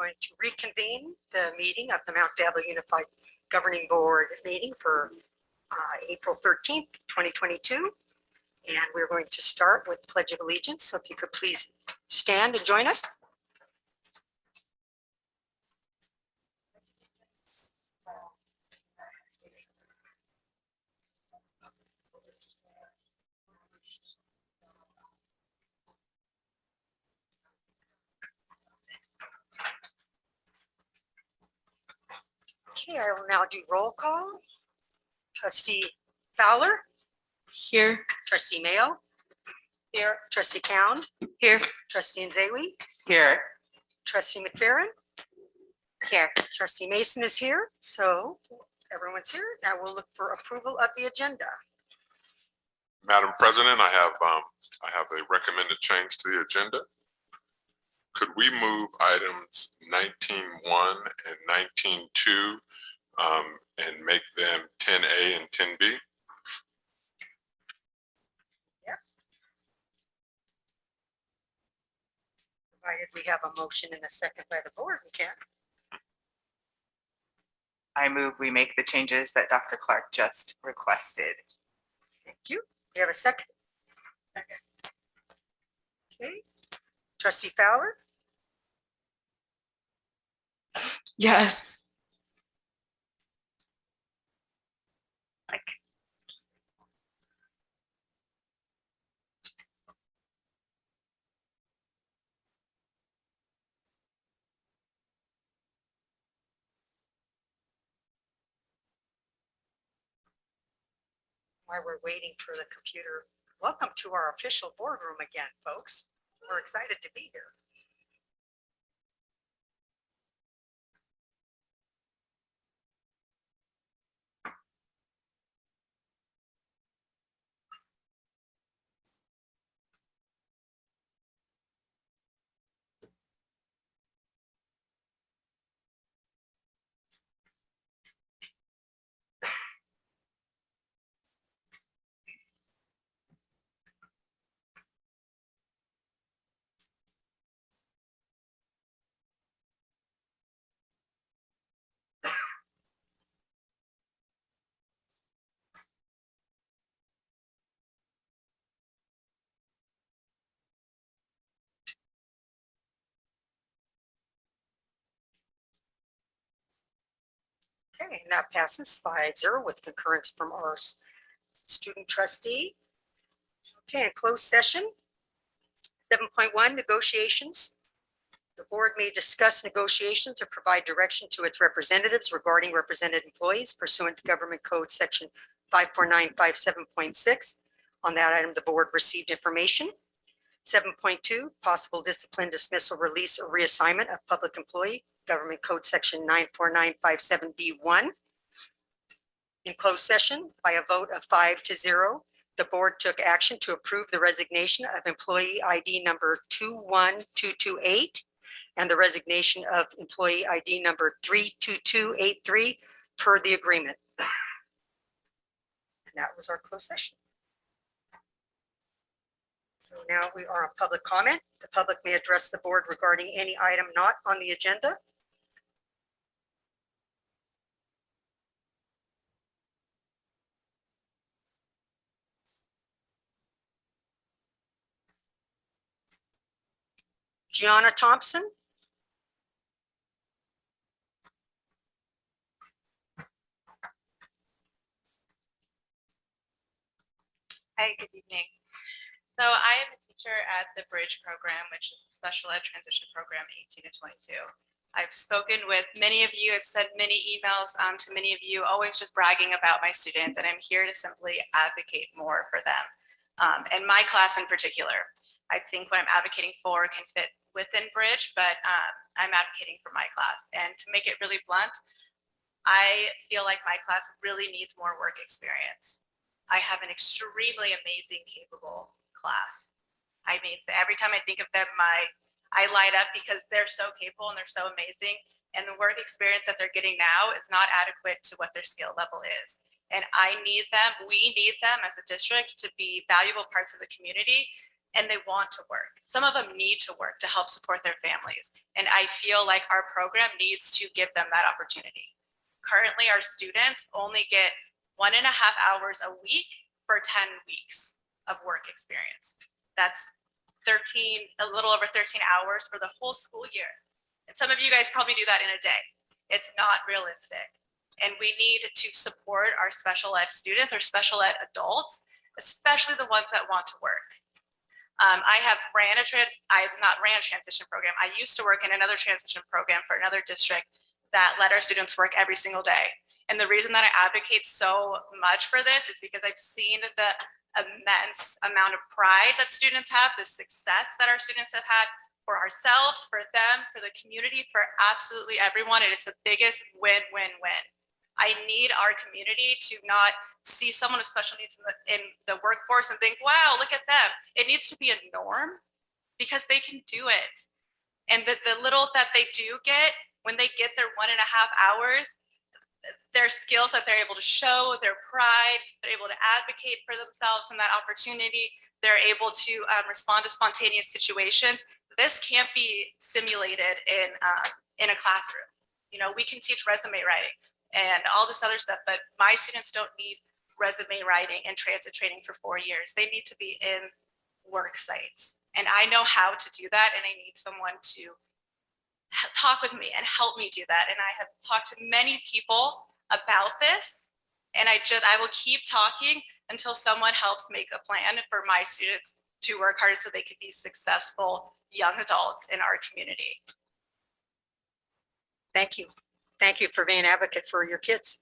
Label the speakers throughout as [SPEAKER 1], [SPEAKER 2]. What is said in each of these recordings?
[SPEAKER 1] going to reconvene the meeting of the Mount Diablo Unified Governing Board meeting for April 13th, 2022. And we're going to start with Pledge of Allegiance. So if you could please stand and join us. Okay, I will now do roll call. Trustee Fowler.
[SPEAKER 2] Here.
[SPEAKER 1] Trustee Mayo. Here. Trustee Cowan.
[SPEAKER 2] Here.
[SPEAKER 1] Trustee Nzewi.
[SPEAKER 2] Here.
[SPEAKER 1] Trustee McFerrin.
[SPEAKER 2] Here.
[SPEAKER 1] Trustee Mason is here, so everyone's here. Now we'll look for approval of the agenda.
[SPEAKER 3] Madam President, I have a recommended change to the agenda. Could we move items 19.1 and 19.2 and make them 10A and 10B?
[SPEAKER 1] Provided we have a motion and a second by the board, we can.
[SPEAKER 2] I move we make the changes that Dr. Clark just requested.
[SPEAKER 1] Thank you. We have a second. Second. Okay. Trustee Fowler.
[SPEAKER 2] Yes.
[SPEAKER 1] While we're waiting for the computer, welcome to our official boardroom again, folks. We're excited to be here. Okay, and that passes 5-0 with concurrence from our student trustee. Okay, in closed session. 7.1 negotiations. The board may discuss negotiations or provide direction to its representatives regarding represented employees pursuant to Government Code Section 54957.6. On that item, the board received information. 7.2, possible discipline, dismissal, release, or reassignment of public employee, Government Code Section 94957B1. In closed session, by a vote of 5-0, the board took action to approve the resignation of employee ID number 21228 and the resignation of employee ID number 32283 per the agreement. And that was our closed session. So now we are on public comment. The public may address the board regarding any item not on the agenda. Gianna Thompson.
[SPEAKER 4] Hi, good evening. So I am a teacher at the Bridge program, which is the special ed transition program 18 to 22. I've spoken with many of you, I've sent many emails to many of you, always just bragging about my students, and I'm here to simply advocate more for them. And my class in particular, I think what I'm advocating for can fit within Bridge, but I'm advocating for my class. And to make it really blunt, I feel like my class really needs more work experience. I have an extremely amazing, capable class. I mean, every time I think of them, I light up because they're so capable and they're so amazing. And the work experience that they're getting now is not adequate to what their skill level is. And I need them, we need them as a district to be valuable parts of the community and they want to work. Some of them need to work to help support their families. And I feel like our program needs to give them that opportunity. Currently, our students only get 1.5 hours a week for 10 weeks of work experience. That's a little over 13 hours for the whole school year. And some of you guys probably do that in a day. It's not realistic. And we need to support our special ed students or special ed adults, especially the ones that want to work. I have not ran a transition program. I used to work in another transition program for another district that let our students work every single day. And the reason that I advocate so much for this is because I've seen the immense amount of pride that students have, the success that our students have had for ourselves, for them, for the community, for absolutely everyone. And it's the biggest win-win-win. I need our community to not see someone with special needs in the workforce and think, wow, look at them. It needs to be a norm because they can do it. And the little that they do get, when they get their 1.5 hours, their skills that they're able to show, their pride, they're able to advocate for themselves in that opportunity, they're able to respond to spontaneous situations. This can't be simulated in a classroom. You know, we can teach resume writing and all this other stuff, but my students don't need resume writing and transit training for 4 years. They need to be in work sites. And I know how to do that, and I need someone to talk with me and help me do that. And I have talked to many people about this, and I will keep talking until someone helps make a plan for my students to work harder so they could be successful young adults in our community.
[SPEAKER 1] Thank you. Thank you for being an advocate for your kids.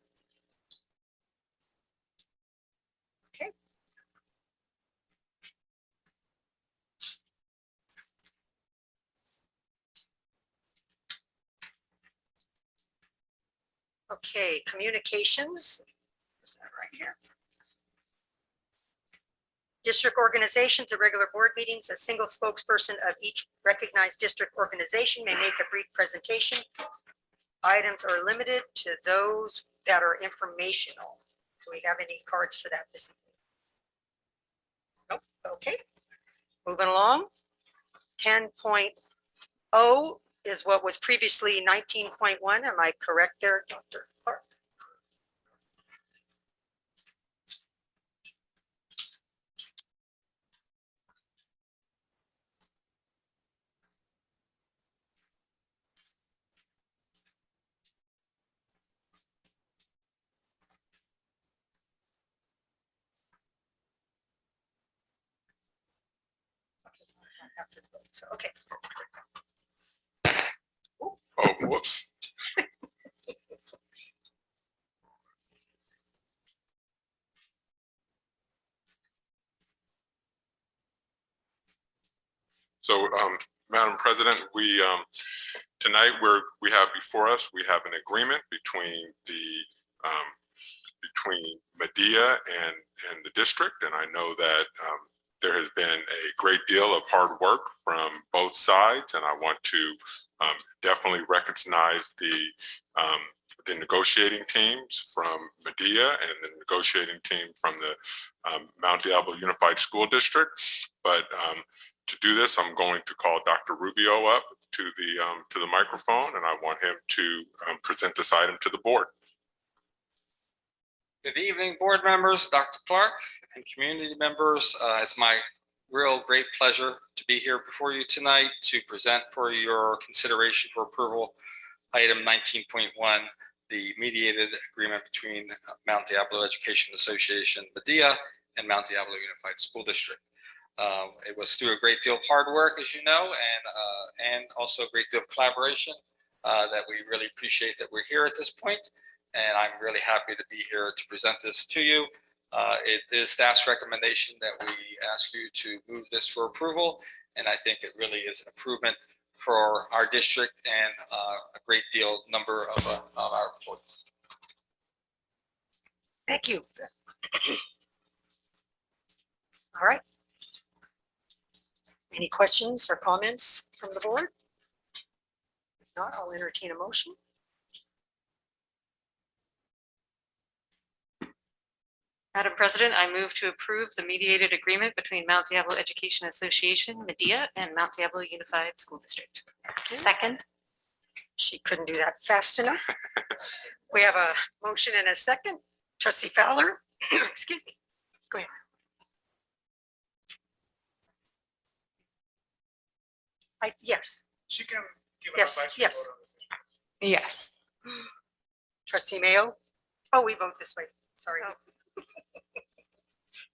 [SPEAKER 1] Okay. Okay, communications. Is that right here? District organizations at regular board meetings, a single spokesperson of each recognized district organization may make a brief presentation. Items are limited to those that are informational. Do we have any cards for that this evening? Nope. Okay. Moving along. 10.0 is what was previously 19.1. Am I correct there, Dr. Clark? After the vote, so, okay.
[SPEAKER 3] Oh, whoops. So, Madam President, we tonight we have before us, we have an agreement between Medea and the district, and I know that there has been a great deal of hard work from both sides, and I want to definitely recognize the negotiating teams from Medea and the negotiating team from the Mount Diablo Unified School District. But to do this, I'm going to call Dr. Rubio up to the microphone, and I want him to present this item to the board.
[SPEAKER 5] Good evening, board members, Dr. Clark, and community members. It's my real great pleasure to be here before you tonight to present for your consideration for approval item 19.1, the mediated agreement between Mount Diablo Education Association, Medea, and Mount Diablo Unified School District. It was through a great deal of hard work, as you know, and also a great deal of collaboration that we really appreciate that we're here at this point. And I'm really happy to be here to present this to you. It is staff's recommendation that we ask you to move this for approval. And I think it really is an improvement for our district and a great deal number of our employees.
[SPEAKER 1] Thank you. All right. Any questions or comments from the board? If not, I'll entertain a motion.
[SPEAKER 6] Madam President, I move to approve the mediated agreement between Mount Diablo Education Association, Medea, and Mount Diablo Unified School District.
[SPEAKER 1] Second. She couldn't do that fast enough. We have a motion and a second. Trustee Fowler, excuse me. Go ahead. Yes,
[SPEAKER 7] She can give
[SPEAKER 1] Yes,
[SPEAKER 7] an advice.
[SPEAKER 1] yes.
[SPEAKER 2] Yes.
[SPEAKER 1] trustee Mayo. Oh, we vote this way. Sorry.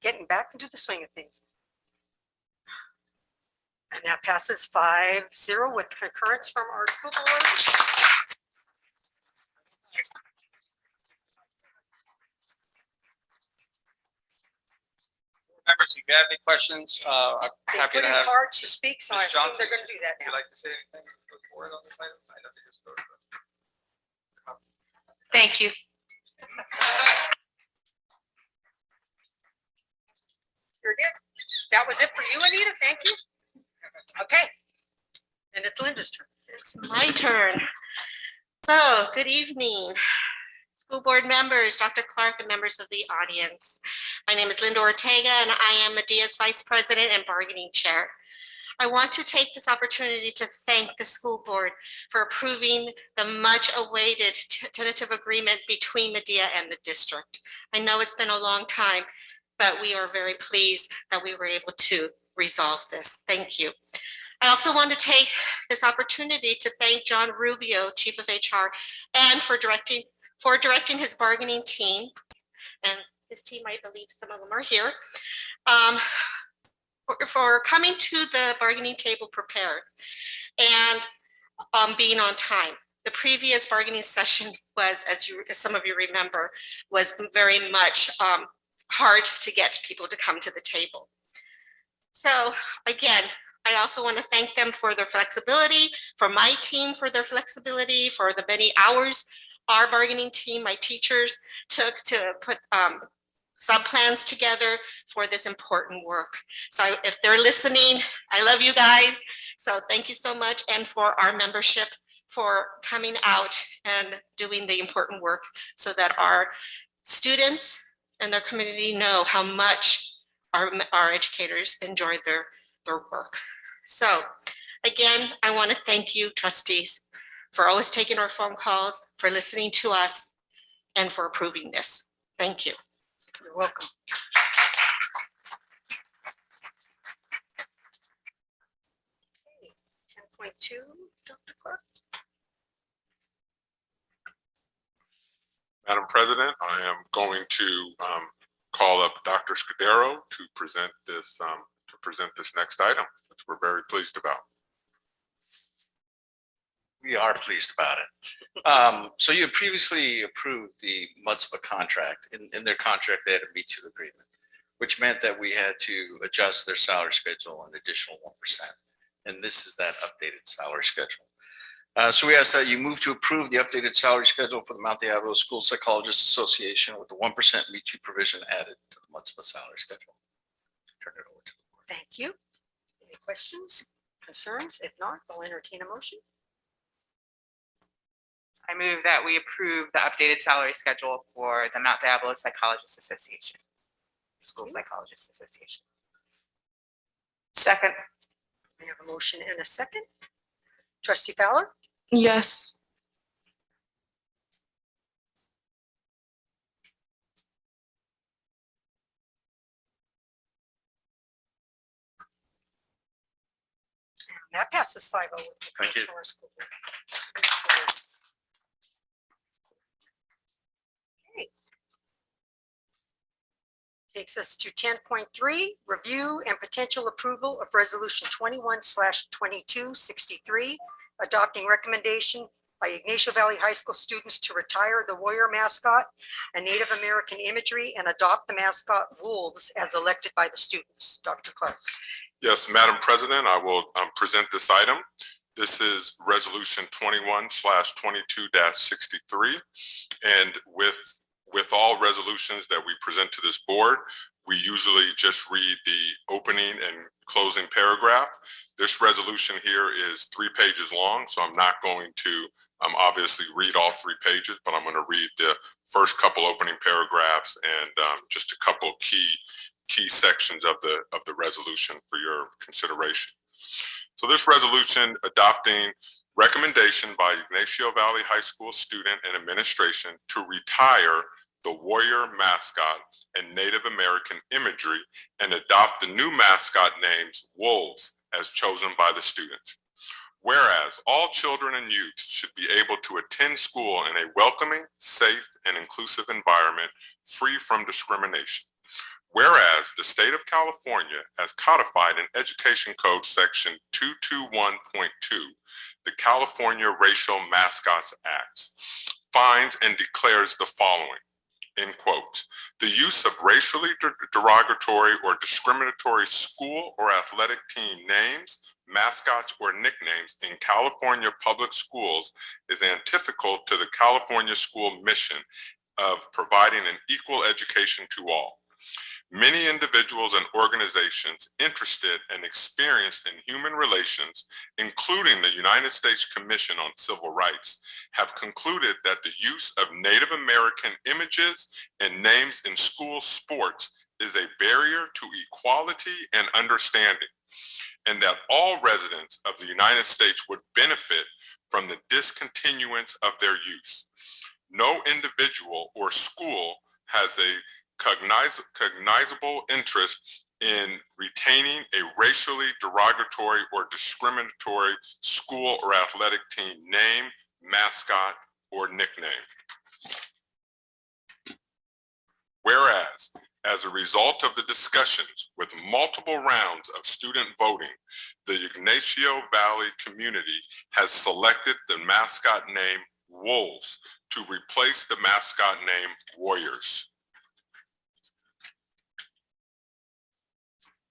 [SPEAKER 1] Getting back into the swing of things. And that passes 5-0 with concurrence from our school board.
[SPEAKER 5] Members, if you have any questions, I'm
[SPEAKER 1] They
[SPEAKER 5] happy
[SPEAKER 1] put
[SPEAKER 5] to
[SPEAKER 1] in
[SPEAKER 5] have.
[SPEAKER 1] cards to speak, so I
[SPEAKER 5] Ms.
[SPEAKER 1] assume
[SPEAKER 5] Johnson,
[SPEAKER 1] they're gonna do that
[SPEAKER 5] Would you
[SPEAKER 1] now.
[SPEAKER 5] like to say anything before it on this item? I know they just voted.
[SPEAKER 6] Thank you.
[SPEAKER 1] Sure did. That was it for you, Anita. Thank you. Okay. And it's Linda's turn.
[SPEAKER 8] It's my turn. So, good evening, school board members, Dr. Clark, and members of the audience. My name is Linda Ortega, and I am Medea's Vice President and Bargaining Chair. I want to take this opportunity to thank the school board for approving the much-awaited tentative agreement between Medea and the district. I know it's been a long time, but we are very pleased that we were able to resolve this. Thank you. I also want to take this opportunity to thank John Rubio, Chief of HR, and for directing his bargaining team, and his team, I believe some of them are here, for coming to the bargaining table prepared and being on time. The previous bargaining session was, as some of you remember, was very much hard to get people to come to the table. So again, I also want to thank them for their flexibility, for my team for their flexibility, for the many hours our bargaining team, my teachers, took to put sub-plans together for this important work. So if they're listening, I love you guys. So thank you so much. And for our membership for coming out and doing the important work so that our students and their community know how much our educators enjoy their work. So again, I want to thank you, trustees, for always taking our phone calls, for listening to us, and for approving this. Thank you.
[SPEAKER 1] You're welcome. Okay, 10.2, Dr. Clark.
[SPEAKER 3] Madam President, I am going to call up Dr. Scudero to present this next item, which we're very pleased about.
[SPEAKER 7] We are pleased about it. So you previously approved the MUDSPA contract. In their contract, they had a Me-Too agreement, which meant that we had to adjust their salary schedule an additional 1%. And this is that updated salary schedule. So we ask that you move to approve the updated salary schedule for the Mount Diablo School Psychologists Association with the 1% Me-Too provision added to the MUDSPA salary schedule. Turn it over to the board.
[SPEAKER 1] Thank you. Any questions, concerns? If not, I'll entertain a motion.
[SPEAKER 2] I move that we approve the updated salary schedule for the Mount Diablo Psychologists Association, School Psychologists Association. Second.
[SPEAKER 1] We have a motion and a second. Trustee Fowler?
[SPEAKER 9] Yes.
[SPEAKER 1] That passes 5-0. with
[SPEAKER 7] Thank you.
[SPEAKER 1] concurrence from our school board. Okay. Takes us to 10.3, review and potential approval of resolution 21/2263, adopting recommendation by Ignacio Valley High School students to retire the warrior mascot and Native American imagery and adopt the mascot wolves as elected by the students. Dr. Clark.
[SPEAKER 3] Yes, Madam President, I will present this item. This is resolution 21/22-63. And with all resolutions that we present to this board, we usually just read the opening and closing paragraph. This resolution here is 3 pages long, so I'm not going to obviously read all 3 pages, but I'm going to read the first couple opening paragraphs and just a couple key sections of the resolution for your consideration. So this resolution adopting recommendation by Ignacio Valley High School student and administration to retire the warrior mascot and Native American imagery and adopt the new mascot names Wolves as chosen by the students. Whereas all children and youth should be able to attend school in a welcoming, safe, and inclusive environment free from discrimination. Whereas the state of California has codified in Education Code Section 221.2, the California Racial Mascots Act, finds and declares the following, in quotes, the use of racially derogatory or discriminatory school or athletic team names, mascots, or nicknames in California public schools is antithetical to the California school mission of providing an equal education to all. Many individuals and organizations interested and experienced in human relations, including the United States Commission on Civil Rights, have concluded that the use of Native American images and names in school sports is a barrier to equality and understanding, and that all residents of the United States would benefit from the discontinuance of their use. No individual or school has a cognizable interest in retaining a racially derogatory or discriminatory school or athletic team name, mascot, or nickname. Whereas, as a result of the discussions with multiple rounds of student voting, the Ignacio Valley community has selected the mascot name Wolves to replace the mascot name Warriors.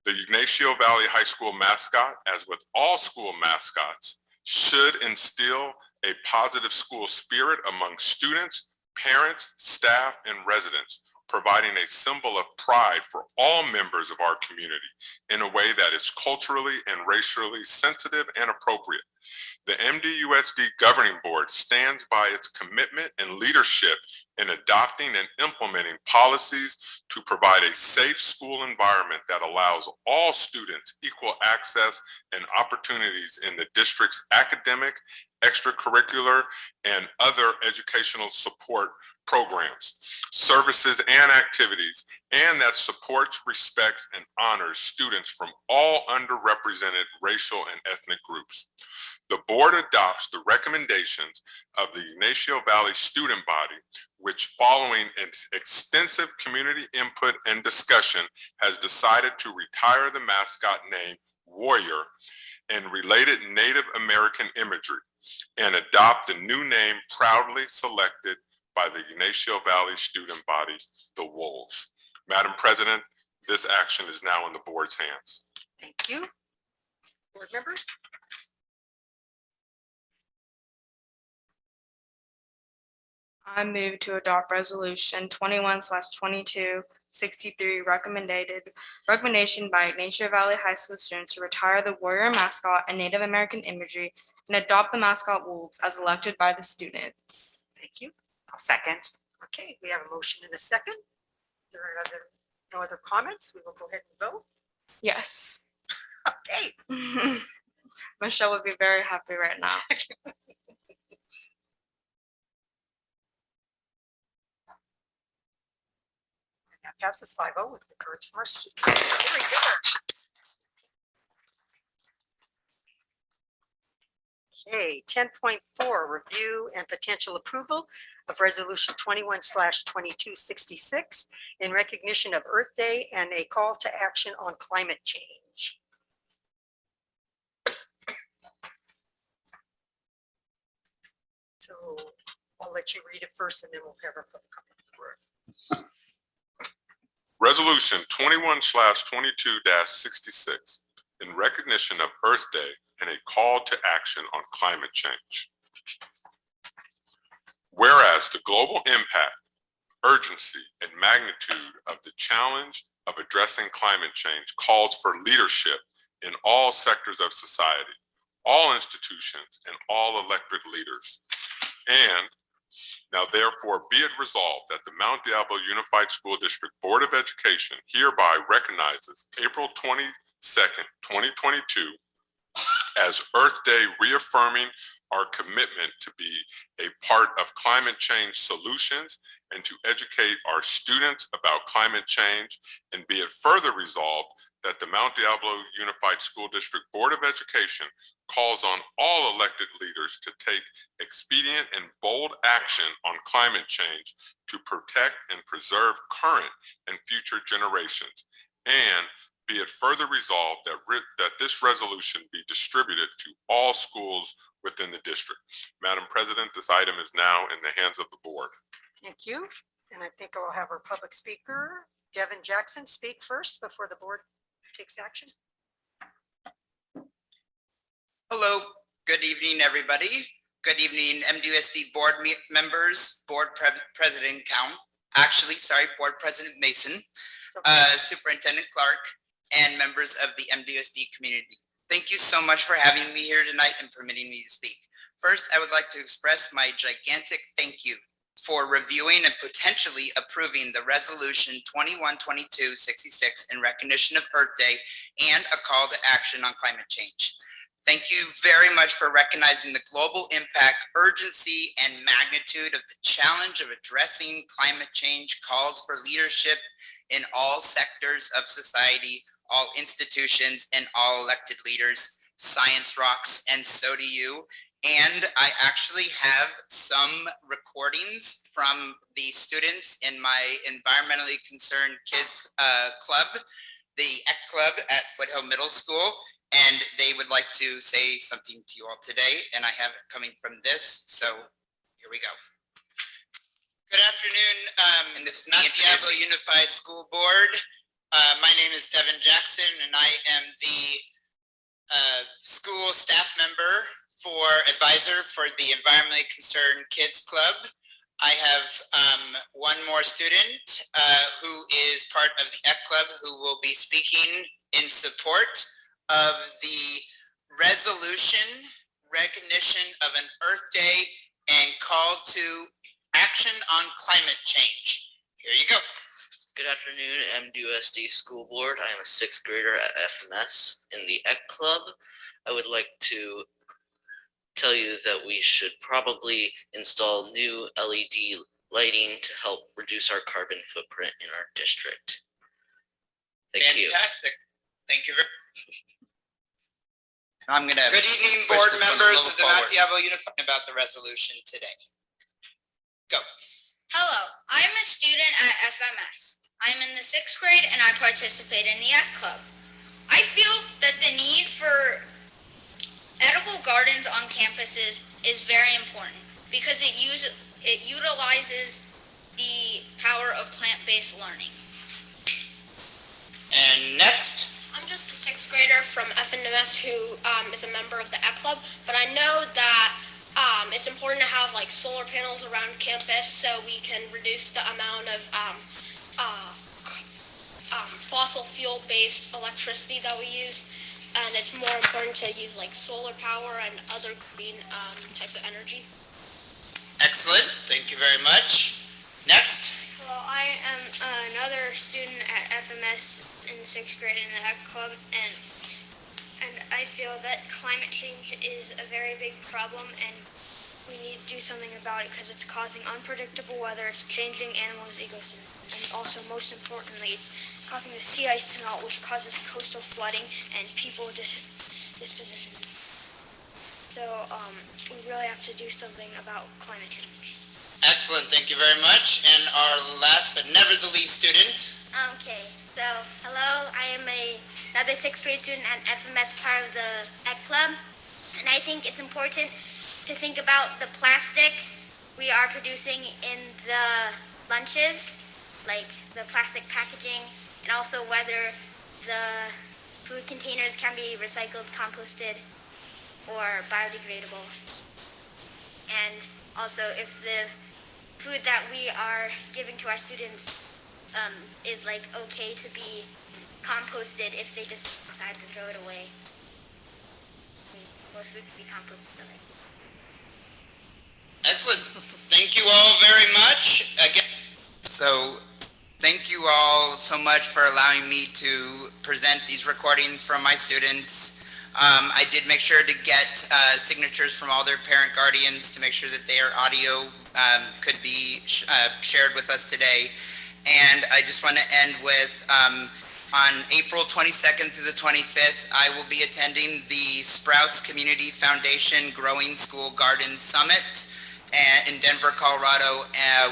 [SPEAKER 3] The Ignacio Valley High School mascot, as with all school mascots, should instill a positive school spirit among students, parents, staff, and residents, providing a symbol of pride for all members of our community in a way that is culturally and racially sensitive and appropriate. The MDUSD Governing Board stands by its commitment and leadership in adopting and implementing policies to provide a safe school environment that allows all students equal access and opportunities in the district's academic, extracurricular, and other educational support programs, services, and activities, and that supports, respects, and honors students from all underrepresented racial and ethnic groups. The board adopts the recommendations of the Ignacio Valley student body, which, following its extensive community input and discussion, has decided to retire the mascot name Warrior and related Native American imagery and adopt the new name proudly selected by the Ignacio Valley student body, the Wolves. Madam President, this action is now in the board's hands.
[SPEAKER 1] Thank you. Board members?
[SPEAKER 9] I move to adopt resolution 21/2263 recommendation by Ignacio Valley High School students to retire the warrior mascot and Native American imagery and adopt the mascot Wolves as elected by the students.
[SPEAKER 1] Thank you.
[SPEAKER 2] I'll second.
[SPEAKER 1] Okay, we have a motion and a second. There are no other comments. We will go ahead and vote.
[SPEAKER 9] Yes.
[SPEAKER 1] Okay.
[SPEAKER 9] Michelle would be very happy right now.
[SPEAKER 1] That passes 5-0 with concurrence from our students. Very good. Okay, 10.4, review and potential approval of resolution 21/2266 in recognition of Earth Day and a call to action on climate change. So I'll let you read it first and then we'll have our public comment.
[SPEAKER 3] Resolution 21/22-66 in recognition of Earth Day and a call to action on climate change. Whereas the global impact, urgency, and magnitude of the challenge of addressing climate change calls for leadership in all sectors of society, all institutions, and all elected leaders. And now therefore be it resolved that the Mount Diablo Unified School District Board of Education hereby recognizes April 22nd, 2022 as Earth Day, reaffirming our commitment to be a part of climate change solutions and to educate our students about climate change. And be it further resolved that the Mount Diablo Unified School District Board of Education calls on all elected leaders to take expedient and bold action on climate change to protect and preserve current and future generations. And be it further resolved that this resolution be distributed to all schools within the district. Madam President, this item is now in the hands of the board.
[SPEAKER 1] Thank you. And I think I'll have our public speaker, Devin Jackson, speak first before the board takes action.
[SPEAKER 10] Hello, good evening, everybody. Good evening, MDUSD board members, board president Count, board president Mason, Superintendent Clark, and members of the MDUSD community. Thank you so much for having me here tonight and permitting me to speak. First, I would like to express my gigantic thank you for reviewing and potentially approving the resolution 212266 in recognition of Earth Day and a call to action on climate change. Thank you very much for recognizing the global impact, urgency, and magnitude of the challenge of addressing climate change calls for leadership in all sectors of society, all institutions, and all elected leaders. Science rocks, and so do you. And I actually have some recordings from the students in my environmentally concerned kids club, the EC Club at Foothill Middle School. And they would like to say something to you all today, and I have it coming from this, so here we go. Good afternoon, in this Mount Diablo Unified School Board. My name is Devin Jackson, and I am the school staff member advisor for the Environmentally Concerned Kids Club. I have one more student who is part of the EC Club who will be speaking in support of the resolution, recognition of an Earth Day, and call to action on climate change. Here you go.
[SPEAKER 11] Good afternoon, MDUSD School Board. I am a sixth grader at FMS in the EC Club. I would like to tell you that we should probably install new LED lighting to help reduce our carbon footprint in our district. Thank you.
[SPEAKER 10] Fantastic. Thank you very much. I'm gonna. Good evening, board members of the Mount Diablo Unified about the resolution today. Go.
[SPEAKER 12] Hello, I'm a student at FMS. I'm in the 6th grade and I participate in the EC Club. I feel that the need for edible gardens on campuses is very important because it utilizes the power of plant-based learning.
[SPEAKER 10] And next.
[SPEAKER 13] I'm just a 6th grader from FMS who is a member of the EC Club, but I know that it's important to have like solar panels around campus so we can reduce the amount of fossil fuel based electricity that we use, and it's more important to use like solar power and other green types of energy.
[SPEAKER 10] Excellent, thank you very much. Next.
[SPEAKER 12] Well, I am another student at FMS in the 6th grade in the EC Club, and I feel that climate change is a very big problem, and we need to do something about it because it's causing unpredictable weather, it's changing animals' ecosystems, and also most importantly, it's causing the sea ice to melt, which causes coastal flooding and people disposition. So we really have to do something about climate change.
[SPEAKER 10] Excellent, thank you very much. And our last but never the least student.
[SPEAKER 12] Okay, so hello, I am another 6th grade student at FMS, part of the EC Club, and I think it's important to think about the plastic we are producing in the lunches, like the plastic packaging, and also whether the food containers can be recycled, composted, or biodegradable. And also if the food that we are giving to our students is like okay to be composted if they just decide to throw it away. Most food could be composted.
[SPEAKER 10] Excellent, Thank you all very much. Again, so thank you all so much for allowing me to present these recordings from my students. I did make sure to get signatures from all their parent guardians to make sure that their audio could be shared with us today. And I just want to end with, on April 22nd through the 25th, I will be attending the Sprouts Community Foundation Growing School Garden Summit in Denver, Colorado,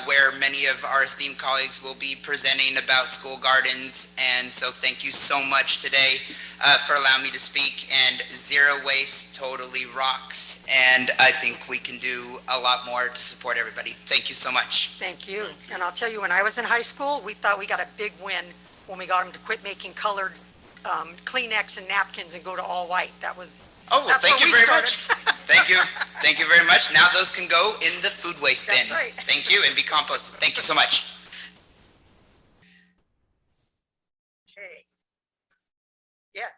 [SPEAKER 10] where many of our esteemed colleagues will be presenting about school gardens. And so thank you so much today for allowing me to speak. And zero waste totally rocks. And I think we can do a lot more to support everybody. Thank you so much.
[SPEAKER 1] Thank you. And I'll tell you, when I was in high school, we thought we got a big win when we got them to quit making colored Kleenex and napkins and go to all white. That was,
[SPEAKER 10] Oh, well,
[SPEAKER 1] that's
[SPEAKER 10] thank
[SPEAKER 1] where
[SPEAKER 10] you
[SPEAKER 1] we
[SPEAKER 10] very much.
[SPEAKER 1] started.
[SPEAKER 10] Thank you. Thank you very much. Now those can go in the food waste bin.
[SPEAKER 1] That's right.
[SPEAKER 10] Thank you, and be composted. Thank you so much.
[SPEAKER 1] Okay. Yeah,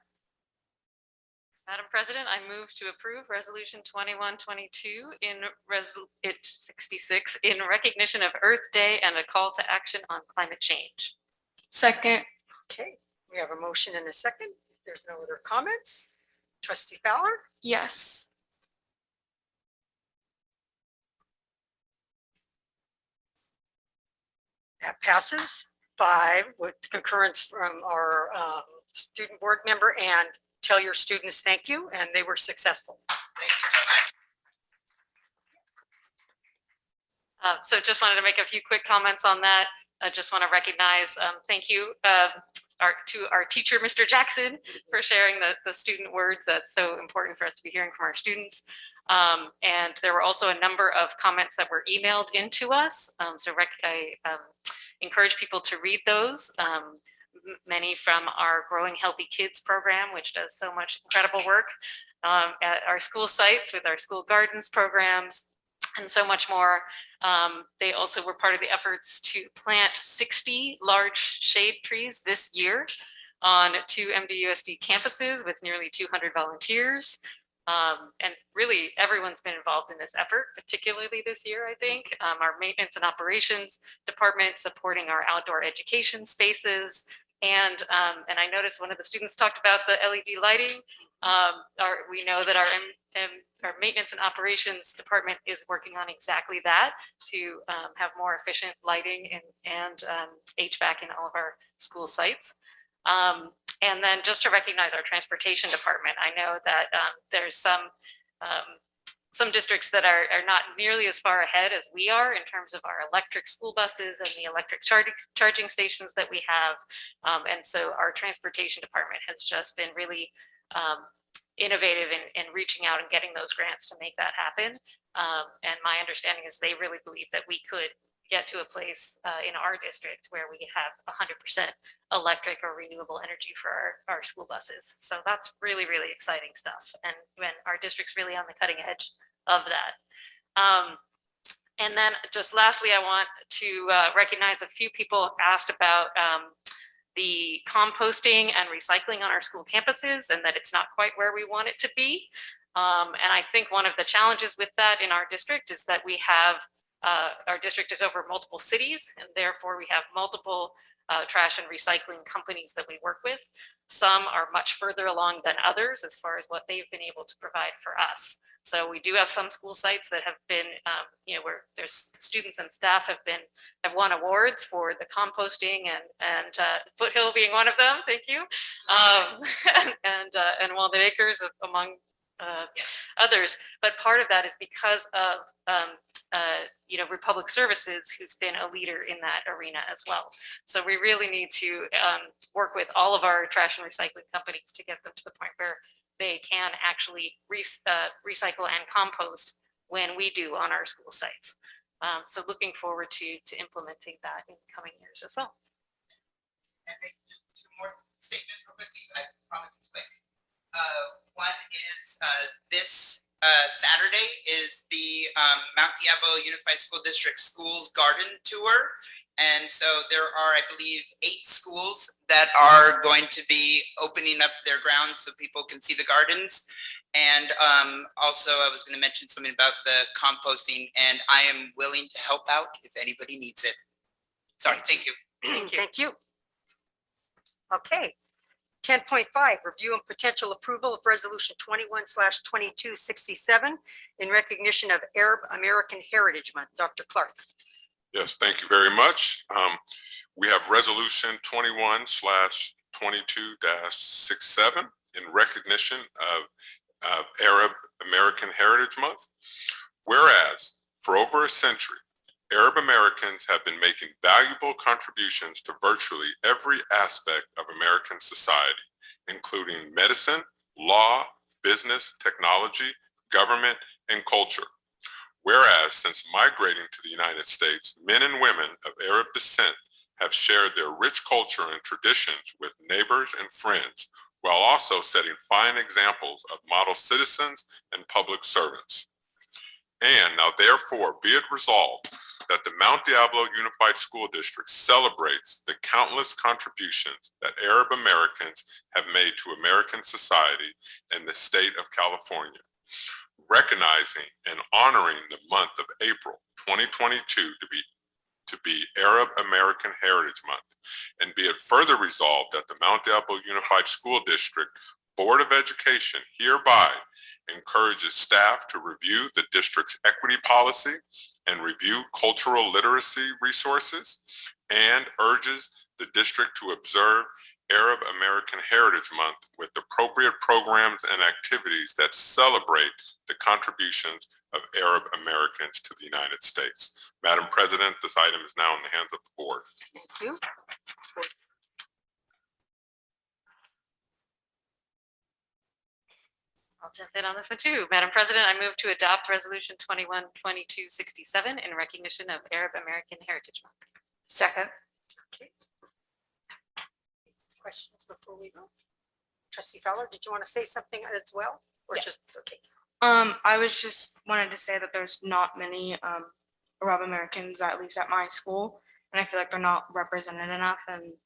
[SPEAKER 6] Madam President, I move to approve Resolution 2122 in 66 in recognition of Earth Day and a call to action on climate change.
[SPEAKER 9] Second.
[SPEAKER 1] okay. We have a motion and a second. There's no other comments. Trustee Fowler?
[SPEAKER 9] Yes.
[SPEAKER 1] That passes 5 with concurrence from our student board member. And tell your students thank you, and they were successful.
[SPEAKER 10] Thank you so much.
[SPEAKER 6] So just wanted to make a few quick comments on that. I just want to recognize, thank you to our teacher, Mr. Jackson, for sharing the student words. That's so important for us to be hearing from our students. And there were also a number of comments that were emailed into us. I encourage people to read those. Many from our Growing Healthy Kids program, which does so much incredible work at our school sites with our school gardens programs and so much more. They also were part of the efforts to plant 60 large shade trees this year on 2 MDUSD campuses with nearly 200 volunteers. And really everyone's been involved in this effort, particularly this year, I think. Our maintenance and operations department supporting our outdoor education spaces. And I noticed one of the students talked about the LED lighting. We know that our maintenance and operations department is working on exactly that to have more efficient lighting and HVAC in all of our school sites. And then just to recognize our transportation department, I know that there's some districts that are not nearly as far ahead as we are in terms of our electric school buses and the electric charging stations that we have. And so our transportation department has just been really innovative in reaching out and getting those grants to make that happen. And my understanding is they really believe that we could get to a place in our district where we have 100% electric or renewable energy for our school buses. So that's really, really exciting stuff. And when our district's really on the cutting edge of that. And then just lastly, I want to recognize a few people asked about the composting and recycling on our school campuses and that it's not quite where we want it to be. And I think one of the challenges with that in our district is that we have, our district is over multiple cities, and therefore we have multiple trash and recycling companies that we work with. Some are much further along than others as far as what they've been able to provide for us. So we do have some school sites that have been, where there's students and staff have won awards for the composting and Foothill being one of them. Thank you. And Walnut Acres among others. But part of that is because of Republic Services, who's been a leader in that arena as well. So we really need to work with all of our trash and recycling companies to get them to the point where they can actually recycle and compost when we do on our school sites. So looking forward to implementing that in the coming years as well.
[SPEAKER 10] And maybe just 2 more statements real quickly. I promise it's quick. One is this Saturday is the Mount Diablo Unified School District Schools Garden Tour. And so there are, I believe, 8 schools that are going to be opening up their grounds so people can see the gardens. And also I was going to mention something about the composting, and I am willing to help out if anybody needs it. Sorry, thank you.
[SPEAKER 1] Thank you. Okay. 10.5, review and potential approval of resolution 21/2267 in recognition of Arab American Heritage Month. Dr. Clark.
[SPEAKER 3] Yes, thank you very much. We have resolution 21/22-67 in recognition of Arab American Heritage Month. Whereas for over a century, Arab Americans have been making valuable contributions to virtually every aspect of American society, including medicine, law, business, technology, government, and culture. Whereas since migrating to the United States, men and women of Arab descent have shared their rich culture and traditions with neighbors and friends, while also setting fine examples of model citizens and public servants. And now therefore be it resolved that the Mount Diablo Unified School District celebrates the countless contributions that Arab Americans have made to American society in the state of California, recognizing and honoring the month of April 2022 to be Arab American Heritage Month. And be it further resolved that the Mount Diablo Unified School District Board of Education hereby encourages staff to review the district's equity policy and review cultural literacy resources, and urges the district to observe Arab American Heritage Month with appropriate programs and activities that celebrate the contributions of Arab Americans to the United States. Madam President, this item is now in the hands of the board.
[SPEAKER 1] Thank you.
[SPEAKER 6] I'll jump in on this one too. Madam President, I move to adopt resolution 21/2267 in recognition of Arab American Heritage Month.
[SPEAKER 8] Second.
[SPEAKER 1] Okay. Questions before we go? Trustee Fowler, did you want to say something as well? Or just, okay.
[SPEAKER 9] I was just wanted to say that there's not many Arab Americans, at least at my school, and I feel like they're not represented enough. And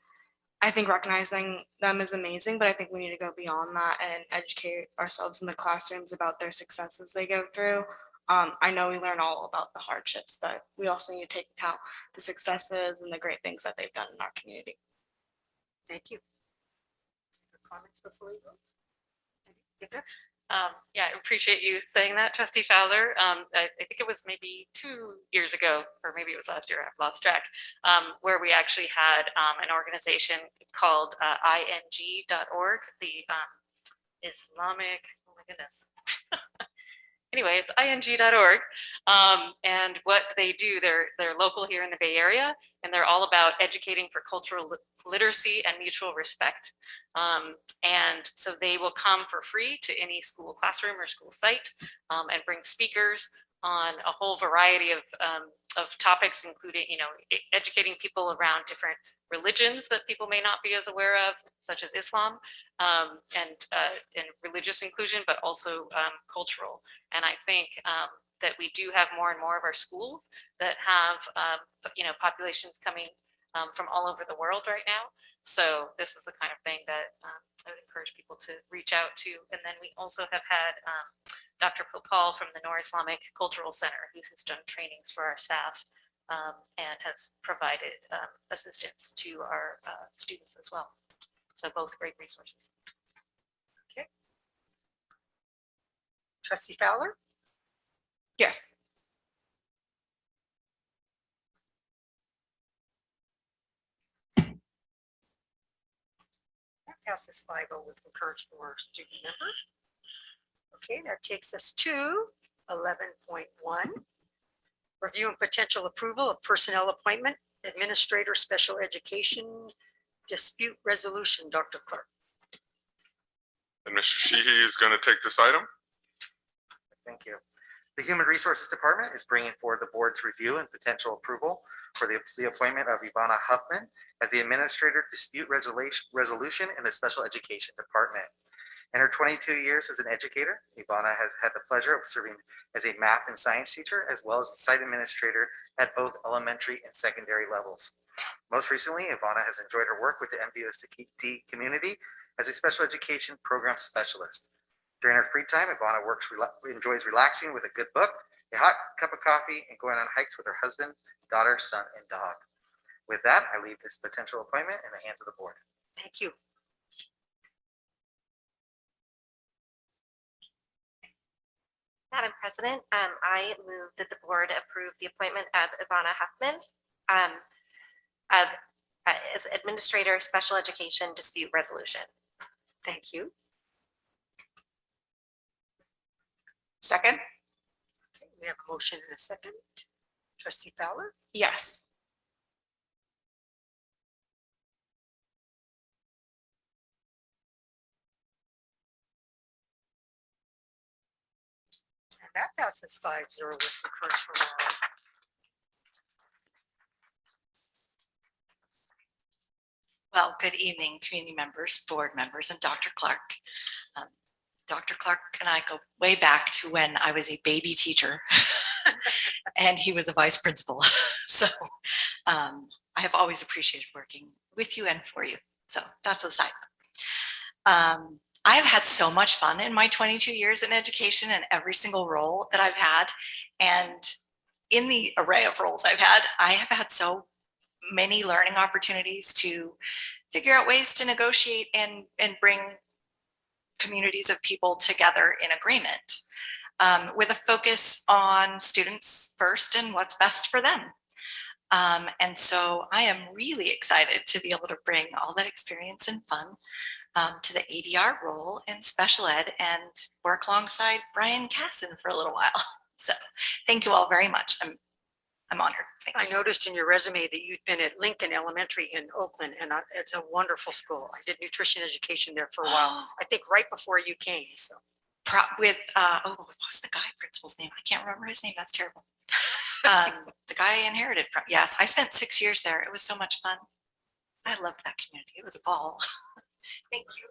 [SPEAKER 9] I think recognizing them is amazing, but I think we need to go beyond that and educate ourselves in the classrooms about their successes they go through. I know we learn all about the hardships, but we also need to take account the successes and the great things that they've done in our community.
[SPEAKER 1] Thank you. Comments before we go?
[SPEAKER 6] Yeah, I appreciate you saying that, Trustee Fowler. I think it was maybe 2 years ago, or maybe it was last year, I've lost track, where we actually had an organization called ing.org, the Islamic, oh my goodness. Anyway, it's ing.org. And what they do, they're local here in the Bay Area, and they're all about educating for cultural literacy and mutual respect. And so they will come for free to any school classroom or school site and bring speakers on a whole variety of topics, including, educating people around different religions that people may not be as aware of, such as Islam, and religious inclusion, but also cultural. And I think that we do have more and more of our schools that have, populations coming from all over the world right now. So this is the kind of thing that I would encourage people to reach out to. And then we also have had Dr. Popal from the Noor Islamic Cultural Center, who has done trainings for our staff and has provided assistance to our students as well. So both great resources.
[SPEAKER 1] Okay. Trustee Fowler?
[SPEAKER 9] Yes.
[SPEAKER 1] That passes 5-0 with concurrence from our student member. Okay, that takes us to 11.1. Review and potential approval of personnel appointment, administrator, special education, dispute resolution. Dr. Clark.
[SPEAKER 3] And Mr. Sheehy is going to take this item.
[SPEAKER 14] Thank you. The Human Resources Department is bringing forward the board's review and potential approval for the appointment of Ivana Huffman as the Administrator Dispute Resolution in the Special Education Department. In her 22 years as an educator, Ivana has had the pleasure of serving as a math and science teacher, as well as site administrator at both elementary and secondary levels. Most recently, Ivana has enjoyed her work with the MDUSD community as a special education program specialist. During her free time, Ivana enjoys relaxing with a good book, a hot cup of coffee, and going on hikes with her husband, daughter, son, and dog. With that, I leave this potential appointment in the hands of the board.
[SPEAKER 1] Thank you.
[SPEAKER 15] Madam President, I move that the board approve the appointment of Ivana Huffman as Administrator, Special Education Dispute Resolution.
[SPEAKER 1] Thank you.
[SPEAKER 8] Second?
[SPEAKER 1] Okay, we have a motion and a second. Trustee Fowler?
[SPEAKER 9] Yes.
[SPEAKER 1] And that passes 5-0 with concurrence from all.
[SPEAKER 16] Well, good evening, community members, board members, and Dr. Clark. Dr. Clark and I go way back to when I was a baby teacher and he was a vice principal. So I have always appreciated working with you and for you. So that's a side. I have had so much fun in my 22 years in education and every single role that I've had. And in the array of roles I've had, I have had so many learning opportunities to figure out ways to negotiate and bring communities of people together in agreement with a focus on students first and what's best for them. And so I am really excited to be able to bring all that experience and fun to the ADR role in special ed and work alongside Brian Casson for a little while. So thank you all very much. I'm honored. Thanks.
[SPEAKER 1] I noticed in your resume that you've been at Lincoln Elementary in Oakland, and it's a wonderful school. I did nutrition education there for a while. I think right before you came. So
[SPEAKER 16] With what was the guy principal's name? I can't remember his name. That's terrible. The guy I inherited from. Yes, I spent 6 years there. It was so much fun. I loved that community. It was a ball. Thank you.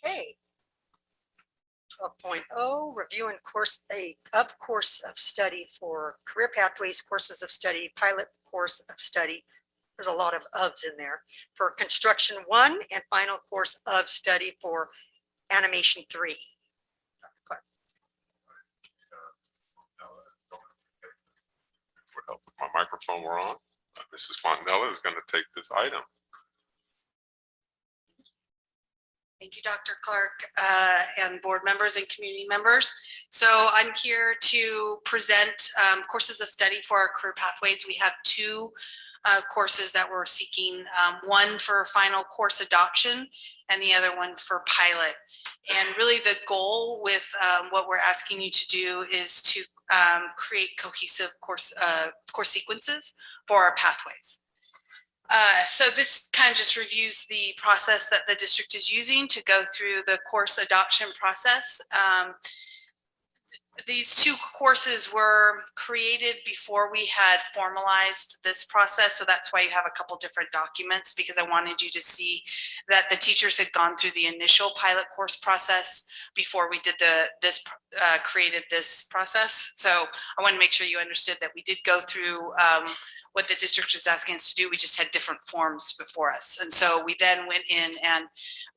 [SPEAKER 1] Okay. 12.0, review and course of study for career pathways, courses of study, pilot course of study. There's a lot of ofs in there for construction 1 and final course of study for animation 3.
[SPEAKER 3] With help with my microphone we're on, Mrs. Fontanella is going to take this item.
[SPEAKER 17] Thank you, Dr. Clark, and board members and community members. So I'm here to present courses of study for our career pathways. We have 2 courses that we're seeking, one for final course adoption and the other one for pilot. And really the goal with what we're asking you to do is to create cohesive course sequences for our pathways. So this kind of just reviews the process that the district is using to go through the course adoption process. These 2 courses were created before we had formalized this process. So that's why you have a couple different documents, because I wanted you to see that the teachers had gone through the initial pilot course process before we did created this process. So I want to make sure you understood that we did go through what the district was asking us to do. We just had different forms before us. And so we then went in and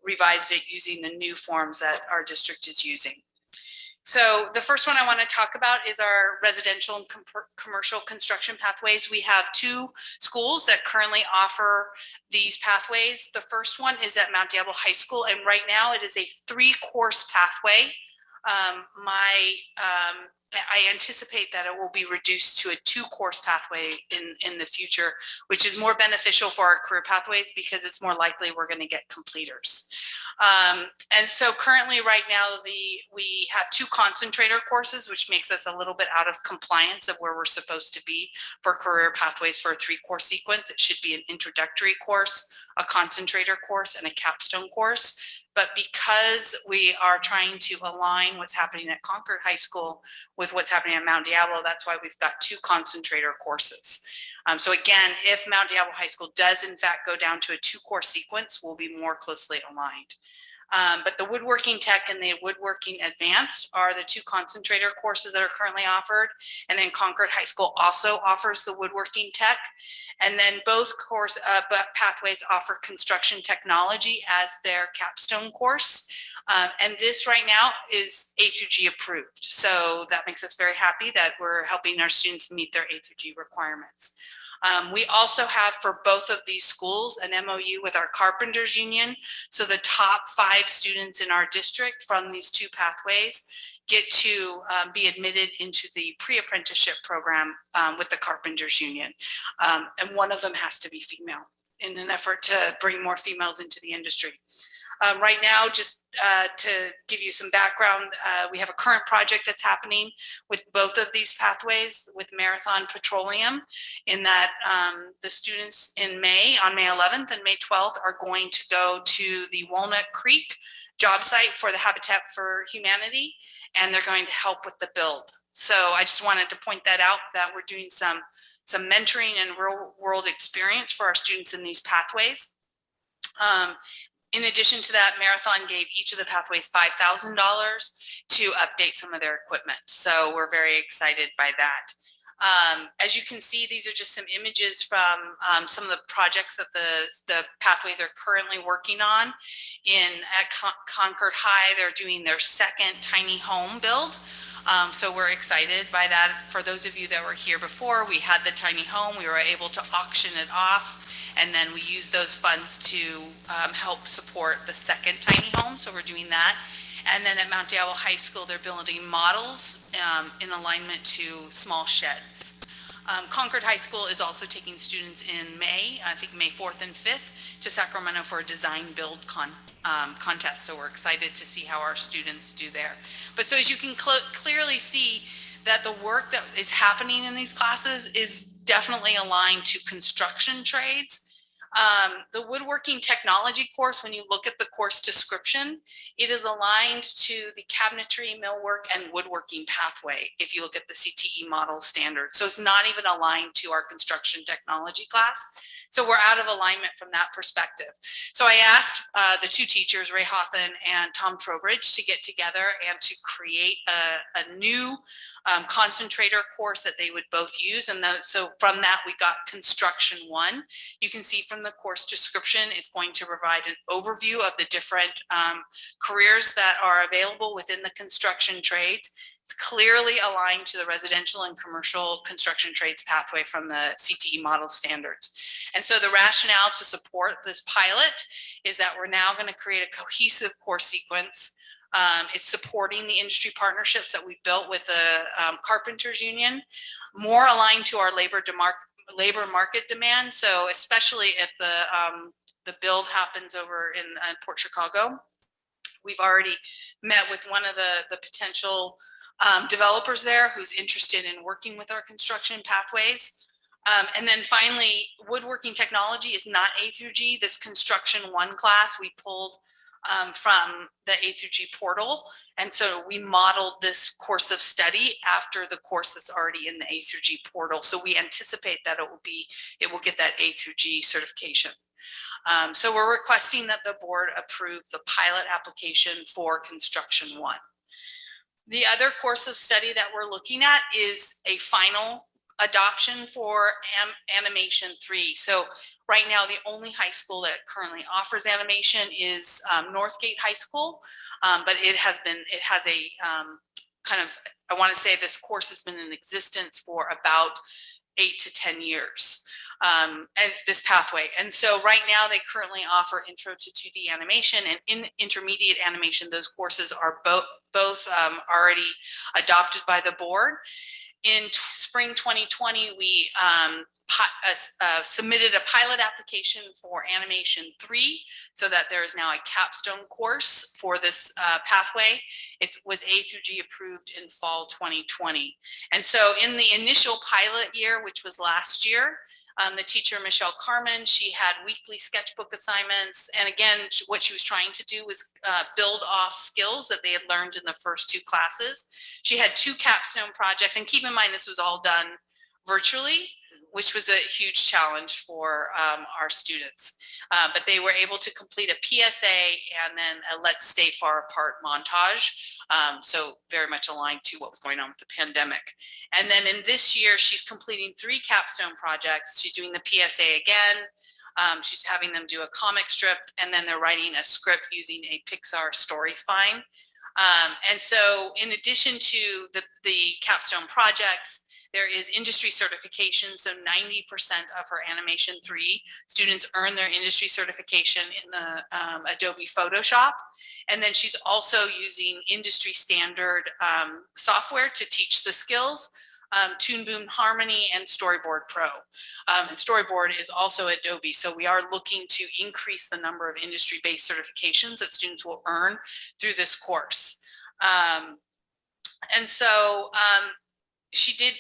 [SPEAKER 17] revised it using the new forms that our district is using. So the first one I want to talk about is our residential and commercial construction pathways. We have 2 schools that currently offer these pathways. The first one is at Mount Diablo High School, and right now it is a 3-course pathway. I anticipate that it will be reduced to a 2-course pathway in the future, which is more beneficial for our career pathways because it's more likely we're going to get completers. And so currently right now we have 2 concentrator courses, which makes us a little bit out of compliance of where we're supposed to be for career pathways for a 3-course sequence. It should be an introductory course, a concentrator course, and a capstone course. But because we are trying to align what's happening at Concord High School with what's happening at Mount Diablo, that's why we've got 2 concentrator courses. So again, if Mount Diablo High School does in fact go down to a 2-course sequence, we'll be more closely aligned. But the woodworking tech and the woodworking advanced are the 2 concentrator courses that are currently offered. And then Concord High School also offers the woodworking tech. And then both pathways offer construction technology as their capstone course. And this right now is A through G approved. So that makes us very happy that we're helping our students meet their A through G requirements. We also have for both of these schools an MOU with our Carpenters Union. So the top 5 students in our district from these 2 pathways get to be admitted into the pre-apprenticeship program with the Carpenters Union. And one of them has to be female in an effort to bring more females into the industry. Right now, just to give you some background, we have a current project that's happening with both of these pathways with Marathon Petroleum, in that the students on May 11th and May 12th are going to go to the Walnut Creek job site for the Habitat for Humanity, and they're going to help with the build. So I just wanted to point that out, that we're doing some mentoring and real world experience for our students in these pathways. In addition to that, Marathon gave each of the pathways $5,000 to update some of their equipment. So we're very excited by that. As you can see, these are just some images from some of the projects that the pathways are currently working on. At Concord High, they're doing their 2nd tiny home build. So we're excited by that. For those of you that were here before, we had the tiny home. We were able to auction it off, and then we used those funds to help support the 2nd tiny home. So we're doing that. And then at Mount Diablo High School, they're building models in alignment to small sheds. Concord High School is also taking students in May, I think May 4th and 5th, to Sacramento for a design build contest. So we're excited to see how our students do there. But so as you can clearly see, that the work that is happening in these classes is definitely aligned to construction trades. The woodworking technology course, when you look at the course description, it is aligned to the cabinetry, millwork, and woodworking pathway if you look at the CTE model standard. So it's not even aligned to our construction technology class. So we're out of alignment from that perspective. So I asked the 2 teachers, Ray Hawthon and Tom Trowbridge, to get together and to create a new concentrator course that they would both use. And so from that, we got Construction 1. You can see from the course description, it's going to provide an overview of the different careers that are available within the construction trades. It's clearly aligned to the residential and commercial construction trades pathway from the CTE model standards. And so the rationale to support this pilot is that we're now going to create a cohesive course sequence. It's supporting the industry partnerships that we built with the Carpenters Union, more aligned to our labor market demand. So especially if the build happens over in Port Chicago, we've already met with one of the potential developers there who's interested in working with our construction pathways. And then finally, woodworking technology is not A through G. This Construction 1 class we pulled from the A through G portal. And so we modeled this course of study after the course that's already in the A through G portal. So we anticipate that it will get that A through G certification. So we're requesting that the board approve the pilot application for Construction 1. The other course of study that we're looking at is a final adoption for Animation 3. So right now, the only high school that currently offers animation is Northgate High School, but it has a I want to say this course has been in existence for about 8 to 10 years, and this pathway. And so right now they currently offer Intro to 2D Animation and in Intermediate Animation. Those courses are both already adopted by the board. In spring 2020, we submitted a pilot application for Animation 3 so that there is now a capstone course for this pathway. It was A through G approved in fall 2020. And so in the initial pilot year, which was last year, the teacher, Michelle Carmen, she had weekly sketchbook assignments. And again, what she was trying to do was build off skills that they had learned in the first 2 classes. She had 2 capstone projects, and keep in mind, this was all done virtually. which was a huge challenge for our students. But they were able to complete a PSA and then a Let's Stay Far Apart montage. So very much aligned to what was going on with the pandemic. And then in this year, she's completing 3 capstone projects. She's doing the PSA again. She's having them do a comic strip, and then they're writing a script using a Pixar story spine. And so in addition to the capstone projects, there is industry certification. So 90% of her Animation 3 students earn their industry certification in the Adobe Photoshop. And then she's also using industry standard software to teach the skills, Toon Boom Harmony and Storyboard Pro. And Storyboard is also Adobe. So we are looking to increase the number of industry-based certifications that students will earn through this course. And so she did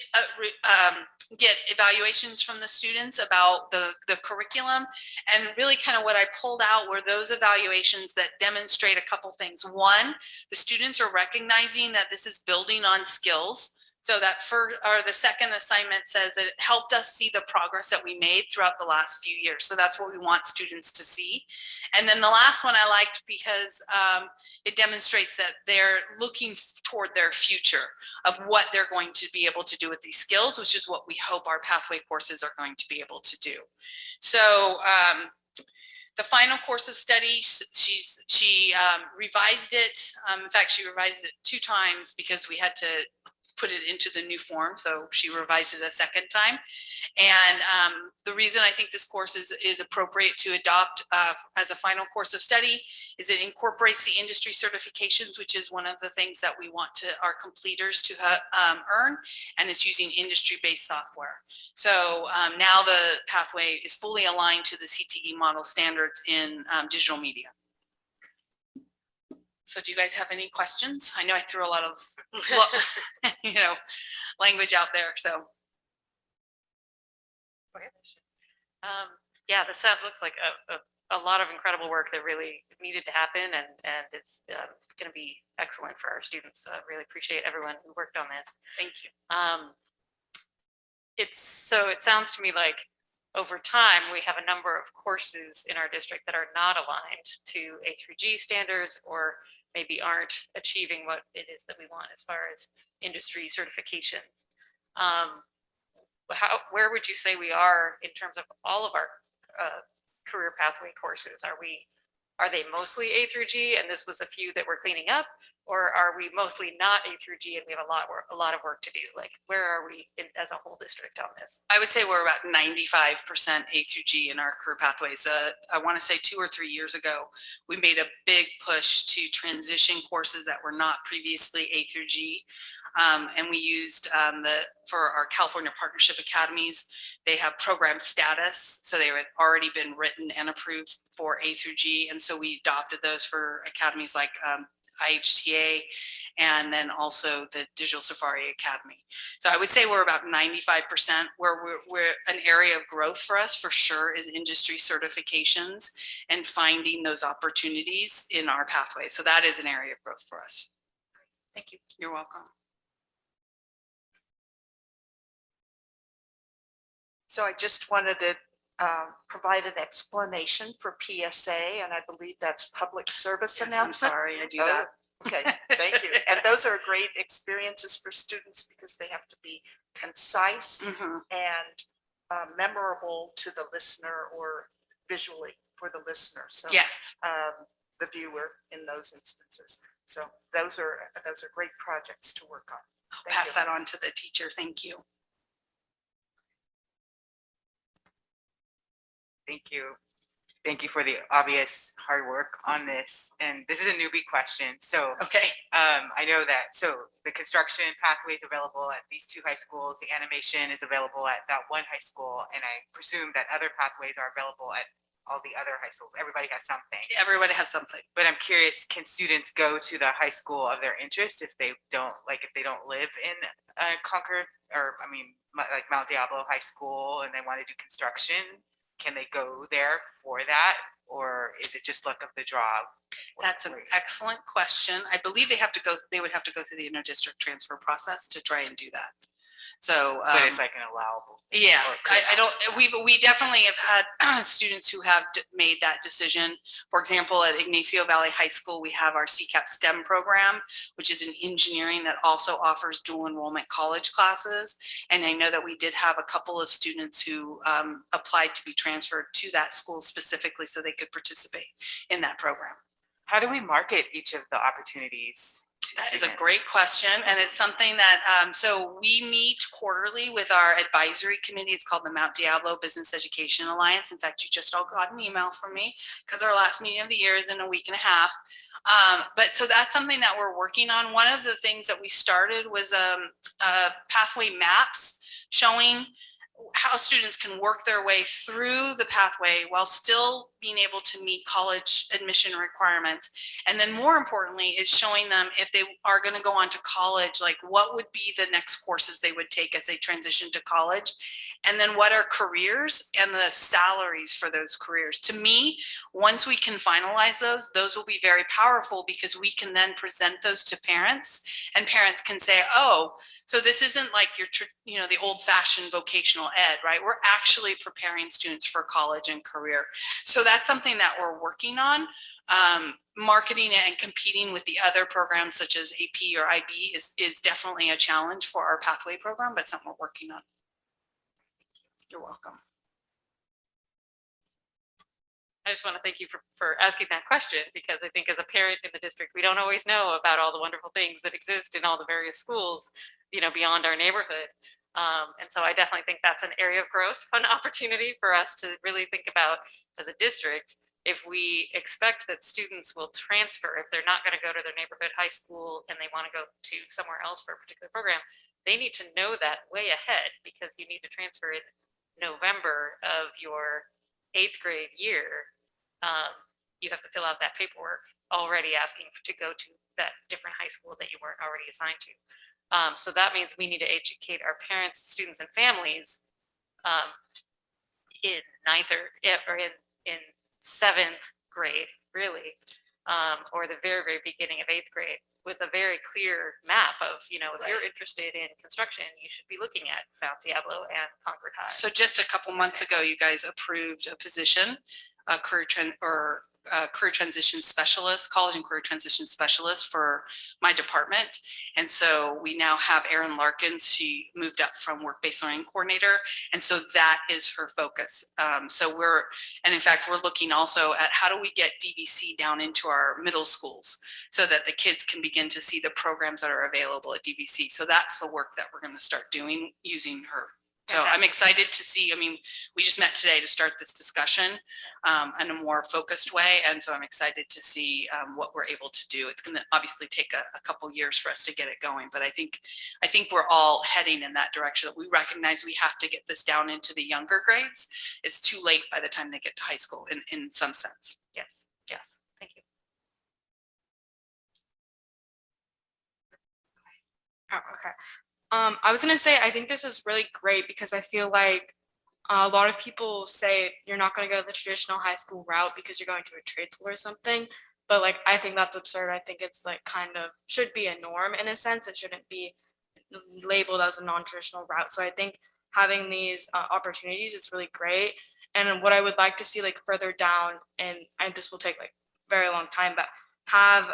[SPEAKER 17] get evaluations from the students about the curriculum, and really kind of what I pulled out were those evaluations that demonstrate a couple things. One, the students are recognizing that this is building on skills. So that the second assignment says that it helped us see the progress that we made throughout the last few years. So that's what we want students to see. And then the last one I liked because it demonstrates that they're looking toward their future of what they're going to be able to do with these skills, which is what we hope our pathway courses are going to be able to do. So the final course of study, she revised it. In fact, she revised it 2 times because we had to put it into the new form. So she revised it a second time. And the reason I think this course is appropriate to adopt as a final course of study is it incorporates the industry certifications, which is one of the things that we want our completers to earn, and it's using industry-based software. So now the pathway is fully aligned to the CTE model standards in digital media. So do you guys have any questions? I know I threw a lot of, language out there, so.
[SPEAKER 6] Yeah, the set looks like a lot of incredible work that really needed to happen, and it's going to be excellent for our students. Really appreciate everyone who worked on this.
[SPEAKER 17] Thank you.
[SPEAKER 6] It sounds to me like over time, we have a number of courses in our district that are not aligned to A3G standards, or maybe aren't achieving what it is that we want as far as industry certifications. Where would you say we are in terms of all of our career pathway courses? Are they mostly A through G, and this was a few that we're cleaning up, or are we mostly not A through G and we have a lot of work to do? Like, where are we as a whole district on this?
[SPEAKER 17] I would say we're about 95% A through G in our career pathways. I want to say 2 or 3 years ago, we made a big push to transition courses that were not previously A through G. And we used for our California Partnership Academies, they have program status. So they had already been written and approved for A through G. And so we adopted those for academies like IHTA, and then also the Digital Safari Academy. So I would say we're about 95%. Where we're an area of growth for us for sure is industry certifications and finding those opportunities in our pathway. So that is an area of growth for us.
[SPEAKER 6] Thank you.
[SPEAKER 17] You're welcome.
[SPEAKER 18] So I just wanted to provide an explanation for PSA, and I believe that's public service announcement.
[SPEAKER 17] I'm sorry, I do that.
[SPEAKER 18] Okay, thank you. And those are great experiences for students because they have to be concise and memorable to the listener, or visually for the listener. So
[SPEAKER 17] yes,
[SPEAKER 18] the viewer in those instances. So those are great projects to work on.
[SPEAKER 17] I'll pass that on to the teacher. Thank you.
[SPEAKER 2] Thank you. Thank you for the obvious hard work on this. And this is a newbie question. So
[SPEAKER 17] okay,
[SPEAKER 2] I know that, so the construction pathway is available at these 2 high schools. The animation is available at that 1 high school. And I presume that other pathways are available at all the other high schools. Everybody has something.
[SPEAKER 17] Everybody has something.
[SPEAKER 2] But I'm curious, can students go to the high school of their interest if they don't live in Concord, or I mean, like Mount Diablo High School, and they want to do construction? Can they go there for that, or is it just luck of the draw?
[SPEAKER 17] That's an excellent question. I believe they would have to go through the inter-district transfer process to try and do that. So.
[SPEAKER 2] But it's like an allowable.
[SPEAKER 17] Yeah,
[SPEAKER 2] or could
[SPEAKER 17] I don't, we definitely have had students who have made that decision. For example, at Ignacio Valley High School, we have our CCAP STEM program, which is an engineering that also offers dual enrollment college classes. And I know that we did have a couple of students who applied to be transferred to that school specifically so they could participate in that program.
[SPEAKER 2] How do we market each of the opportunities?
[SPEAKER 17] That is a great question, and it's something that, so we meet quarterly with our advisory committee. It's called the Mount Diablo Business Education Alliance. In fact, you just all got an email from me because our last meeting of the year is in a week and a half. But so that's something that we're working on. One of the things that we started was pathway maps showing how students can work their way through the pathway while still being able to meet college admission requirements. And then more importantly is showing them if they are going to go on to college, like what would be the next courses they would take as they transition to college. And then what are careers and the salaries for those careers. To me, once we can finalize those will be very powerful because we can then present those to parents and parents can say, oh, so this isn't like your, the old fashioned vocational ed, right? We're actually preparing students for college and career. So that's something that we're working on. Marketing it and competing with the other programs such as AP or IB is definitely a challenge for our pathway program, but something we're working on. You're welcome.
[SPEAKER 6] I just want to thank you for asking that question, because I think as a parent in the district, we don't always know about all the wonderful things that exist in all the various schools, beyond our neighborhood. And so I definitely think that's an area of growth, an opportunity for us to really think about as a district. If we expect that students will transfer, if they're not going to go to their neighborhood high school and they want to go to somewhere else for a particular program, they need to know that way ahead, because you need to transfer in November of your 8th grade year. You have to fill out that paperwork already asking to go to that different high school that you weren't already assigned to. So that means we need to educate our parents, students, and families in 9th or in 7th grade, really, or the very, very beginning of 8th grade, with a very clear map of, if you're interested in construction, you should be looking at Mount Diablo and Concord High.
[SPEAKER 17] So just a couple months ago, you guys approved a position, a career transition specialist, college and career transition specialist for my department. And so we now have Erin Larkins. She moved up from work-based learning coordinator. And so that is her focus. And in fact, we're looking also at how do we get DVC down into our middle schools so that the kids can begin to see the programs that are available at DVC. So that's the work that we're going to start doing using her. So I'm excited to see, we just met today to start this discussion in a more focused way. And so I'm excited to see what we're able to do. It's going to obviously take a couple years for us to get it going, but I think we're all heading in that direction. That we recognize we have to get this down into the younger grades. It's too late by the time they get to high school in some sense.
[SPEAKER 6] Yes, yes, thank you.
[SPEAKER 9] Oh, okay. I was gonna say, I think this is really great because I feel like a lot of people say you're not gonna go the traditional high school route because you're going to a trade school or something. But like, I think that's absurd. I think it's like kind of should be a norm in a sense. It shouldn't be labeled as a non-traditional route. So I think having these opportunities is really great. And what I would like to see like further down, and this will take like very long time, but have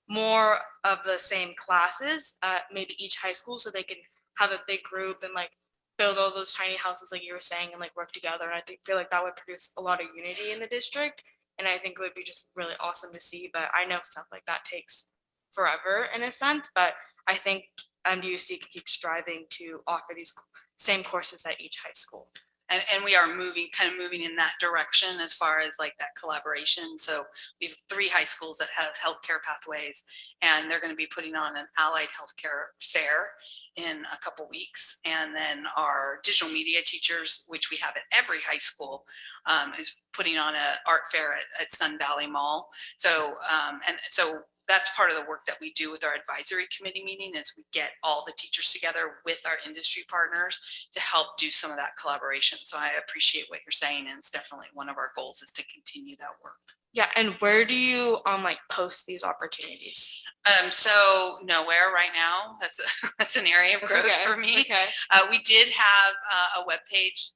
[SPEAKER 9] more of the same classes at maybe each high school, so they can have a big group and like build all those tiny houses like you were saying and like work together. And I feel like that would produce a lot of unity in the district, and I think it would be just really awesome to see. But I know stuff like that takes forever in a sense, but I think MDUSD can keep striving to offer these same courses at each high school.
[SPEAKER 17] And we are moving in that direction as far as like that collaboration. So we have 3 high schools that have healthcare pathways, and they're going to be putting on an allied healthcare fair in a couple weeks. And then our digital media teachers, which we have at every high school, is putting on an art fair at Sun Valley Mall. So so that's part of the work that we do with our advisory committee meeting, is we get all the teachers together with our industry partners to help do some of that collaboration. So I appreciate what you're saying, and it's definitely one of our goals is to continue that work.
[SPEAKER 9] Yeah, and where do you like post these opportunities?
[SPEAKER 17] So nowhere right now. That's an area of
[SPEAKER 9] That's
[SPEAKER 17] growth
[SPEAKER 9] okay,
[SPEAKER 17] for me.
[SPEAKER 9] okay.
[SPEAKER 17] We did have a webpage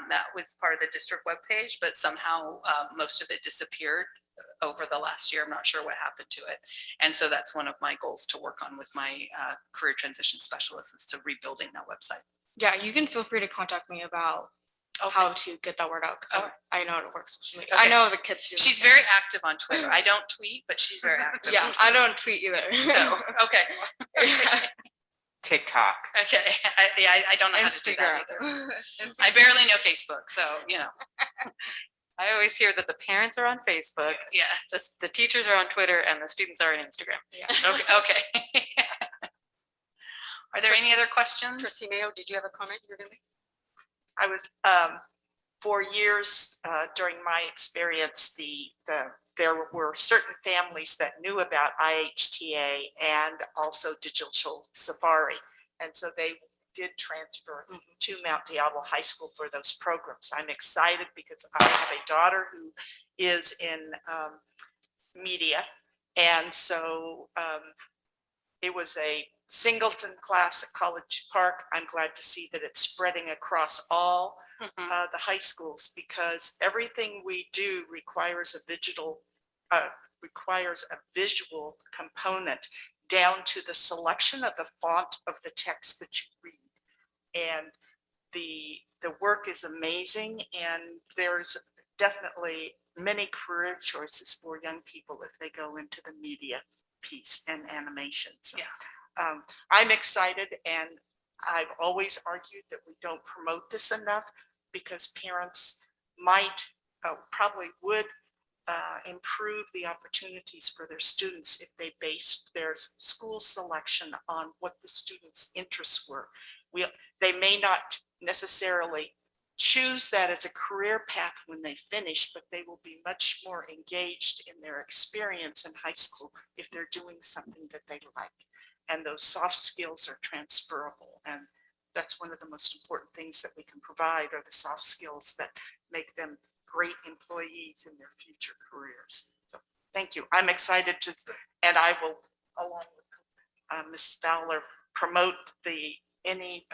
[SPEAKER 17] that was part of the district webpage, but somehow most of it disappeared over the last year. I'm not sure what happened to it. And so that's one of my goals to work on with my career transition specialist is to rebuilding that website.
[SPEAKER 9] Yeah, you can feel free to contact me about how to get that word out because I know it works. I
[SPEAKER 17] Okay.
[SPEAKER 9] know the kids do. the
[SPEAKER 17] She's
[SPEAKER 9] same.
[SPEAKER 17] very active on Twitter. I don't tweet, but she's very active.
[SPEAKER 9] Yeah,
[SPEAKER 17] on
[SPEAKER 9] I
[SPEAKER 17] Twitter.
[SPEAKER 9] don't tweet either.
[SPEAKER 17] So, okay.
[SPEAKER 2] TikTok.
[SPEAKER 17] Okay. I don't know how to do that
[SPEAKER 9] Instagram.
[SPEAKER 17] either. I barely know Facebook, so,
[SPEAKER 6] I always hear that the parents are on Facebook,
[SPEAKER 17] yeah.
[SPEAKER 6] the teachers are on Twitter, and the students are on Instagram.
[SPEAKER 9] Yeah.
[SPEAKER 17] Okay. Okay. Are there any other questions?
[SPEAKER 1] Trustee Mayo, did you have a comment you were gonna make?
[SPEAKER 18] I was, for years, during my experience, there were certain families that knew about IHTA and also Digital Safari. And so they did transfer to Mount Diablo High School for those programs. I'm excited because I have a daughter who is in media. And so it was a singleton class at College Park. I'm glad to see that it's spreading across all the high schools because everything we do requires a visual component down to the selection of the font of the text that you read. And the work is amazing and there's definitely many career choices for young people if they go into the media piece and animation. So, I'm excited and I've always argued that we don't promote this enough because parents might, probably would improve the opportunities for their students if they based their school selection on what the students' interests were. They may not necessarily choose that as a career path when they finish, but they will be much more engaged in their experience in high school if they're doing something that they like. And those soft skills are transferable. And that's one of the most important things that we can provide are the soft skills that make them great employees in their future careers. So thank you. I'm excited to, and I will, along with Ms. Fowler, promote any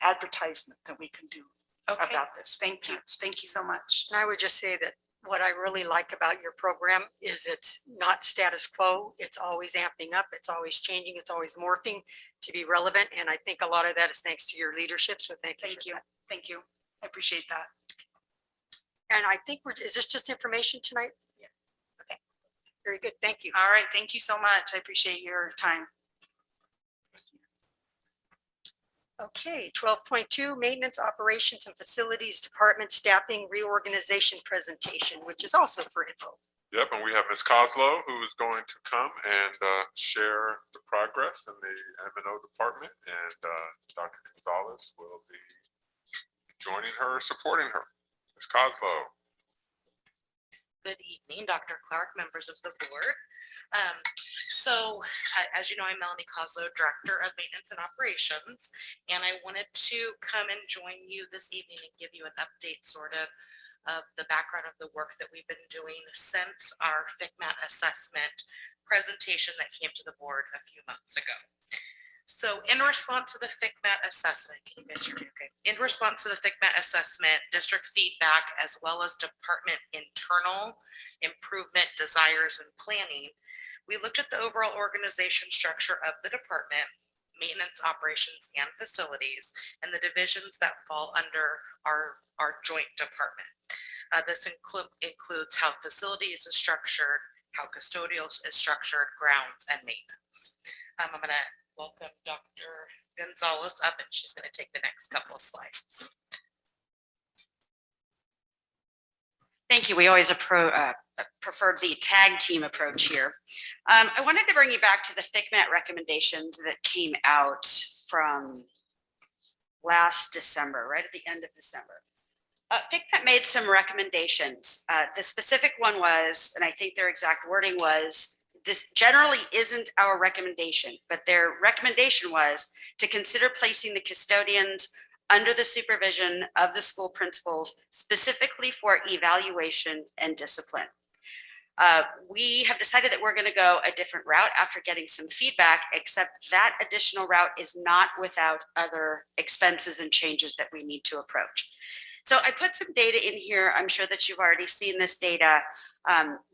[SPEAKER 18] advertisement that we can do about this.
[SPEAKER 17] Thank you. Thank you so much.
[SPEAKER 1] And I would just say that what I really like about your program is it's not status quo. It's always amping up. It's always changing. It's always morphing to be relevant. And I think a lot of that is thanks to your leadership. So thank you.
[SPEAKER 17] Thank you. Thank you. I appreciate that.
[SPEAKER 1] And I think is this just information tonight? Yeah. Okay. Very good. Thank you.
[SPEAKER 17] All right. Thank you so much. I appreciate your time.
[SPEAKER 1] Okay, 12.2, Maintenance, Operations and Facilities Department Staffing Reorganization Presentation, which is also for info.
[SPEAKER 3] Yep, and we have Ms. Coslow who is going to come and share the progress in the M&O department, and Dr. Gonzalez will be joining her, supporting her. Ms. Coslow.
[SPEAKER 19] Good evening, Dr. Clark, members of the board. As you know, I'm Melanie Coslow, Director of Maintenance and Operations, and I wanted to come and join you this evening and give you an update sort of the background of the work that we've been doing since our FCMAT assessment presentation that came to the board a few months ago. So in response to the FCMAT assessment, can you guys hear me okay? In response to the FCMAT assessment, district feedback, as well as department internal improvement desires and planning, we looked at the overall organization structure of the department, maintenance, operations, and facilities, and the divisions that fall under our joint department. This includes how facilities is structured, how custodial is structured, grounds, and maintenance. I'm going to welcome Dr. Gonzalez up, and she's going to take the next couple of slides.
[SPEAKER 20] Thank you. We always preferred the tag team approach here. I wanted to bring you back to the FCMAT recommendations that came out from last December, right at the end of December. FCMAT made some recommendations. The specific one was, and I think their exact wording was, this generally isn't our recommendation, but their recommendation was to consider placing the custodians under the supervision of the school principals, specifically for evaluation and discipline. We have decided that we're going to go a different route after getting some feedback, except that additional route is not without other expenses and changes that we need to approach. So I put some data in here. I'm sure that you've already seen this data.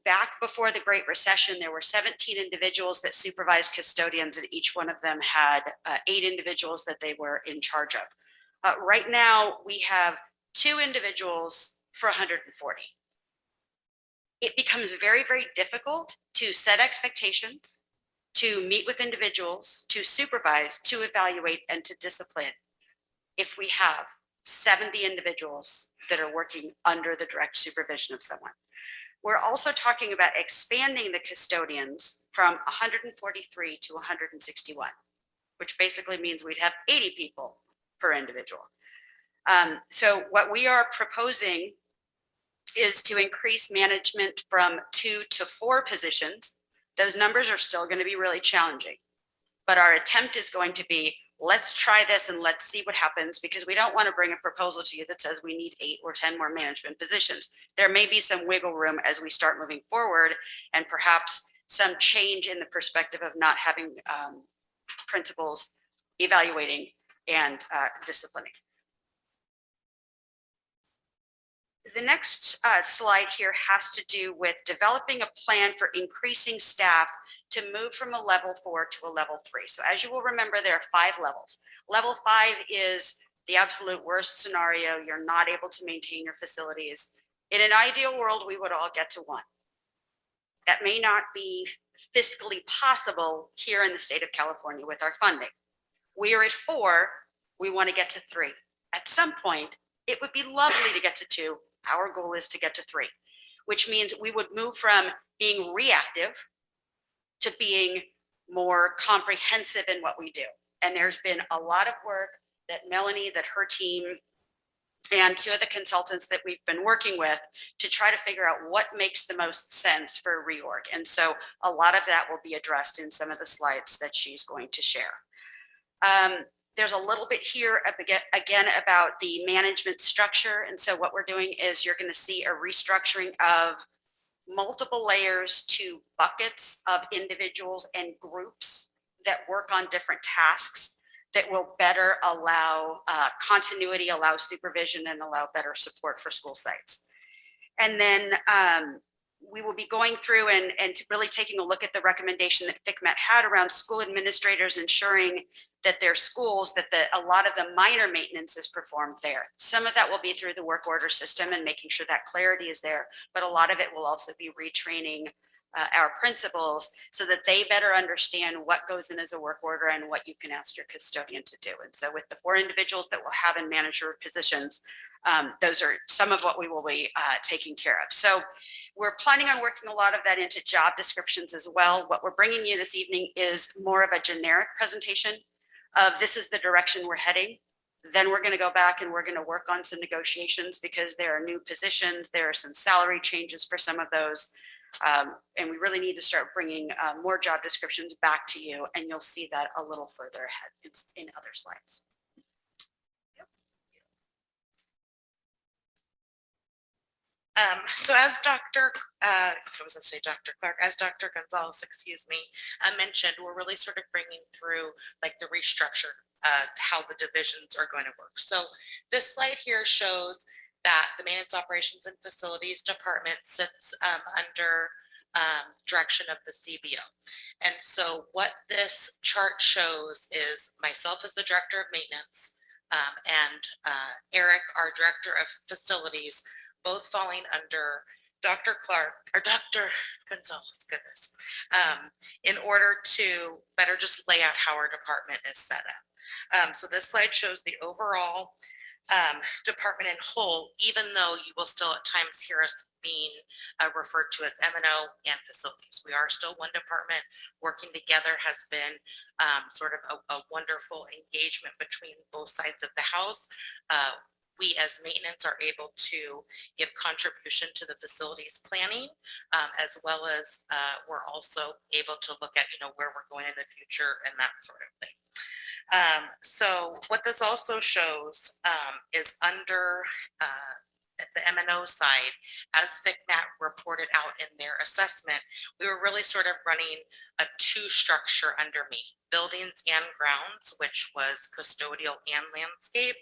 [SPEAKER 20] Back before the Great Recession, there were 17 individuals that supervised custodians, and each one of them had 8 individuals that they were in charge of. Right now, we have 2 individuals for 140. It becomes very, very difficult to set expectations, to meet with individuals, to supervise, to evaluate, and to discipline if we have 70 individuals that are working under the direct supervision of someone. We're also talking about expanding the custodians from 143 to 161, which basically means we'd have 80 people per individual. So what we are proposing is to increase management from 2 to 4 positions. Those numbers are still going to be really challenging, but our attempt is going to be, let's try this and let's see what happens, because we don't want to bring a proposal to you that says we need 8 or 10 more management positions. There may be some wiggle room as we start moving forward, and perhaps some change in the perspective of not having principals evaluating and disciplining. The next slide here has to do with developing a plan for increasing staff to move from a level 4 to a level 3. So as you will remember, there are 5 levels. Level 5 is the absolute worst scenario. You're not able to maintain your facilities. In an ideal world, we would all get to 1. That may not be fiscally possible here in the state of California with our funding. We are at 4, we want to get to 3. At some point, it would be lovely to get to 2. Our goal is to get to 3, which means we would move from being reactive to being more comprehensive in what we do. And there's been a lot of work that Melanie, that her team, and 2 of the consultants that we've been working with to try to figure out what makes the most sense for a reorg. And so a lot of that will be addressed in some of the slides that she's going to share. There's a little bit here again about the management structure. And so what we're doing is you're going to see a restructuring of multiple layers to buckets of individuals and groups that work on different tasks that will better allow continuity, allow supervision, and allow better support for school sites. And then we will be going through and really taking a look at the recommendation that FCMET had around school administrators ensuring that their schools, that a lot of the minor maintenance is performed there. Some of that will be through the work order system and making sure that clarity is there, but a lot of it will also be retraining our principals so that they better understand what goes in as a work order and what you can ask your custodian to do. And so with the 4 individuals that we'll have in manager positions, those are some of what we will be taking care of. So we're planning on working a lot of that into job descriptions as well. What we're bringing you this evening is more of a generic presentation of this is the direction we're heading. Then we're going to go back and we're going to work on some negotiations because there are new positions. There are some salary changes for some of those. And we really need to start bringing more job descriptions back to you. And you'll see that a little further ahead in other slides.
[SPEAKER 19] So as Dr. I was going to say Dr. Clark, as Dr. Gonzalez, mentioned, we're really sort of bringing through like the restructure, how the divisions are going to work. So this slide here shows that the Maintenance Operations and Facilities Department sits under direction of the CBO. And so what this chart shows is myself as the Director of Maintenance and Eric, our Director of Facilities, both falling under Dr. Clark or Dr. Gonzalez, goodness, in order to better just lay out how our department is set up. So this slide shows the overall department in whole, even though you will still at times hear us being referred to as M&O and facilities. We are still one department. Working together has been sort of a wonderful engagement between both sides of the house. We as maintenance are able to give contribution to the facilities planning, as well as we're also able to look at, where we're going in the future and that sort of thing. So what this also shows is under the M&O side, as FICMAT reported out in their assessment, we were really sort of running a two structure under me, buildings and grounds, which was custodial and landscape,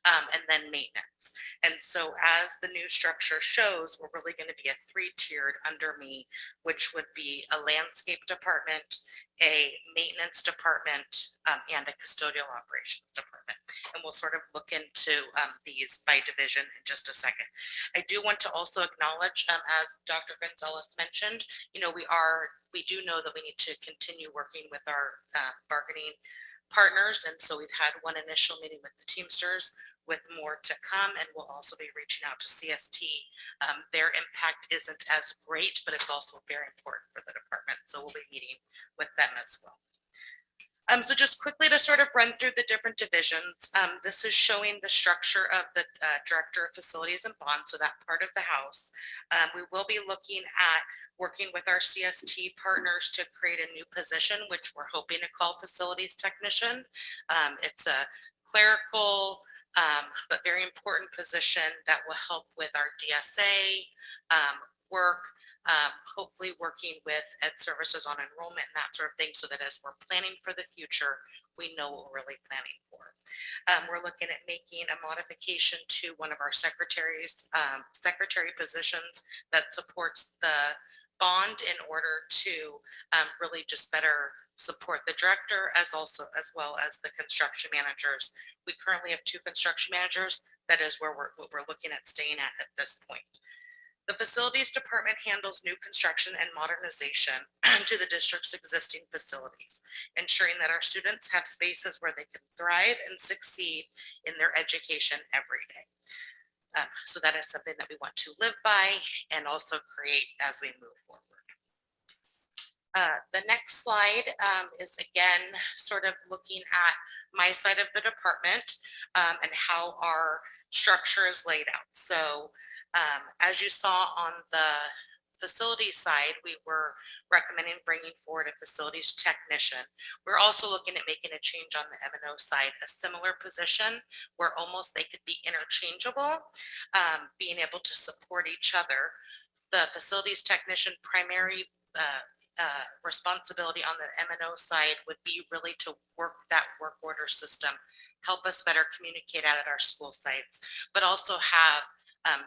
[SPEAKER 19] and then maintenance. And so as the new structure shows, we're really going to be a three-tiered under me, which would be a landscape department, a maintenance department, and a custodial operations department. And we'll sort of look into these by division in just a second. I do want to also acknowledge, as Dr. Gonzalez mentioned, you know, we do know that we need to continue working with our bargaining partners. And so we've had one initial meeting with the Teamsters, with more to come, and we'll also be reaching out to CST. Their impact isn't as great, but it's also very important for the department. So we'll be meeting with them as well. So just quickly to sort of run through the different divisions, this is showing the structure of the Director of Facilities and Bonds, so that part of the house. We will be looking at working with our CST partners to create a new position, which we're hoping to call Facilities Technician. It's a clerical, but very important position that will help with our DSA work, hopefully working with Ed Services on enrollment and that sort of thing, so that as we're planning for the future, we know what we're really planning for. We're looking at making a modification to one of our secretary positions that supports the bond in order to really just better support the director as well as the construction managers. We currently have 2 construction managers. That is where we're looking at staying at this point. The facilities department handles new construction and modernization to the district's existing facilities, ensuring that our students have spaces where they can thrive and succeed in their education every day. So that is something that we want to live by and also create as we move forward. The next slide is again sort of looking at my side of the department and how our structure is laid out. So as you saw on the facility side, we were recommending bringing forward a facilities technician. We're also looking at making a change on the M&O side, a similar position where almost they could be interchangeable, being able to support each other. The facilities technician primary responsibility on the M&O side would be really to work that work order system, help us better communicate out at our school sites, but also have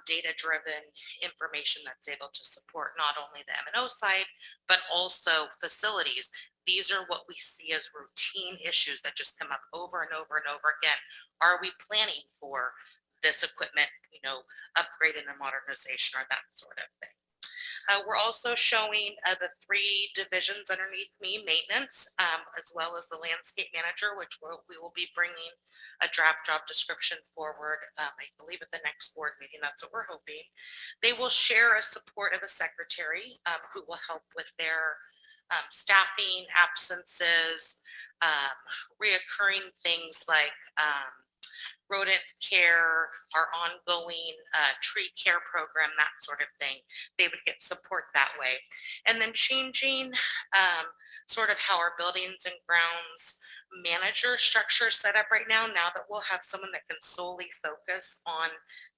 [SPEAKER 19] data-driven information that's able to support not only the M&O side, but also facilities. These are what we see as routine issues that just come up over and over and over again. Are we planning for this equipment, you know, upgrading and modernization or that sort of thing? We're also showing the 3 divisions underneath me, maintenance, as well as the landscape manager, which we will be bringing a draft job description forward, I believe at the next board meeting. That's what we're hoping. They will share a support of a secretary who will help with their staffing, absences, reoccurring things like rodent care, our ongoing tree care program, that sort of thing. They would get support that way. And then changing sort of how our buildings and grounds manager structure is set up right now that we'll have someone that can solely focus on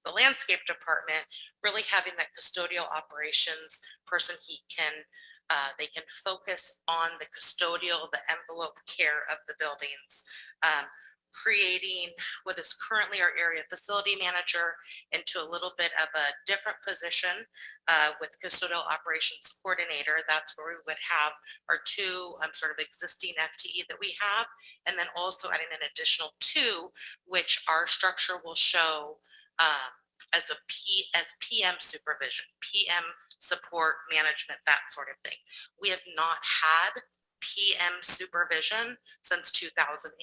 [SPEAKER 19] the landscape department, really having that custodial operations person, they can focus on the custodial, the envelope care of the buildings, creating what is currently our area facility manager into a little bit of a different position with custodial operations coordinator. That's where we would have our 2 sort of existing FTE that we have, and then also adding an additional 2, which our structure will show as PM supervision, PM support management, that sort of thing. We have not had PM supervision since 2008.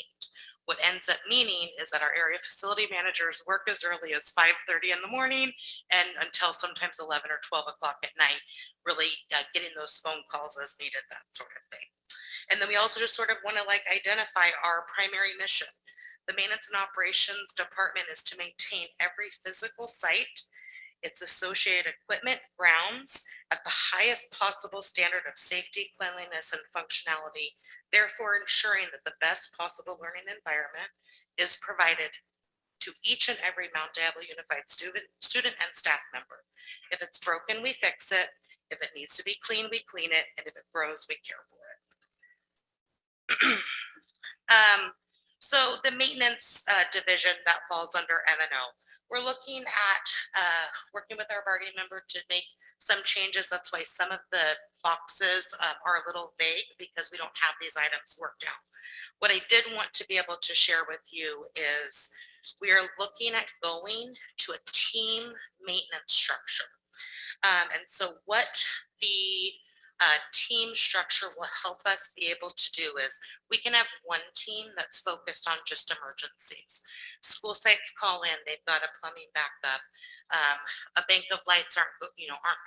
[SPEAKER 19] What ends up meaning is that our area facility managers work as early as 5:30 in the morning and until sometimes 11 or 12 o'clock at night, really getting those phone calls as needed, that sort of thing. And then we also just sort of want to identify our primary mission. The maintenance and operations department is to maintain every physical site its associated equipment, grounds at the highest possible standard of safety, cleanliness, and functionality, therefore ensuring that the best possible learning environment is provided to each and every Mount Diablo Unified student and staff member. If it's broken, we fix it. If it needs to be cleaned, we clean it. And if it grows, we care for it. So the maintenance division that falls under M&O, we're looking at working with our bargaining member to make some changes. That's why some of the boxes are a little vague because we don't have these items worked out. What I did want to be able to share with you is we are looking at going to a team maintenance structure. And so what the team structure will help us be able to do is we can have one team that's focused on just emergencies. School sites call in, they've got a plumbing backup. A bank of lights aren't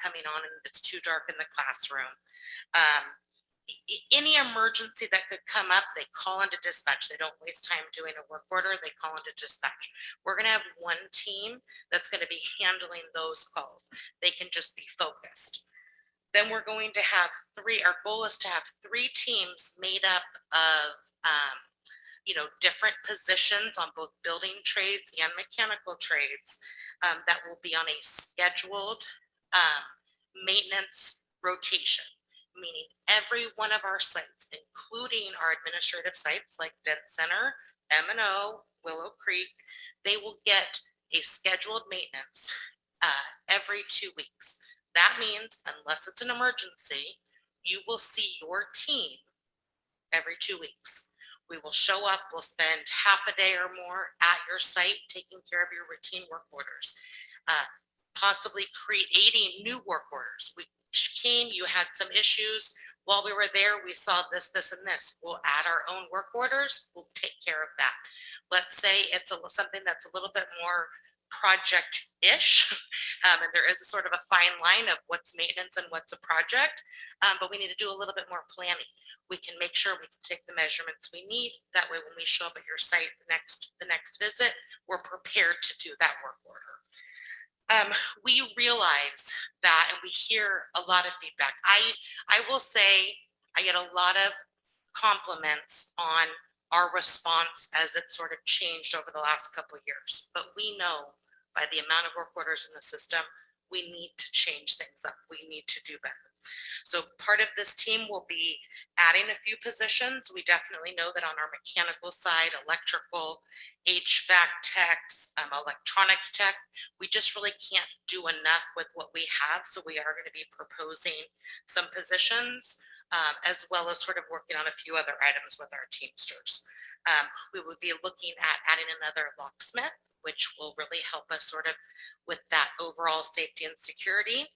[SPEAKER 19] coming on and it's too dark in the classroom. Any emergency that could come up, they call into dispatch. They don't waste time doing a work order. They call into dispatch. We're going to have one team that's going to be handling those calls. They can just be focused. Then we're going to have our goal is to have 3 teams made up of, different positions on both building trades and mechanical trades that will be on a scheduled maintenance rotation, meaning every one of our sites, including our administrative sites like Dent Center, M&O, Willow Creek, they will get a scheduled maintenance every 2 weeks. That means unless it's an emergency, you will see your team every 2 weeks. We will show up, we'll spend half a day or more at your site taking care of your routine work orders, possibly creating new work orders. We came, you had some issues. While we were there, we saw this, this, and this. We'll add our own work orders. We'll take care of that. Let's say it's something that's a little bit more project-ish, and there is a sort of a fine line of what's maintenance and what's a project, but we need to do a little bit more planning. We can make sure we can take the measurements we need. That way, when we show up at your site the next visit, we're prepared to do that work order. We realize that, and we hear a lot of feedback. I will say I get a lot of compliments on our response as it sort of changed over the last couple of years. But we know by the amount of work orders in the system, we need to change things up. We need to do better. So part of this team will be adding a few positions. We definitely know that on our mechanical side, electrical, HVAC techs, electronics tech, we just really can't do enough with what we have. So we are going to be proposing some positions, as well as sort of working on a few other items with our Teamsters. We would be looking at adding another locksmith, which will really help us sort of with that overall safety and security.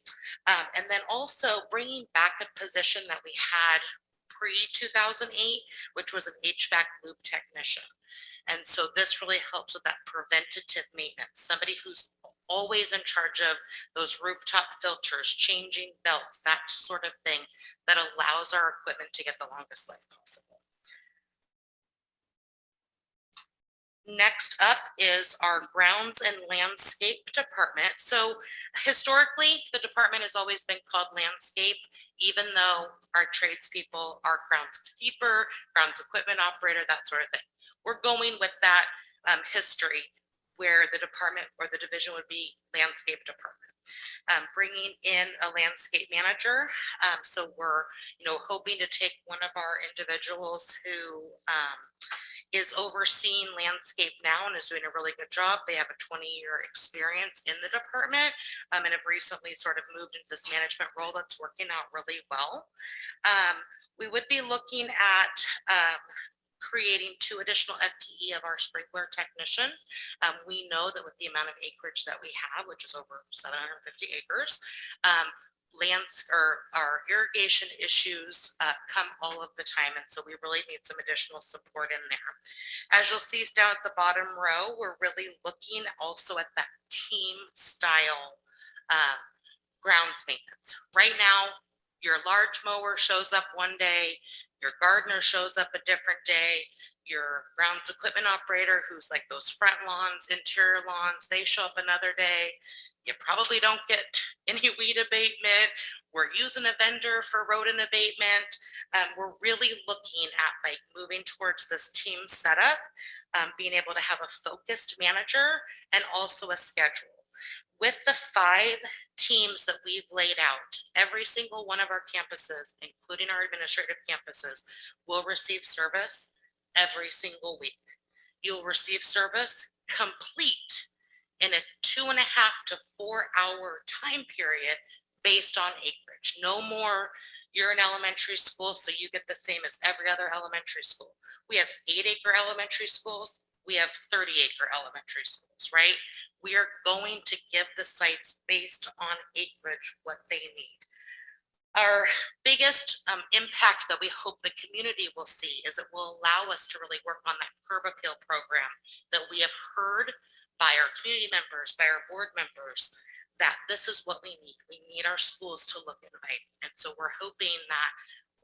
[SPEAKER 19] And then also bringing back a position that we had pre-2008, which was an HVAC lube technician. And so this really helps with that preventative maintenance, somebody who's always in charge of those rooftop filters, changing belts, that sort of thing that allows our equipment to get the longest life possible. Next up is our grounds and landscape department. So historically, the department has always been called landscape, even though our tradespeople are groundskeeper, grounds equipment operator, that sort of thing. We're going with that history where the department or the division would be landscape department. Bringing in a landscape manager. So we're, hoping to take one of our individuals who is overseeing landscape now and is doing a really good job. They have a 20-year experience in the department and have recently sort of moved into this management role that's working out really well. We would be looking at creating 2 additional FTE of our sprinkler technician. We know that with the amount of acreage that we have, which is over 750 acres, our irrigation issues come all of the time. And so we really need some additional support in there. As you'll see down at the bottom row, we're really looking also at that team style grounds maintenance. Right now, your large mower shows up one day, Your gardener shows up a different day. Your grounds equipment operator, who's like those front lawns, interior lawns, they show up another day. You probably don't get any weed abatement. We're using a vendor for rodent abatement. We're really looking at like moving towards this team setup, being able to have a focused manager and also a schedule. With the 5 teams that we've laid out, every single one of our campuses, including our administrative campuses, will receive service every single week. You'll receive service complete in a 2.5 to 4 hour time period based on acreage. No more, you're an elementary school, so you get the same as every other elementary school. We have 8-acre elementary schools. We have 30-acre elementary schools, right? We are going to give the sites based on acreage what they need. Our biggest impact that we hope the community will see is it will allow us to really work on that curb appeal program that we have heard by our community members, by our board members, that this is what we need. We need our schools to look inviting. And so we're hoping that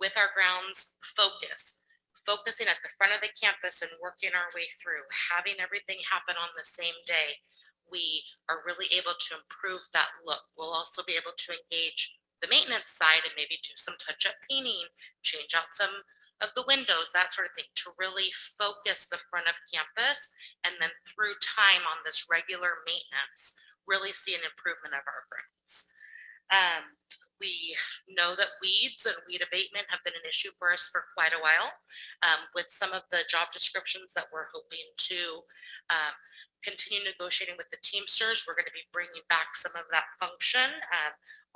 [SPEAKER 19] with our grounds focusing at the front of the campus and working our way through, having everything happen on the same day, we are really able to improve that look. We'll also be able to engage the maintenance side and maybe do some touch-up painting, change out some of the windows, that sort of thing, to really focus the front of campus, and then through time on this regular maintenance, really see an improvement of our grounds. We know that weeds and weed abatement have been an issue for us for quite a while. With some of the job descriptions that we're hoping to continue negotiating with the Teamsters, we're going to be bringing back some of that function.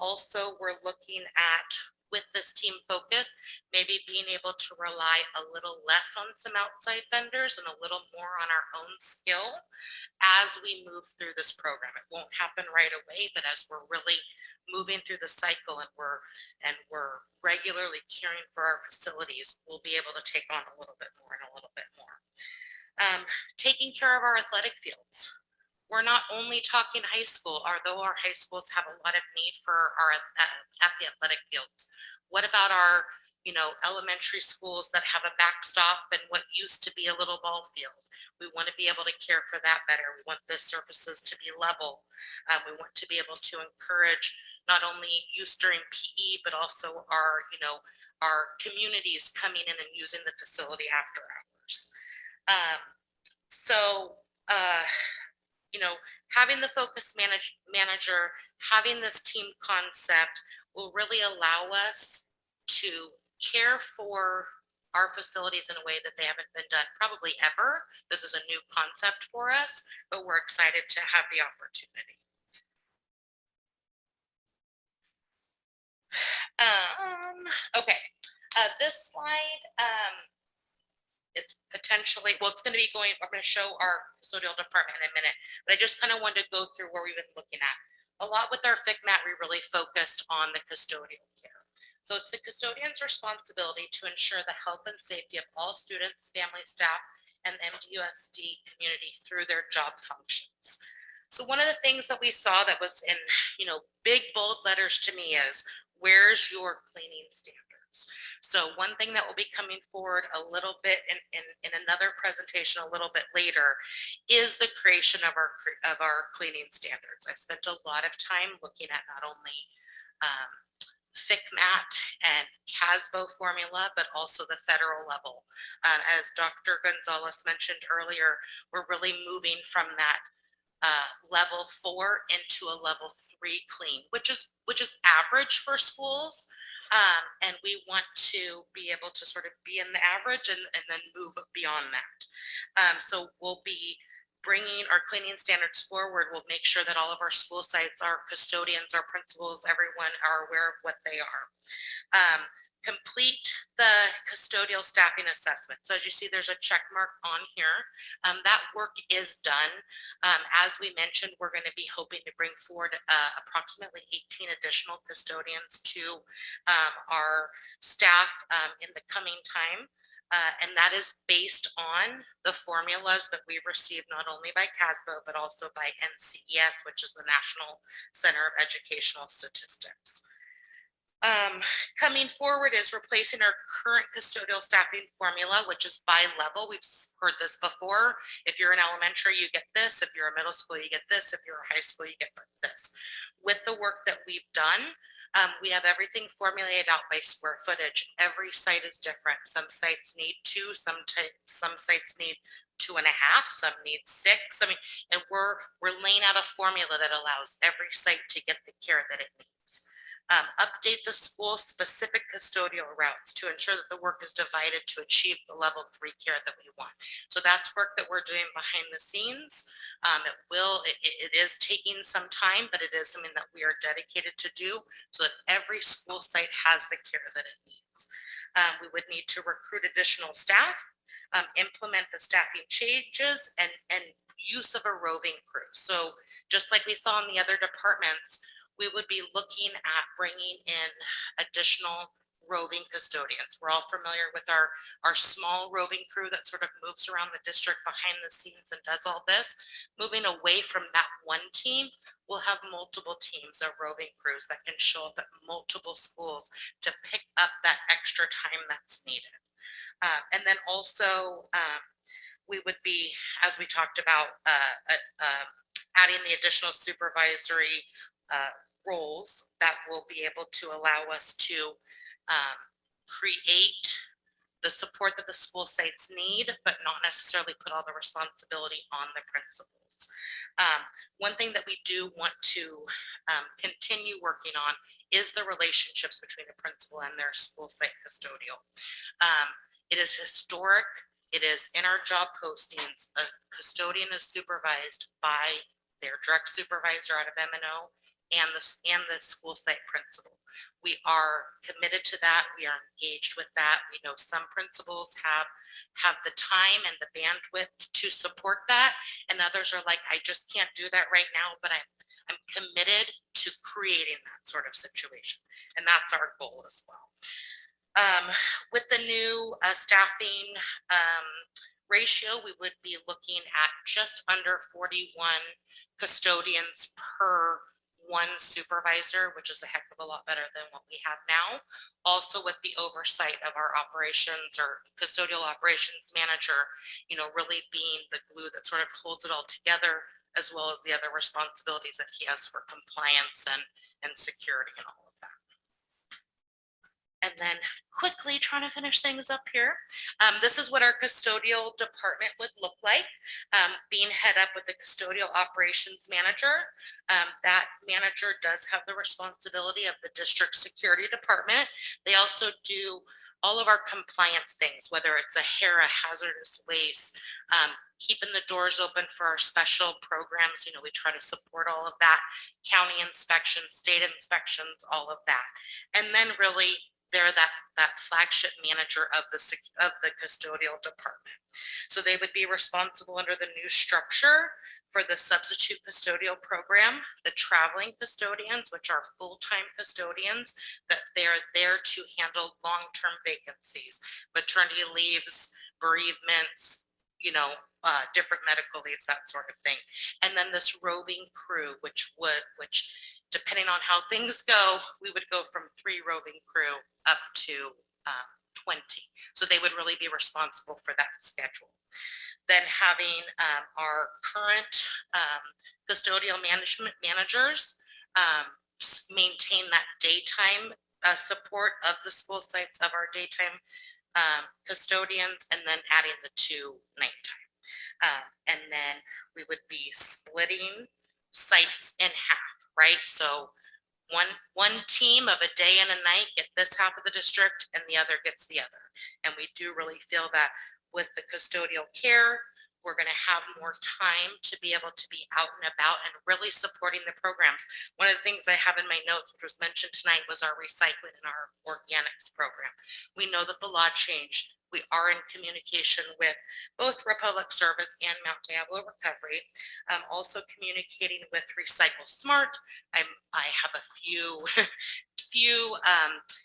[SPEAKER 19] Also, we're looking at, with this team focus, maybe being able to rely a little less on some outside vendors and a little more on our own skill as we move through this program. It won't happen right away, but as we're really moving through the cycle and we're regularly caring for our facilities, we'll be able to take on a little bit more and a little bit more. Taking care of our athletic fields. We're not only talking high school, although our high schools have a lot of need for our at the athletic fields. What about our, elementary schools that have a backstop and what used to be a little ball field? We want to be able to care for that better. We want the surfaces to be level. We want to be able to encourage not only use during PE, but also our, our communities coming in and using the facility after hours. Having the focus manager, having this team concept will really allow us to care for our facilities in a way that they haven't been done probably ever. This is a new concept for us, but we're excited to have the opportunity. Okay, this slide is potentially, well, it's going to be going, we're going to show our custodial department in a minute, but I just kind of wanted to go through where we've been looking at. A lot with our FCMAT, we really focused on the custodial care. So it's the custodian's responsibility to ensure the health and safety of all students, family, staff, and the MDUSD community through their job functions. So one of the things that we saw that was in, big bold letters to me is, where's your cleaning standards? So one thing that will be coming forward a little bit in another presentation a little bit later is the creation of our cleaning standards. I spent a lot of time looking at not only FCMAT and CASBO formula, but also the federal level. As Dr. Gonzalez mentioned earlier, we're really moving from that level 4 into a level 3 clean, which is average for schools. And we want to be able to sort of be in the average and then move beyond that. So we'll be bringing our cleaning standards forward. We'll make sure that all of our school sites, our custodians, our principals, everyone are aware of what they are. Complete the custodial staffing assessment. So as you see, there's a check mark on here. That work is done. As we mentioned, we're going to be hoping to bring forward approximately 18 additional custodians to our staff in the coming time. And that is based on the formulas that we received not only by CASBO, but also by NCES, which is the National Center of Educational Statistics. Coming forward is replacing our current custodial staffing formula, which is by level. We've heard this before. If you're in elementary, you get this. If you're in middle school, you get this. If you're in high school, you get this. With the work that we've done, we have everything formulated out by square footage. Every site is different. Some sites need 2, some sites need 2.5, some need 6. I mean, and we're laying out a formula that allows every site to get the care that it needs. Update the school specific custodial routes to ensure that the work is divided to achieve the level 3 care that we want. So that's work that we're doing behind the scenes. It is taking some time, but it is something that we are dedicated to do so that every school site has the care that it needs. We would need to recruit additional staff, implement the staffing changes and use of a roving crew. So just like we saw in the other departments, we would be looking at bringing in additional roving custodians. We're all familiar with our small roving crew that sort of moves around the district behind the scenes and does all this. Moving away from that one team, we'll have multiple teams of roving crews that can show up at multiple schools to pick up that extra time that's needed. And then also, we would be, as we talked about, adding the additional supervisory roles that will be able to allow us to create the support that the school sites need, but not necessarily put all the responsibility on the principals. One thing that we do want to continue working on is the relationships between the principal and their school site custodial. It is historic. It is in our job postings. A custodian is supervised by their direct supervisor out of M&O and the school site principal. We are committed to that. We are engaged with that. We know some principals have the time and the bandwidth to support that, and others are like, I just can't do that right now, but I'm committed to creating that sort of situation, and that's our goal as well. With the new staffing ratio, we would be looking at just under 41 custodians per one supervisor, which is a heck of a lot better than what we have now. Also with the oversight of our operations or custodial operations manager, really being the glue that sort of holds it all together, as well as the other responsibilities that he has for compliance and security and all of that. And then quickly trying to finish things up here. This is what our custodial department would look like, being head up with the custodial operations manager. That manager does have the responsibility of the district security department. They also do all of our compliance things, whether it's a HERA, hazardous waste, keeping the doors open for our special programs. We try to support all of that, county inspections, state inspections, all of that. And then really, they're that flagship manager of the custodial department. So they would be responsible under the new structure for the substitute custodial program, the traveling custodians, which are full-time custodians, that they're there to handle long-term vacancies, maternity leaves, bereavements, different medical leaves, that sort of thing. And then this roving crew, which depending on how things go, we would go from 3 roving crew up to 20. So they would really be responsible for that schedule. Then having our current custodial management managers maintain that daytime support of the school sites of our daytime custodians, and then adding the 2 nighttime. And then we would be splitting sites in half. Right, so one team of a day and a night get this half of the district, and the other gets the other. And we do really feel that with the custodial care, we're going to have more time to be able to be out and about and really supporting the programs. One of the things I have in my notes, which was mentioned tonight, was our recycling and our organics program. We know that the law changed. We are in communication with both Republic Service and Mount Diablo Recovery. Also communicating with Recycle Smart. I have a few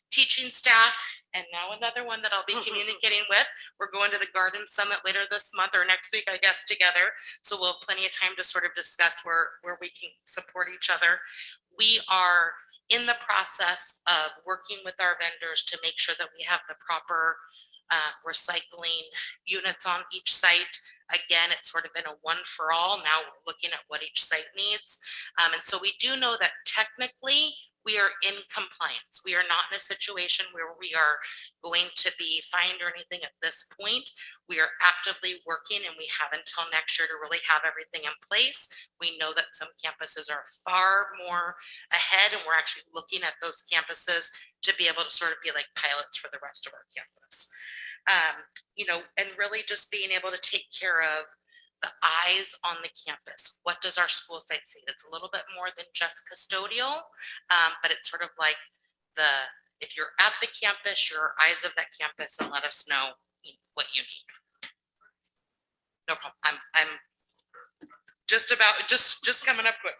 [SPEAKER 19] teaching staff, and now another one that I'll be communicating with. We're going to the Garden Summit later this month or next week, I guess, together. So we'll have plenty of time to sort of discuss where we can support each other. We are in the process of working with our vendors to make sure that we have the proper recycling units on each site. Again, it's sort of been a one for all. Now we're looking at what each site needs. And so we do know that technically we are in compliance. We are not in a situation where we are going to be fined or anything at this point. We are actively working and we have until next year to really have everything in place. We know that some campuses are far more ahead and we're actually looking at those campuses to be able to sort of be like pilots for the rest of our campus. You know, and really just being able to take care of the eyes on the campus. What does our school site see? It's a little bit more than just custodial, but it's sort of like if you're at the campus, your eyes of that campus, and let us know what you need. No problem. I'm just coming up quick.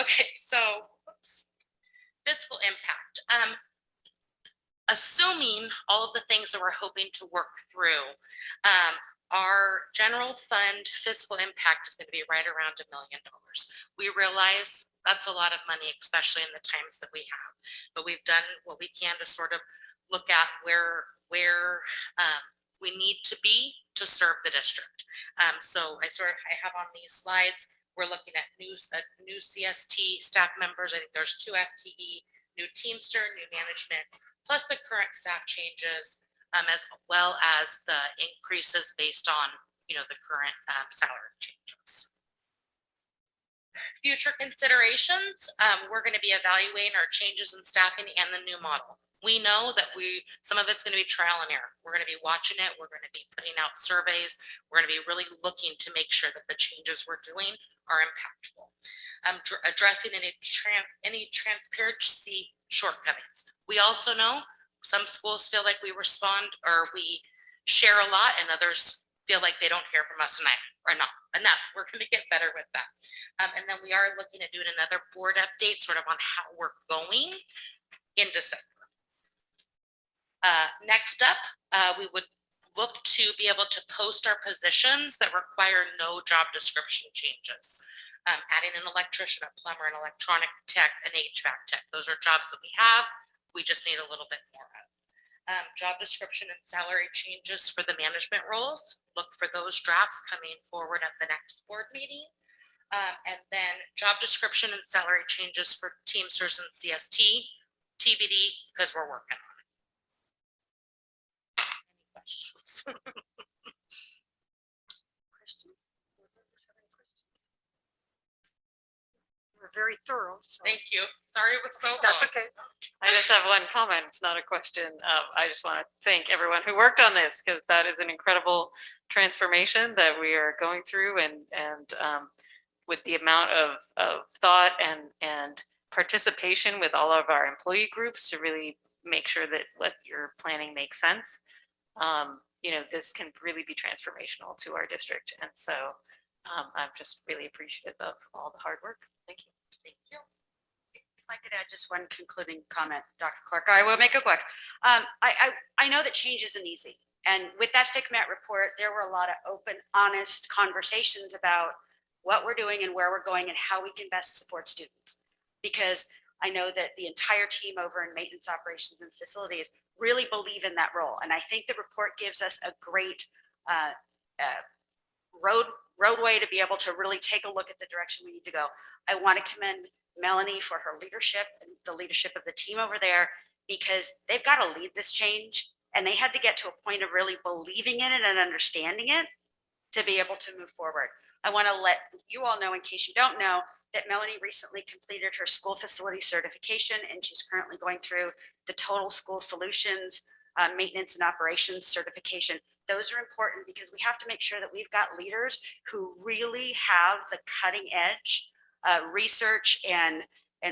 [SPEAKER 19] Okay, so oops. Fiscal impact. Assuming all of the things that we're hoping to work through, our general fund fiscal impact is going to be right around $1 million. We realize that's a lot of money, especially in the times that we have, but we've done what we can to sort of look at where we need to be to serve the district. So I have on these slides, we're looking at new CST staff members. I think there's 2 FTE, new Teamster, new management, plus the current staff changes, as well as the increases based on, you know, the current salary changes. Future considerations, we're going to be evaluating our changes in staffing and the new model. We know that some of it's going to be trial and error. We're going to be watching it. We're going to be putting out surveys. We're going to be really looking to make sure that the changes we're doing are impactful. Addressing any transparency shortcomings. We also know some schools feel like we respond or we share a lot and others feel like they don't hear from us enough. We're going to get better with that. And then we are looking at doing another board update sort of on how we're going in December. Next up, we would look to be able to post our positions that require no job description changes. Adding an electrician, a plumber, an electronic tech, an HVAC tech. Those are jobs that we have. We just need a little bit more of. Job description and salary changes for the management roles. Look for those drafts coming forward at the next board meeting. And then job description and salary changes for Teamsters and CST, TBD, because we're working on it. Any questions?
[SPEAKER 1] We're very thorough. So.
[SPEAKER 19] Thank you. Sorry it was so long.
[SPEAKER 1] That's okay.
[SPEAKER 6] I just have one comment. It's not a question. I just want to thank everyone who worked on this because that is an incredible transformation that we are going through, and with the amount of thought and participation with all of our employee groups to really make sure that what you're planning makes sense. You know, this can really be transformational to our district, and so I'm just really appreciative of all the hard work. Thank you.
[SPEAKER 19] Thank you.
[SPEAKER 20] If I could add just one concluding comment, Dr. Clark, I will make it quick. I know that change isn't easy. And with that FCMAT report, there were a lot of open, honest conversations about what we're doing and where we're going and how we can best support students. Because I know that the entire team over in maintenance operations and facilities really believe in that role. And I think the report gives us a great roadway to be able to really take a look at the direction we need to go. I want to commend Melanie for her leadership and the leadership of the team over there, because they've got to lead this change and they had to get to a point of really believing in it and understanding it to be able to move forward. I want to let you all know, in case you don't know, that Melanie recently completed her school facility certification, and she's currently going through the Total School Solutions Maintenance and Operations certification. Those are important because we have to make sure that we've got leaders who really have the cutting edge research and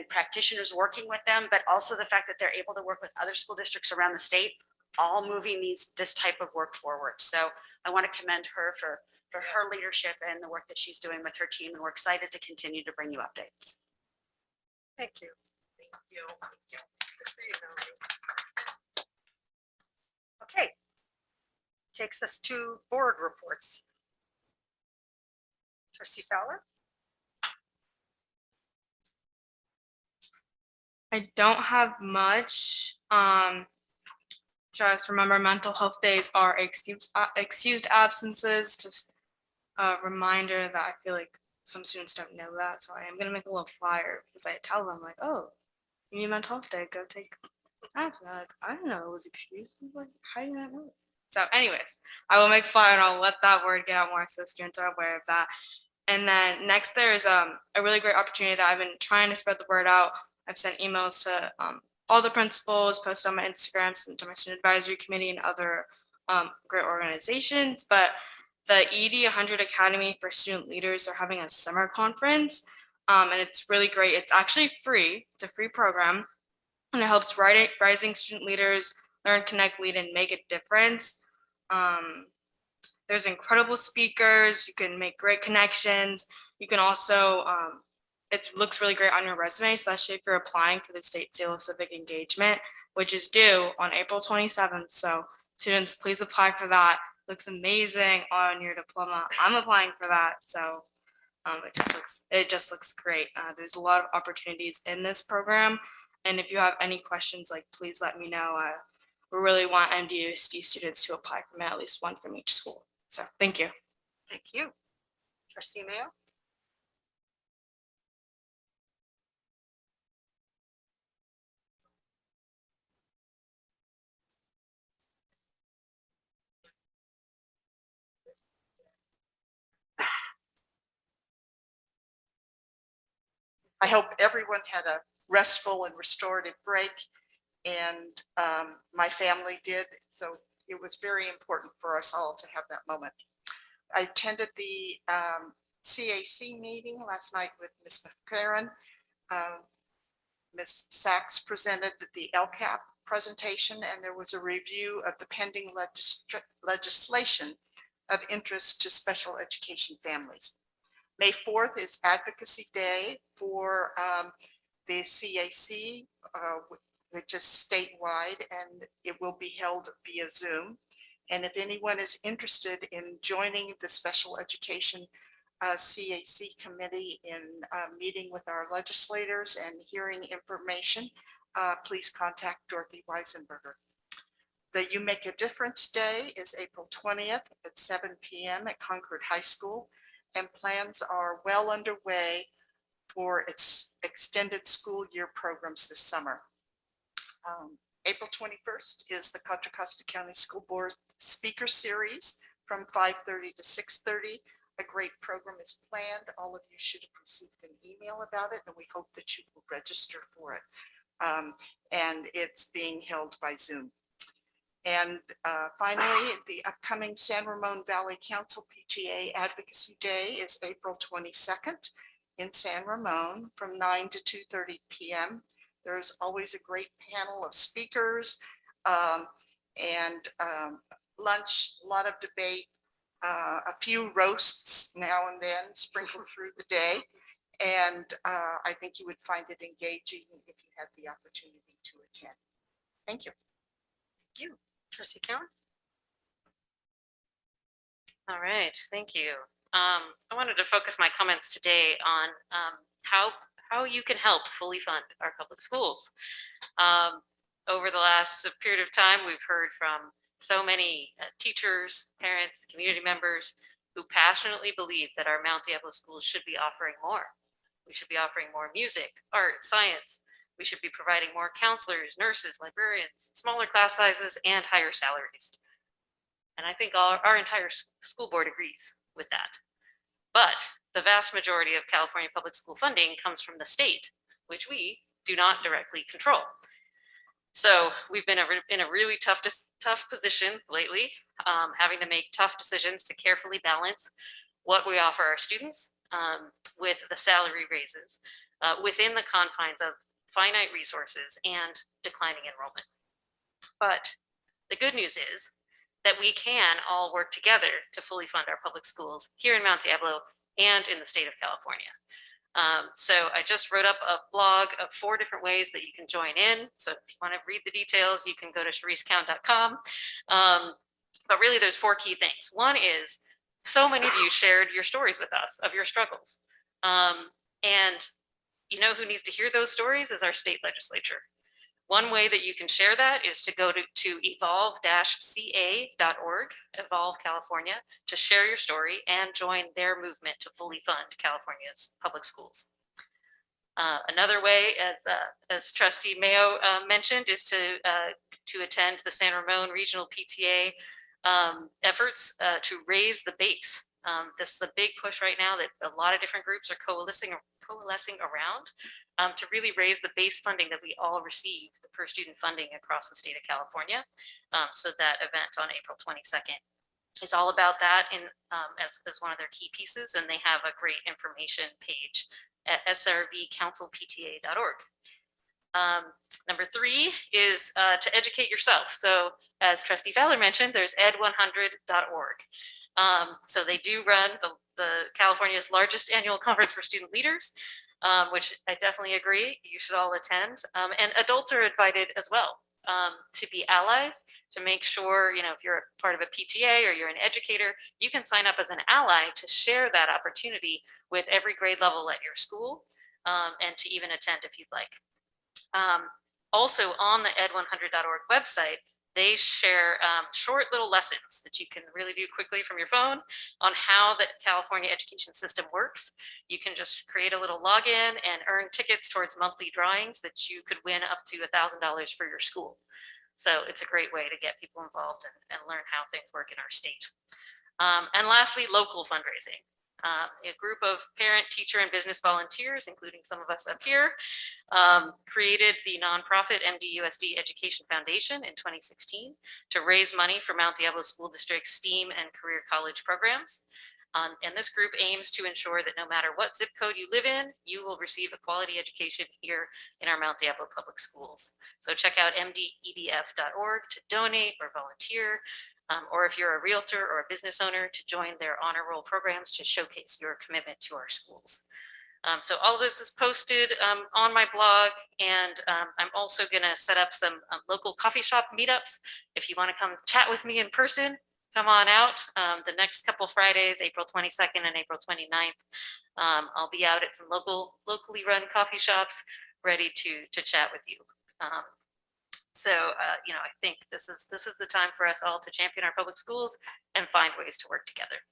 [SPEAKER 20] practitioners working with them, but also the fact that they're able to work with other school districts around the state, all moving this type of work forward. So I want to commend her for her leadership and the work that she's doing with her team, and we're excited to continue to bring you updates.
[SPEAKER 1] Thank you.
[SPEAKER 19] Thank you. Thank you. Good for you, Melanie.
[SPEAKER 1] Okay. Takes us to board reports. Trustee Fowler?
[SPEAKER 9] I don't have much. Just remember mental health days are excused absences. Just a reminder that I feel like some students don't know that. So I am gonna make a little flyer because I tell them like, oh, you need mental health day, go take absence. They're like, I don't know, it was excused. I'm like, how do you not know it? So anyways, I will make a flyer and I'll let that word get out more so students are aware of that. And then next there's a really great opportunity that I've been trying to spread the word out. I've sent emails to all the principals, posted on my Instagram, sent to my student advisory committee and other great organizations. But the ED 100 Academy for Student Leaders are having a summer conference, and it's really great. It's actually free. It's a free program, and it helps rising student leaders learn, connect, lead, and make a difference. There's incredible speakers. You can make great connections. You can also it looks really great on your resume, especially if you're applying for the State Seal of Civic Engagement, which is due on April 27th. So students, please apply for that. Looks amazing on your diploma. I'm applying for that. So it just looks great. There's a lot of opportunities in this program. And if you have any questions, like please let me know. We really want MDUSD students to apply from at least one from each school. So thank you.
[SPEAKER 1] Thank you. Trustee Mayo?
[SPEAKER 18] I hope everyone had a restful and restorative break, and my family did. So it was very important for us all to have that moment. I attended the CAC meeting last night with Ms. McCarron. Ms. Sachs presented the LCAP presentation, and there was a review of the pending legislation of interest to special education families. May 4th is Advocacy Day for the CAC, which is statewide, and it will be held via Zoom. And if anyone is interested in joining the special education CAC committee in meeting with our legislators and hearing information, please contact Dorothy Weisenberger. The You Make a Difference Day is April 20th at 7 p.m. at Concord High School, and plans are well underway for its extended school year programs this summer. April 21st is the Contra Costa County School Board Speaker Series from 5:30 to 6:30. A great program is planned. All of you should have received an email about it, and we hope that you will register for it. And it's being held by Zoom. And finally, the upcoming San Ramon Valley Council PTA Advocacy Day is April 22nd in San Ramon from 9 to 2:30 p.m. There's always a great panel of speakers and lunch, a lot of debate, a few roasts now and then sprinkled through the day. And I think you would find it engaging if you had the opportunity to attend. Thank you.
[SPEAKER 1] Thank you. Trustee Cowan?
[SPEAKER 6] All right, thank you. I wanted to focus my comments today on how you can help fully fund our public schools. Over the last period of time, we've heard from so many teachers, parents, community members who passionately believe that our Mount Diablo schools should be offering more. We should be offering more music, art, science. We should be providing more counselors, nurses, librarians, smaller class sizes, and higher salaries. And I think our entire school board agrees with that. But the vast majority of California public school funding comes from the state, which we do not directly control. So we've been in a really tough position lately, having to make tough decisions to carefully balance what we offer our students with the salary raises within the confines of finite resources and declining enrollment. But the good news is that we can all work together to fully fund our public schools here in Mount Diablo and in the state of California. So I just wrote up a blog of 4 different ways that you can join in. So if you want to read the details, you can go to charisecount.com. But really there's 4 key things. One is so many of you shared your stories with us of your struggles. And you know who needs to hear those stories is our state legislature. One way that you can share that is to go to evolve-ca.org, Evolve California, to share your story and join their movement to fully fund California's public schools. Another way, as Trustee Mayo mentioned, is to attend the San Ramon Regional PTA efforts to raise the base. This is a big push right now that a lot of different groups are coalescing around to really raise the base funding that we all receive, the per student funding across the state of California. So that event on April 22nd is all about that as one of their key pieces, and they have a great information page at srvcouncilpta.org. Number 3 is to educate yourself. So as Trustee Fowler mentioned, there's ed100.org. So they do run the California's largest annual conference for student leaders, which I definitely agree you should all attend. And adults are invited as well to be allies, to make sure, if you're a part of a PTA or you're an educator, you can sign up as an ally to share that opportunity with every grade level at your school, and to even attend if you'd like. Also on the ed100.org website, they share short little lessons that you can really do quickly from your phone on how the California education system works. You can just create a little login and earn tickets towards monthly drawings that you could win up to $1,000 for your school. So it's a great way to get people involved and learn how things work in our state. And lastly, local fundraising. A group of parent, teacher, and business volunteers, including some of us up here, created the nonprofit MDUSD Education Foundation in 2016 to raise money for Mount Diablo School District's STEAM and career college programs. And this group aims to ensure that no matter what zip code you live in, you will receive a quality education here in our Mount Diablo Public Schools. So check out mdedf.org to donate or volunteer. Or if you're a realtor or a business owner, to join their honor roll programs to showcase your commitment to our schools. So all of this is posted on my blog, and I'm also going to set up some local coffee shop meetups. If you want to come chat with me in person, come on out. The next couple Fridays, April 22nd and April 29th, I'll be out at some locally run coffee shops ready to chat with you. So, I think this is the time for us all to champion our public schools and find ways to work together.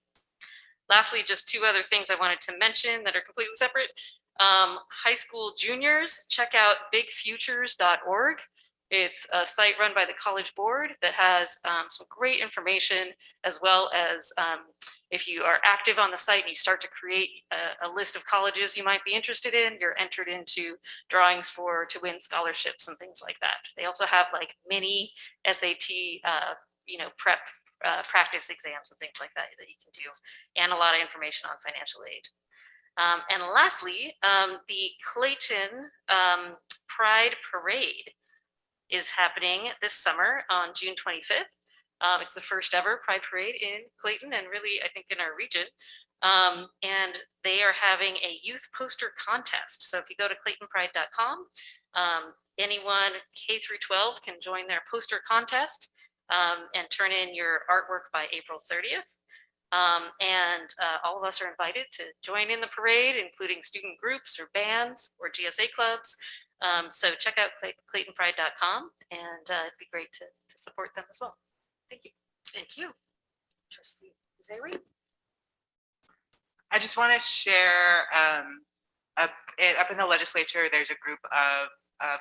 [SPEAKER 6] Lastly, just 2 other things I wanted to mention that are completely separate. High school juniors, check out bigfutures.org. It's a site run by the College Board that has some great information, as well as if you are active on the site and you start to create a list of colleges you might be interested in, you're entered into drawings to win scholarships and things like that. They also have like mini SAT, prep practice exams and things like that you can do, and a lot of information on financial aid. And lastly, the Clayton Pride Parade is happening this summer on June 25th. It's the first ever Pride Parade in Clayton, and really, I think, in our region. And they are having a youth poster contest. So if you go to claytonpride.com, anyone K through 12 can join their poster contest and turn in your artwork by April 30th. And all of us are invited to join in the parade, including student groups or bands or GSA clubs. So check out claytonpride.com, and it'd be great to support them as well. Thank you.
[SPEAKER 1] Thank you. Trustee Zayri.
[SPEAKER 2] I just want to share up in the legislature, there's a group of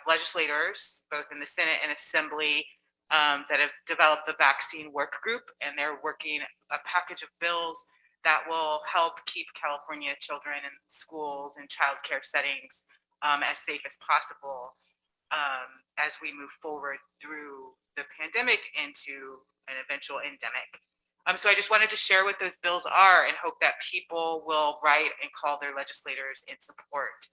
[SPEAKER 2] legislators, both in the Senate and Assembly, that have developed the vaccine work group, and they're working a package of bills that will help keep California children in schools and childcare settings as safe as possible as we move forward through the pandemic into an eventual endemic. So I just wanted to share what those bills are and hope that people will write and call their legislators in support.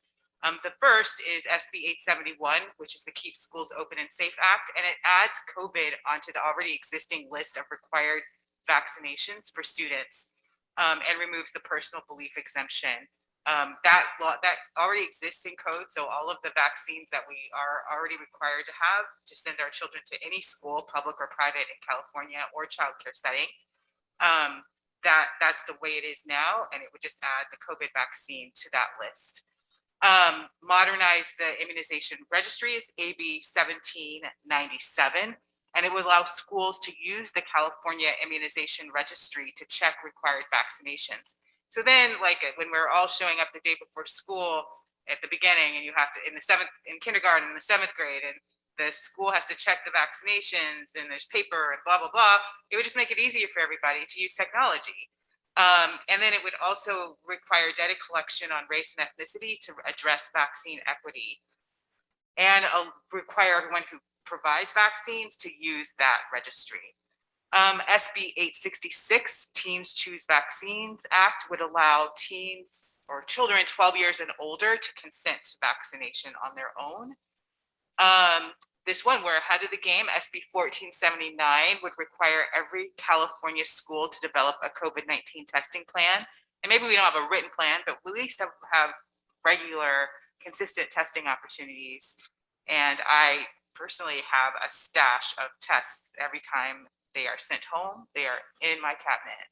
[SPEAKER 2] The first is SB 871, which is the Keep Schools Open and Safe Act, and it adds COVID onto the already existing list of required vaccinations for students and removes the personal belief exemption. That already exists in code, so all of the vaccines that we are already required to have to send our children to any school, public or private in California, or childcare setting, that's the way it is now, and it would just add the COVID vaccine to that list. Modernize the immunization registry is AB 1797. And it would allow schools to use the California Immunization Registry to check required vaccinations. So then, like when we're all showing up the day before school at the beginning, and you have to in kindergarten, in the 7th grade, and the school has to check the vaccinations, and there's paper and blah blah blah. It would just make it easier for everybody to use technology. And then it would also require data collection on race and ethnicity to address vaccine equity, and require everyone who provides vaccines to use that registry. SB 866, Teens Choose Vaccines Act, would allow teens or children 12 years and older to consent to vaccination on their own. This one, we're ahead of the game. SB 1479 would require every California school to develop a COVID-19 testing plan. And maybe we don't have a written plan, but we at least have regular, consistent testing opportunities. And I personally have a stash of tests every time they are sent home. They are in my cabinet.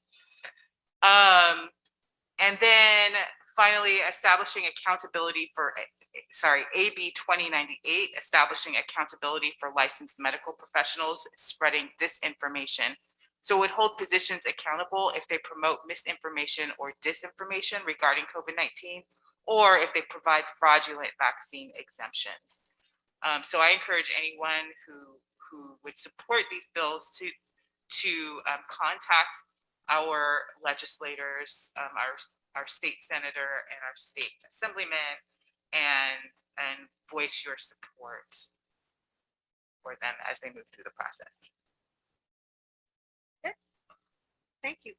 [SPEAKER 2] And then finally, establishing accountability for AB 2098, establishing accountability for licensed medical professionals spreading disinformation. So it would hold physicians accountable if they promote misinformation or disinformation regarding COVID-19, or if they provide fraudulent vaccine exemptions. So I encourage anyone who would support these bills to contact our legislators, our state senator and our state assemblyman, and voice your support for them as they move through the process.
[SPEAKER 1] Okay. Thank you.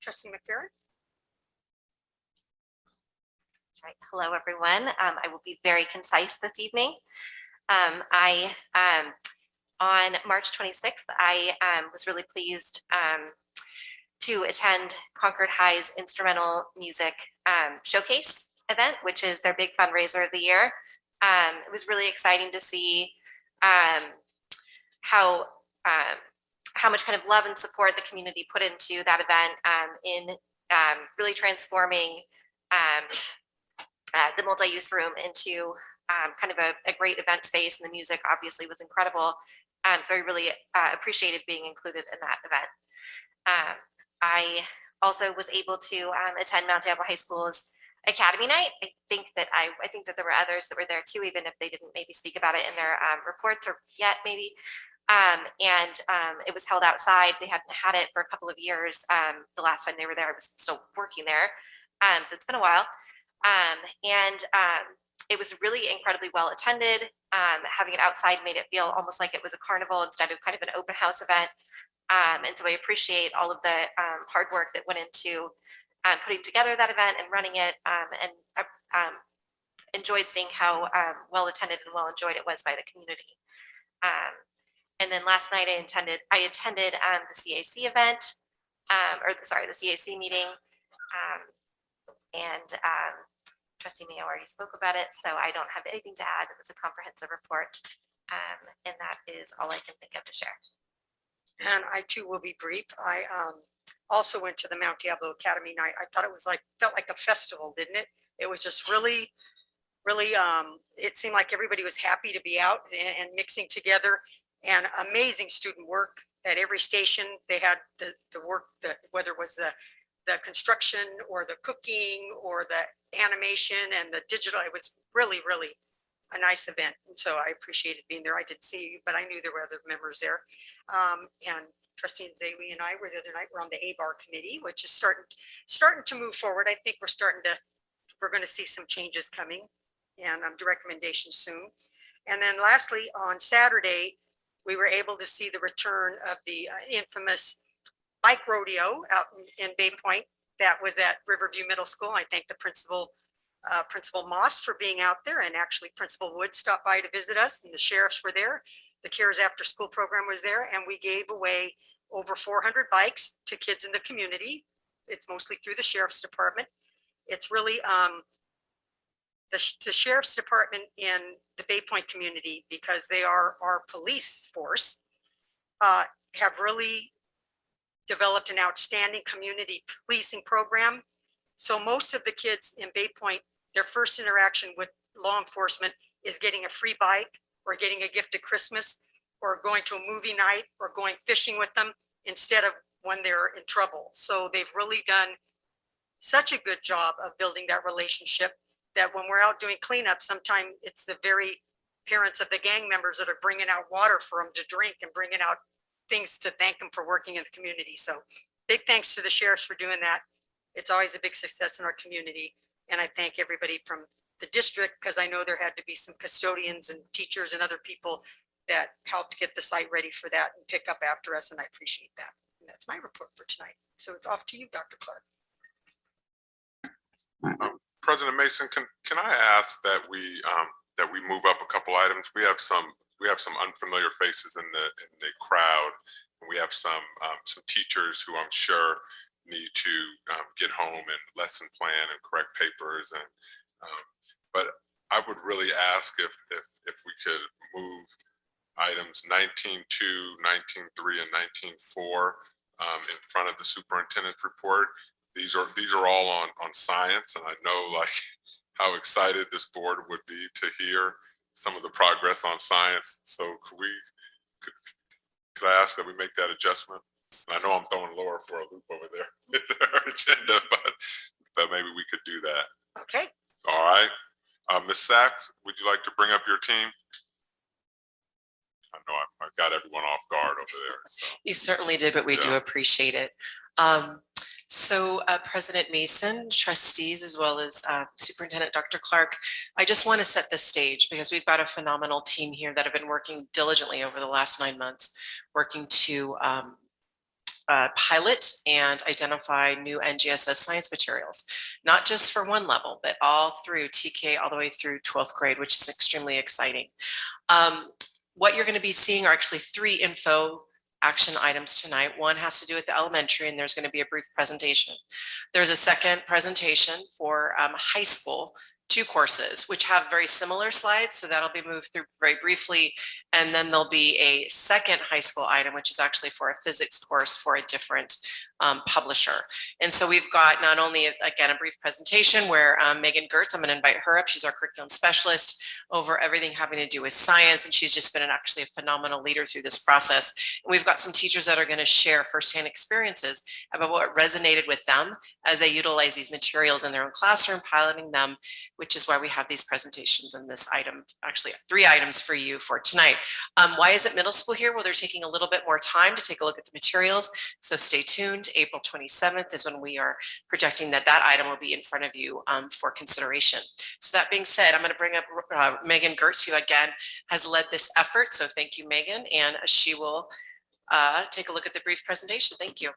[SPEAKER 1] Trustee McFerrin?
[SPEAKER 15] Right. Hello, everyone. I will be very concise this evening. On March 26th, I was really pleased to attend Concord High's Instrumental Music Showcase event, which is their big fundraiser of the year. It was really exciting to see how much kind of love and support the community put into that event in really transforming the multi-use room into kind of a great event space, and the music obviously was incredible. So I really appreciated being included in that event. I also was able to attend Mount Diablo High School's Academy Night. I think that there were others that were there too, even if they didn't maybe speak about it in their reports or yet maybe. It was held outside. They hadn't had it for a couple of years. The last time they were there, I was still working there. So it's been a while. It was really incredibly well attended. Having it outside made it feel almost like it was a carnival instead of kind of an open house event. And so I appreciate all of the hard work that went into putting together that event and running it, and enjoyed seeing how well attended and well enjoyed it was by the community. And then last night I attended the CAC event, the CAC meeting, and Trustee Mayo already spoke about it, so I don't have anything to add. It was a comprehensive report, and that is all I can think of to share.
[SPEAKER 1] And I too will be brief. I also went to the Mount Diablo Academy Night. I thought it was felt like a festival, didn't it? It was just really, it seemed like everybody was happy to be out and mixing together, and amazing student work at every station. They had the work, whether it was the construction or the cooking or the animation and the digital. It was really, really a nice event. And so I appreciated being there. I didn't see you, but I knew there were other members there. And Trustee Zawi and I were the other night. We're on the ABAR committee, which is starting to move forward. I think we're going to see some changes coming, and recommendations soon. And then lastly, on Saturday, we were able to see the return of the infamous bike rodeo out in Bay Point. That was at Riverview Middle School. I thank the Principal Moss for being out there, and actually Principal Wood stopped by to visit us, and the sheriffs were there. The CARES After School program was there, and we gave away over 400 bikes to kids in the community. It's mostly through the Sheriff's Department. It's really the Sheriff's Department in the Bay Point community, because they are our police force, have really developed an outstanding community policing program. So most of the kids in Bay Point, their first interaction with law enforcement is getting a free bike or getting a gift at Christmas or going to a movie night or going fishing with them instead of when they're in trouble. So they've really done such a good job of building that relationship that when we're out doing cleanup, sometimes it's the very parents of the gang members that are bringing out water for them to drink and bringing out things to thank them for working in the community. So big thanks to the sheriffs for doing that. It's always a big success in our community. And I thank everybody from the district because I know there had to be some custodians and teachers and other people that helped get the site ready for that and pick up after us. And I appreciate that. And that's my report for tonight. So it's off to you, Dr. Clark.
[SPEAKER 3] President Mason, can I ask that we move up a couple items? We have some unfamiliar faces in the crowd. And we have some teachers who I'm sure need to get home and lesson plan and correct papers. And but I would really ask if we could move items 19.2, 19.3, and 19.4 in front of the superintendent's report. These are all on science, and I know like how excited this board would be to hear some of the progress on science. So could I ask that we make that adjustment? I know I'm throwing Laura for a loop over there with her agenda, but maybe we could do that.
[SPEAKER 1] Okay.
[SPEAKER 3] All right. Ms. Sachs, would you like to bring up your team? I know I got everyone off guard over there. So.
[SPEAKER 21] You certainly did, but we do appreciate it. So President Mason, trustees, as well as Superintendent Dr. Clark, I just want to set the stage because we've got a phenomenal team here that have been working diligently over the last 9 months, working to pilot and identify new NGSS science materials, not just for one level, but all through TK all the way through 12th grade, which is extremely exciting. What you're going to be seeing are actually 3 info action items tonight. One has to do with the elementary, and there's going to be a brief presentation. There's a second presentation for high school, 2 courses, which have very similar slides. So that'll be moved through very briefly. And then there'll be a second high school item, which is actually for a physics course for a different publisher. And so we've got not only, again, a brief presentation where Megan Gertz, I'm going to invite her up. She's our curriculum specialist over everything having to do with science. And she's just been actually a phenomenal leader through this process. And we've got some teachers that are going to share firsthand experiences about what resonated with them as they utilize these materials in their own classroom, piloting them, which is why we have these presentations and this item, actually 3 items for you for tonight. Why is it middle school here? Well, they're taking a little bit more time to take a look at the materials. So stay tuned. April 27th is when we are projecting that item will be in front of you for consideration. So that being said, I'm going to bring up Megan Gertz, who again has led this effort. So thank you, Megan, and she will take a look at the brief presentation. Thank you.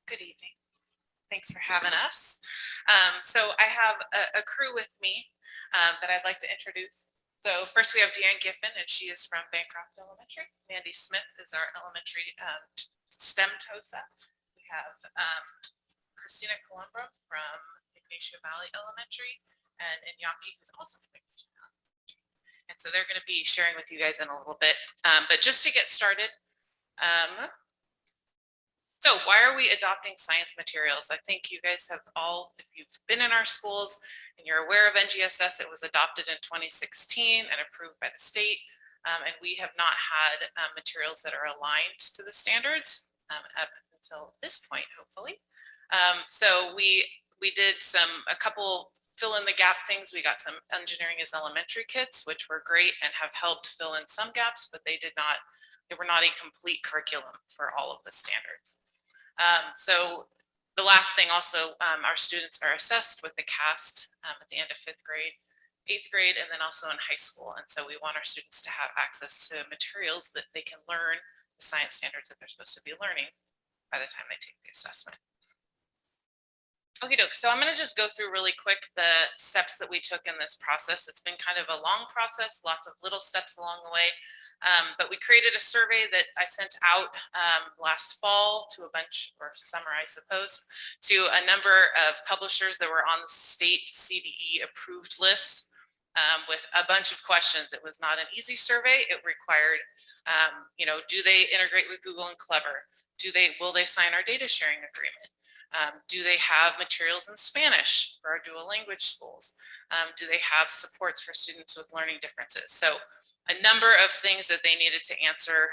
[SPEAKER 17] Good evening. Thanks for having us. So I have a crew with me that I'd like to introduce. So first we have Deanne Giffen, and she is from Bancroft Elementary. Mandy Smith is our elementary STEM TOSA. We have Christina Columbra from Ignacio Valley Elementary, and Inyaki, who's also from Ignacio Valley Elementary. And so they're going to be sharing with you guys in a little bit. But just to get started, so why are we adopting science materials? I think you guys have all, if you've been in our schools and you're aware of NGSS, it was adopted in 2016 and approved by the state. And we have not had materials that are aligned to the standards up until this point, hopefully. So we did a couple fill in the gap things. We got some engineering as elementary kits, which were great and have helped fill in some gaps, but they were not a complete curriculum for all of the standards. So the last thing also, our students are assessed with the CAST at the end of 5th grade, 8th grade, and then also in high school. And so we want our students to have access to materials that they can learn the science standards that they're supposed to be learning by the time they take the assessment. Okay, so I'm going to just go through really quick the steps that we took in this process. It's been kind of a long process, lots of little steps along the way. But we created a survey that I sent out last fall to a bunch, or summer, I suppose, to a number of publishers that were on the state CDE approved list.
[SPEAKER 2] with a bunch of questions. It was not an easy survey. It required, do they integrate with Google and Clever? Will they sign our data sharing agreement? Do they have materials in Spanish for our dual language schools? Do they have supports for students with learning differences? So a number of things that they needed to answer.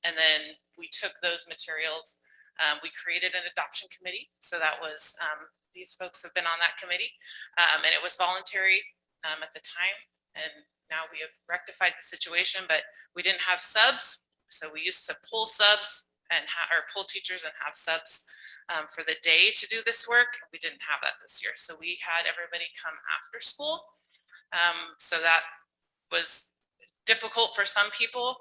[SPEAKER 2] And then we took those materials. We created an adoption committee. So that was, these folks have been on that committee, and it was voluntary at the time. And now we have rectified the situation, but we didn't have subs. So we used to pull subs and pull teachers and have subs for the day to do this work. We didn't have that this year. So we had everybody come after school. So that was difficult for some people,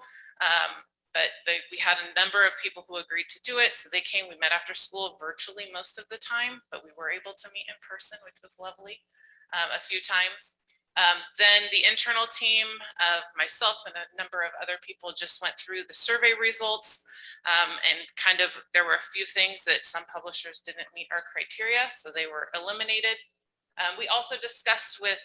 [SPEAKER 2] but we had a number of people who agreed to do it. So they came, we met after school virtually most of the time, but we were able to meet in person, which was lovely a few times. Then the internal team of myself and a number of other people just went through the survey results, and there were a few things that some publishers didn't meet our criteria, so they were eliminated. We also discussed with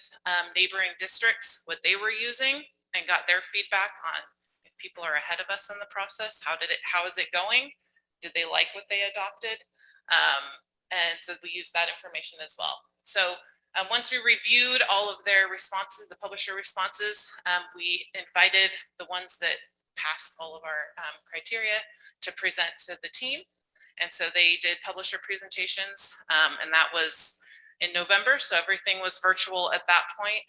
[SPEAKER 2] neighboring districts what they were using and got their feedback on if people are ahead of us in the process. How is it going? Did they like what they adopted? And so we used that information as well. So once we reviewed all of their responses, the publisher responses, we invited the ones that passed all of our criteria to present to the team. And so they did publisher presentations, and that was in November. So everything was virtual at that point.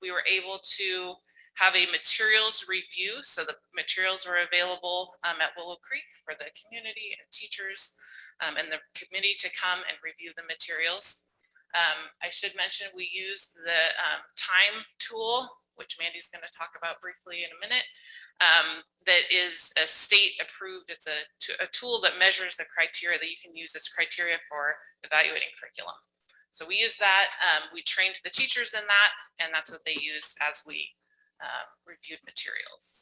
[SPEAKER 2] We were able to have a materials review. So the materials were available at Willow Creek for the community and teachers and the committee to come and review the materials. I should mention we used the time tool, which Mandy's going to talk about briefly in a minute, that is a state approved. It's a tool that measures the criteria that you can use as criteria for evaluating curriculum. So we used that. We trained the teachers in that, and that's what they used as we reviewed materials.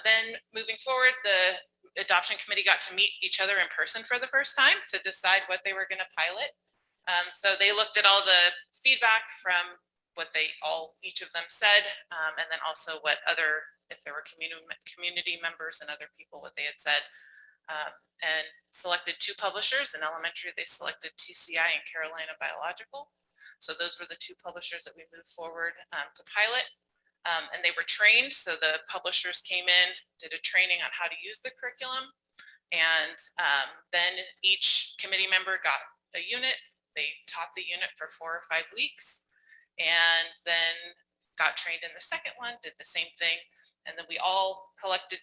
[SPEAKER 2] Then moving forward, the adoption committee got to meet each other in person for the first time to decide what they were going to pilot. So they looked at all the feedback from what each of them said, and then also what if there were community members and other people, what they had said, and selected 2 publishers. In elementary, they selected TCI and Carolina Biological. So those were the 2 publishers that we moved forward to pilot, and they were trained. So the publishers came in, did a training on how to use the curriculum, and then each committee member got a unit. They taught the unit for 4 or 5 weeks, and then got trained in the second one, did the same thing. And then they collected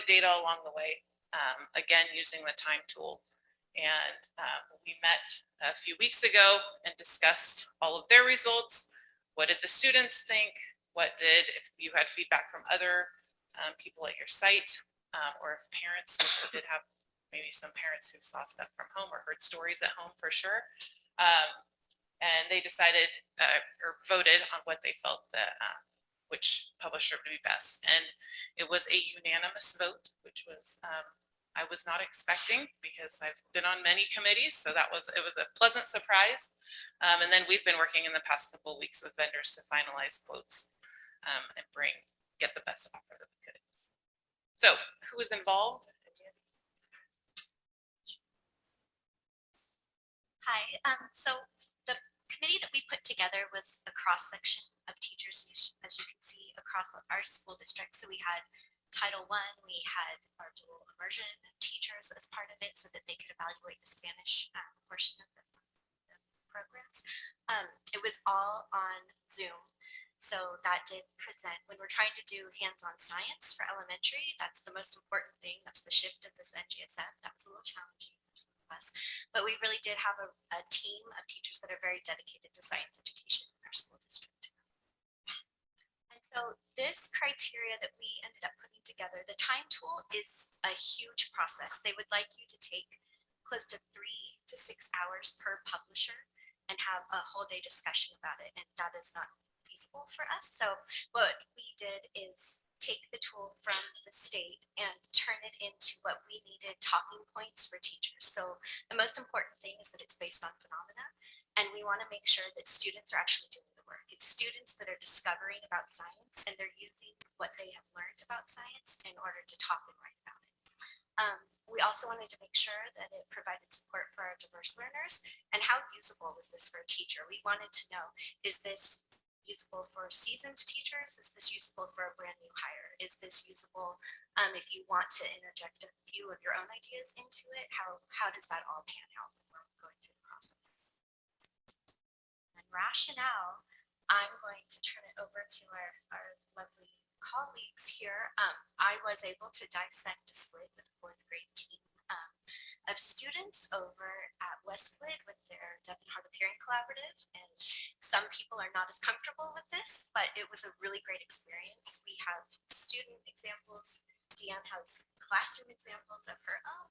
[SPEAKER 2] data along the way, again, using the time tool. And we met a few weeks ago and discussed all of their results. What did the students think? If you had feedback from other people at your site, or if parents, we did have maybe some parents who saw stuff from home or heard stories at home for sure. And they decided or voted on what they felt that which publisher would be best. And it was a unanimous vote, which was I was not expecting, because I've been on many committees. So it was a pleasant surprise. And then we've been working in the past couple of weeks with vendors to finalize quotes and get the best offer that we could. So who was involved?
[SPEAKER 4] Hi, so the committee that we put together was a cross section of teachers, as you can see, across our school district. So we had Title I, we had our dual immersion teachers as part of it so that they could evaluate the Spanish portion of the programs. It was all on Zoom. So that did present, when we're trying to do hands-on science for elementary, that's the most important thing. That's the shift of this NGSF. That was a little challenging for some of us. But we really did have a team of teachers that are very dedicated to science education in our school district. And so this criteria that we ended up putting together, the time tool is a huge process. They would like you to take close to 3 to 6 hours per publisher and have a whole day discussion about it. And that is not feasible for us. So what we did is take the tool from the state and turn it into what we needed talking points for teachers. So the most important thing is that it's based on phenomena. And we want to make sure that students are actually doing the work. It's students that are discovering about science and they're using what they have learned about science in order to talk and write about it. We also wanted to make sure that it provided support for our diverse learners. And how usable was this for a teacher? We wanted to know, is this usable for seasoned teachers? Is this usable for a brand new hire? Is this usable if you want to interject a few of your own ideas into it? How does that all pan out when we're going through the process? And rationale, I'm going to turn it over to our lovely colleagues here. I was able to dissect a squid with a fourth grade team of students over at Westwood with their Deaf and Hard of Hearing Collaborative. And some people are not as comfortable with this, but it was a really great experience. We have student examples. Deanne has classroom examples of her own.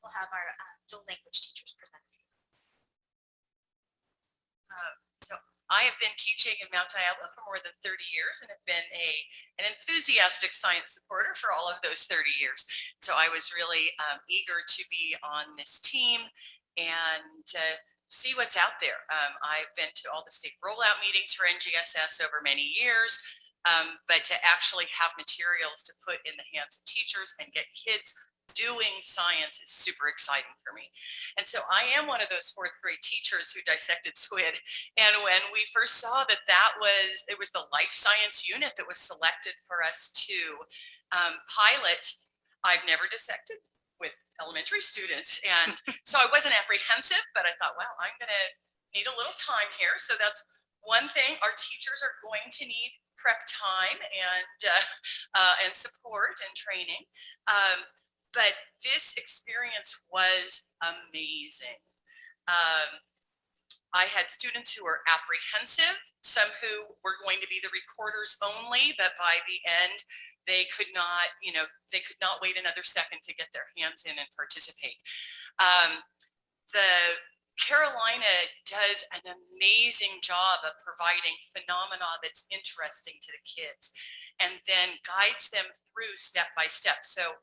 [SPEAKER 4] We'll have our dual language teachers present.
[SPEAKER 5] So I have been teaching in Mount Diablo for more than 30 years and have been an enthusiastic science supporter for all of those 30 years. So I was really eager to be on this team and see what's out there. I've been to all the state rollout meetings for NGSS over many years, but to actually have materials to put in the hands of teachers and get kids doing science is super exciting for me. And so I am one of those fourth grade teachers who dissected squid. And when we first saw that it was the life science unit that was selected for us to pilot, I've never dissected with elementary students. And so I wasn't apprehensive, but I thought, well, I'm gonna need a little time here. So that's one thing. Our teachers are going to need prep time and support and training. But this experience was amazing. I had students who were apprehensive, some who were going to be the recorders only, but by the end, they could not wait another second to get their hands in and participate. The Carolina does an amazing job of providing phenomena that's interesting to the kids and then guides them through step by step. So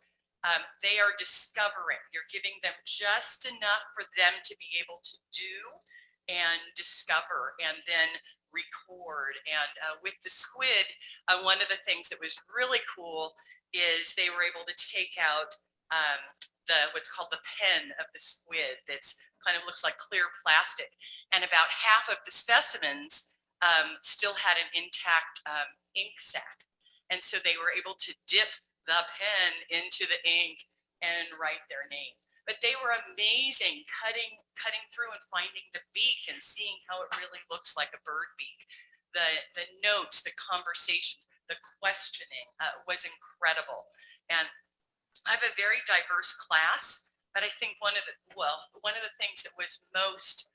[SPEAKER 5] they are discovering, you're giving them just enough for them to be able to do and discover and then record. And with the squid, one of the things that was really cool is they were able to take out what's called the pen of the squid that's kind of looks like clear plastic. And about half of the specimens still had an intact ink sac. And so they were able to dip the pen into the ink and write their name. But they were amazing, cutting through and finding the beak and seeing how it really looks like a bird beak. The notes, the conversations, the questioning was incredible. And I have a very diverse class, but I think one of the things that was most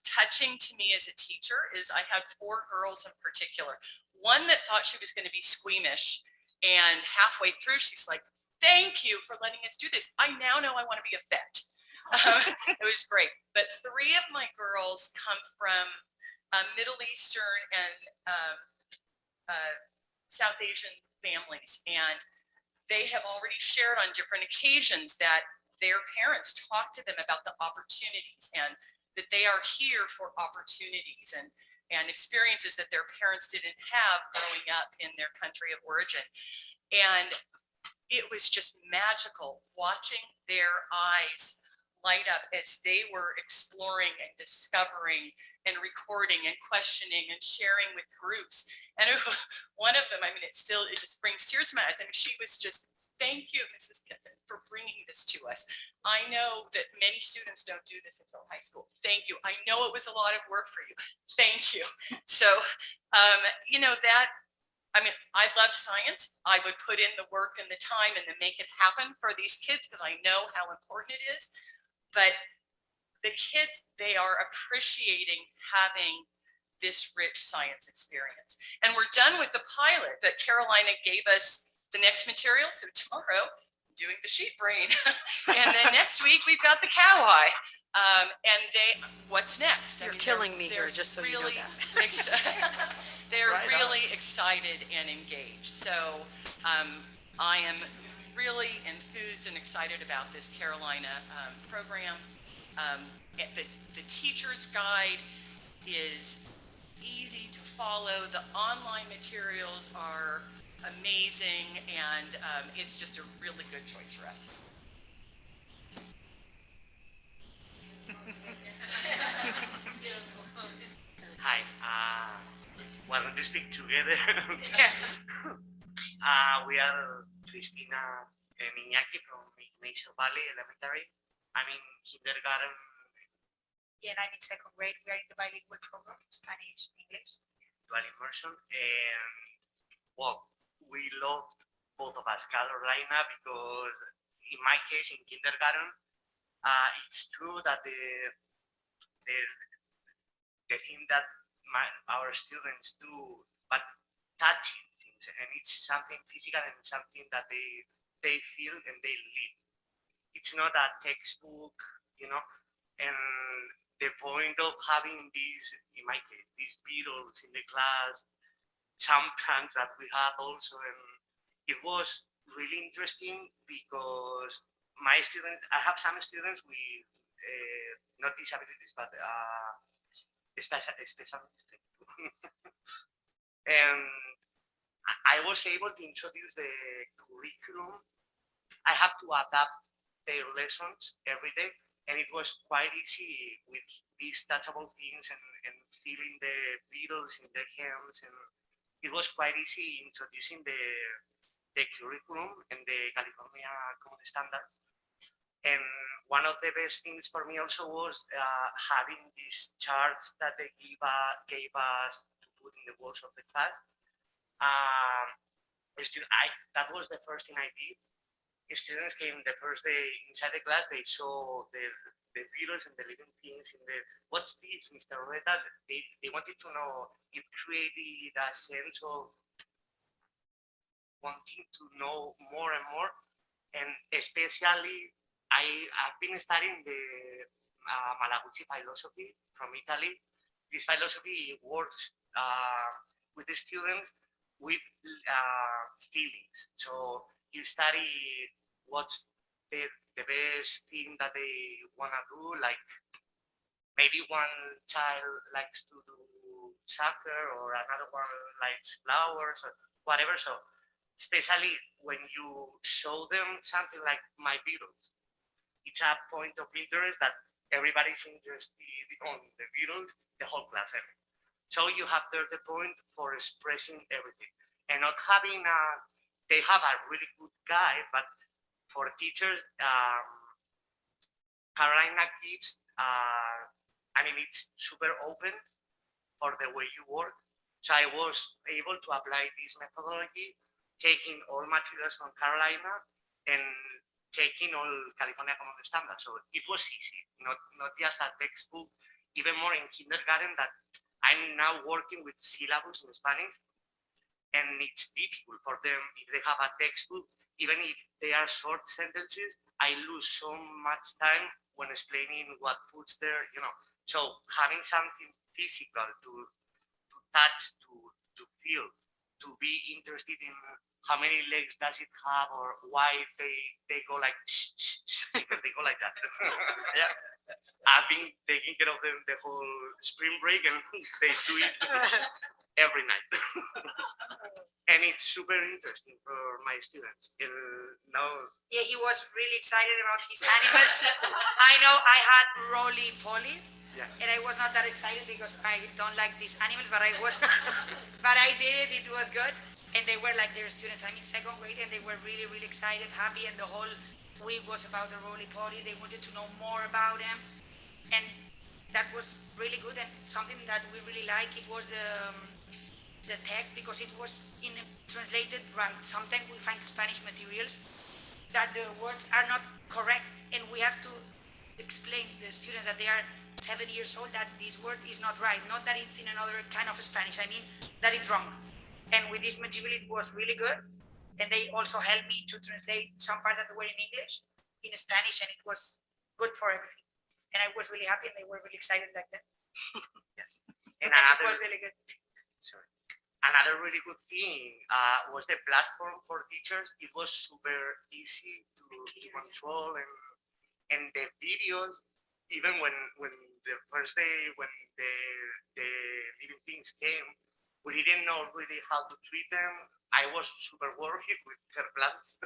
[SPEAKER 5] touching to me as a teacher is I had 4 girls in particular. One that thought she was going to be squeamish. And halfway through, she's like, thank you for letting us do this. I now know I want to be a vet. It was great. But 3 of my girls come from Middle Eastern and South Asian families. And they have already shared on different occasions that their parents talk to them about the opportunities and that they are here for opportunities and experiences that their parents didn't have growing up in their country of origin. And it was just magical watching their eyes light up as they were exploring and discovering and recording and questioning and sharing with groups. And one of them, it just brings tears to my eyes. And she was just, thank you, Mrs. Kiffin, for bringing this to us. I know that many students don't do this until high school. Thank you. I know it was a lot of work for you. Thank you. So, I love science. I would put in the work and the time and to make it happen for these kids because I know how important it is. But the kids, they are appreciating having this rich science experience. And we're done with the pilot that Carolina gave us the next material. So tomorrow, doing the sheep brain. And then next week, we've got the cow eye. What's next?
[SPEAKER 1] You're killing me here, just so you know that.
[SPEAKER 5] They're really excited and engaged. So I am really enthused and excited about this Carolina program. The teacher's guide is easy to follow. The online materials are amazing, and it's just a really good choice for us.
[SPEAKER 7] Hi, why don't you speak together? We are Cristina and Iñaki from Ignacio Valley Elementary. I'm in kindergarten.
[SPEAKER 1] And I'm in second grade. We are in the bilingual program, Spanish, English.
[SPEAKER 7] Dual immersion, and well, we loved both of us Carolina because in my case in kindergarten, it's true that the thing that our students do, but touching things, and it's something physical and something that they feel and they live. It's not a textbook, you know, and the point of having these, in my case, these Beatles in the class, sometimes that we have also, and it was really interesting because my students, I have some students with not disabilities, but special and I was able to introduce the curriculum. I have to adapt their lessons every day, and it was quite easy with these touchable things and feeling the Beatles in their hands, and it was quite easy introducing the curriculum and the California Common Standards. And one of the best things for me also was having these charts that they gave us to put in the walls of the class. That was the first thing I did. Students came the first day inside the class, they saw the Beatles and the living things in the, what's this, Mr. Reta? They wanted to know. It created a sense of wanting to know more and more, and especially I've been studying the Malaguti philosophy from Italy. This philosophy works with the students with feelings. So you study what's the best thing that they want to do, like maybe one child likes to do soccer or another one likes flowers or whatever. So especially when you show them something like my Beatles, it's a point of interest that everybody's interested on the Beatles, the whole class. So you have there the point for expressing everything and not having they have a really good guide, but for teachers, Carolina gives, I mean, it's super open for the way you work. So I was able to apply this methodology, taking all materials from Carolina and taking all California Common Standards. So it was easy, not just a textbook, even more in kindergarten that I'm now working with syllabus in Spanish, and it's difficult for them if they have a textbook, even if they are short sentences, I lose so much time when explaining what puts there, you know. So having something physical to touch, to feel, to be interested in how many legs does it have or why they go like because they go like that. Yeah. I've been taking care of them the whole spring break and they do it every night. And it's super interesting for my students. Now,
[SPEAKER 1] Yeah, he was really excited about his animals. I know I had roly polies,
[SPEAKER 7] yeah.
[SPEAKER 1] and I was not that excited because I don't like these animals, but I was, but I did it. It was good, and they were like their students. I'm in second grade, and they were really, really excited, happy, and the whole week was about the roly poly. They wanted to know more about them, and that was really good. And something that we really like it was the text because it was translated right. Sometimes we find Spanish materials that the words are not correct, and we have to explain to the students that they are 7 years old that this word is not right, not that it's in another kind of Spanish, I mean that it's wrong. And with this material it was really good, and they also helped me to translate some part that were in English in Spanish, and it was good for everything. And I was really happy, and they were really excited back then.
[SPEAKER 7] Yes. And
[SPEAKER 1] it was really good.
[SPEAKER 7] Sorry. Another really good thing was the platform for teachers. It was super easy to control, and the videos even when the first day when the living things came, we didn't know really how to treat them. I was super worried with her plants.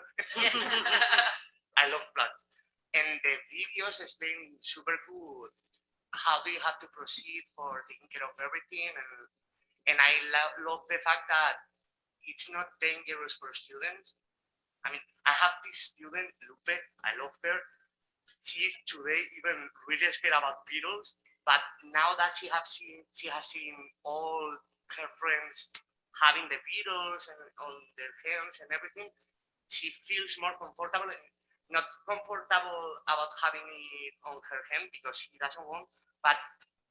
[SPEAKER 7] I love plants. And the videos explain super good how do you have to proceed for taking care of everything. And I love the fact that it's not dangerous for students. I mean, I have this student, Lupe, I love her. She's today even really scared about beetles, but now that she has seen all her friends having the beetles and on their hands and everything, she feels more comfortable. Not comfortable about having it on her hand because she doesn't want, but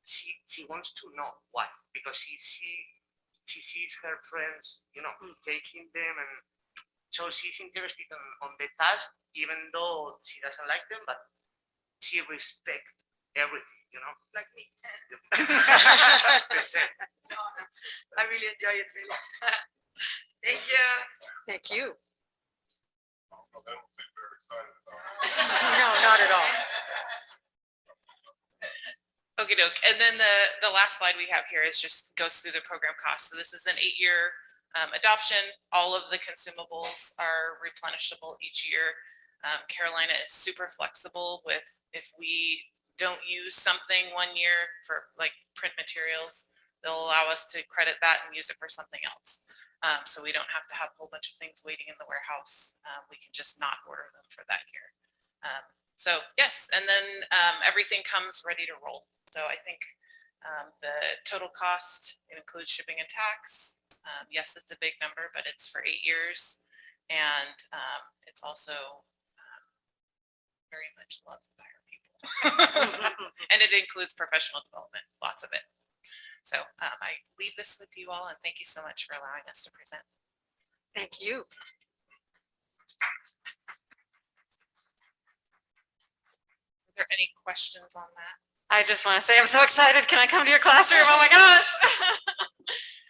[SPEAKER 7] she wants to know why, because she sees her friends, you know, taking them, and so she's interested on the task, even though she doesn't like them, but she respects everything, you know, like me. The same.
[SPEAKER 1] I really enjoy it. Really. Thank you. Thank you. No, not at all.
[SPEAKER 21] Okey doke. And then the last slide we have here is just goes through the program costs. So this is an 8-year adoption. All of the consumables are replenishable each year. Carolina is super flexible with if we don't use something one year for like print materials, they'll allow us to credit that and use it for something else. So we don't have to have a whole bunch of things waiting in the warehouse. We can just not order them for that year. So yes, and then everything comes ready to roll. So I think the total cost, it includes shipping and tax. Yes, it's a big number, but it's for 8 years. And it's also very much loved by our people. And it includes professional development, lots of it. So I leave this with you all and thank you so much for allowing us to present.
[SPEAKER 1] Thank you.
[SPEAKER 21] Are there any questions on that?
[SPEAKER 6] I just want to say, I'm so excited. Can I come to your classroom? Oh my gosh.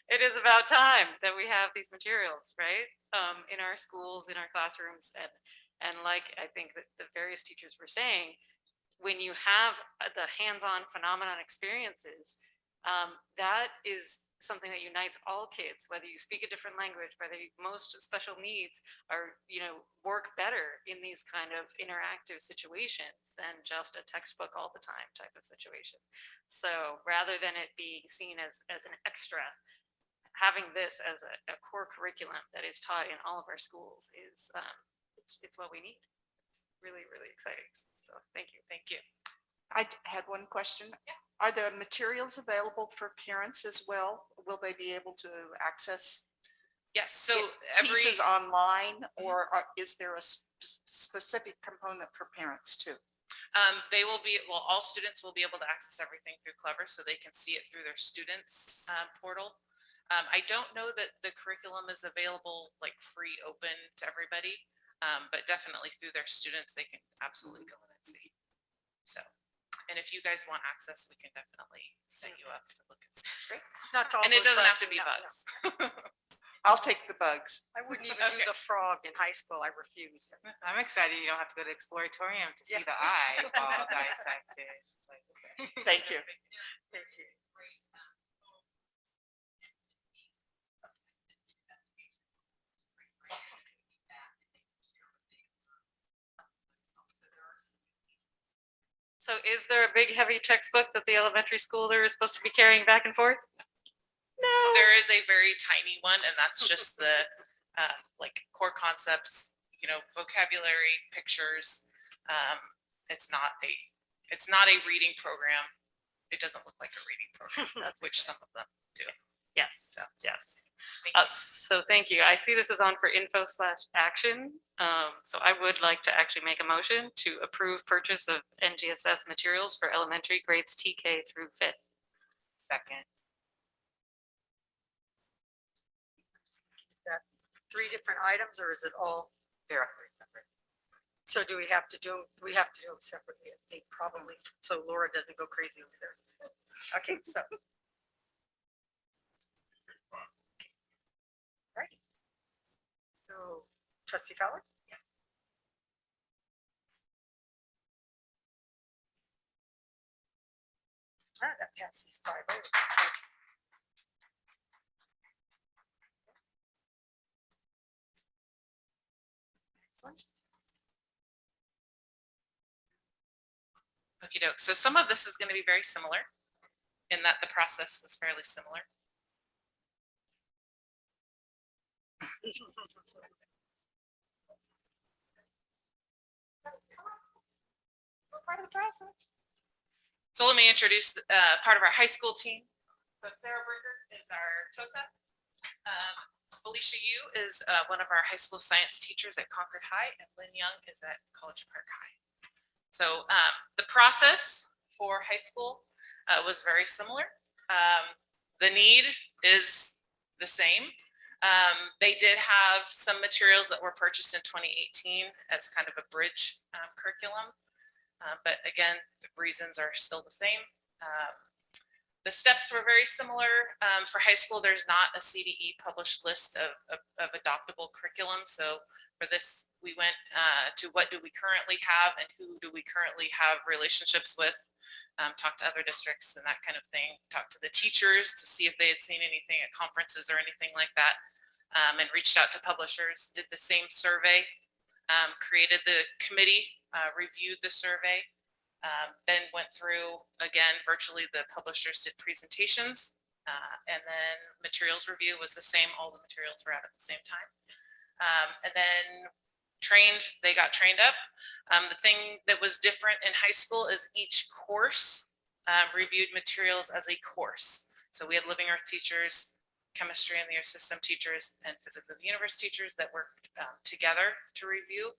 [SPEAKER 6] It is about time that we have these materials, right? In our schools, in our classrooms. And like I think that the various teachers were saying, when you have the hands-on phenomenon experiences, that is something that unites all kids, whether you speak a different language, whether most special needs are, work better in these kind of interactive situations than just a textbook all the time type of situation. So rather than it being seen as an extra, having this as a core curriculum that is taught in all of our schools is, it's what we need. It's really, really exciting. So thank you. Thank you.
[SPEAKER 18] I had one question. Are the materials available for parents as well? Will they be able to access
[SPEAKER 21] Yes, so
[SPEAKER 18] pieces online, or is there a specific component for parents too?
[SPEAKER 21] They will be, well, all students will be able to access everything through Clever, so they can see it through their students portal. I don't know that the curriculum is available like free open to everybody, but definitely through their students, they can absolutely go in and see. So, and if you guys want access, we can definitely set you up to look and see.
[SPEAKER 1] Great. Not to all
[SPEAKER 21] And it
[SPEAKER 1] those
[SPEAKER 21] doesn't have
[SPEAKER 1] bugs.
[SPEAKER 21] to be
[SPEAKER 1] No, no.
[SPEAKER 21] bugs.
[SPEAKER 18] I'll take the bugs.
[SPEAKER 1] I wouldn't even do the frog in high school. I refused.
[SPEAKER 2] I'm excited you don't have to go to Exploratorium to see the eye all dissected. Like, okay.
[SPEAKER 18] Thank you.
[SPEAKER 1] Thank you.
[SPEAKER 6] So is there a big heavy textbook that the elementary schooler is supposed to be carrying back and forth? No.
[SPEAKER 21] There is a very tiny one, and that's just the like core concepts, vocabulary, pictures. It's not a reading program. It doesn't look like a reading program, which some of them do.
[SPEAKER 6] Yes.
[SPEAKER 21] So
[SPEAKER 6] yes.
[SPEAKER 21] thank you.
[SPEAKER 6] So thank you. I see this is on for info/action. So I would like to actually make a motion to approve purchase of NGSS materials for elementary grades TK through 5th.
[SPEAKER 2] Second.
[SPEAKER 1] That 3 different items, or is it all?
[SPEAKER 2] There are 3 separate.
[SPEAKER 1] So do we have to do them separately? I think probably, so Laura doesn't go crazy over there. Okay, so. Right. So trustee Fowler? That passes 5-0. Next one.
[SPEAKER 17] Okey doke. So some of this is going to be very similar in that the process was fairly similar. Part of the process. So let me introduce part of our high school team. So Sarah Bricker is our TOSA. Felicia Yu is one of our high school science teachers at Concord High, and Lynn Young is at College Park High. So the process for high school was very similar. The need is the same. They did have some materials that were purchased in 2018 as kind of a bridge curriculum. But again, the reasons are still the same. The steps were very similar. For high school, there's not a CDE published list of adoptable curriculum. So for this, we went to what do we currently have and who do we currently have relationships with, talked to other districts and that kind of thing, talked to the teachers to see if they had seen anything at conferences or anything like that, and reached out to publishers, did the same survey, created the committee, reviewed the survey, then went through, again, virtually the publishers did presentations, and then materials review was the same. All the materials were out at the same time. And then they got trained up. The thing that was different in high school is each course reviewed materials as a course. So we had Living Earth teachers, chemistry and the system teachers, and physics of the universe teachers that worked together to review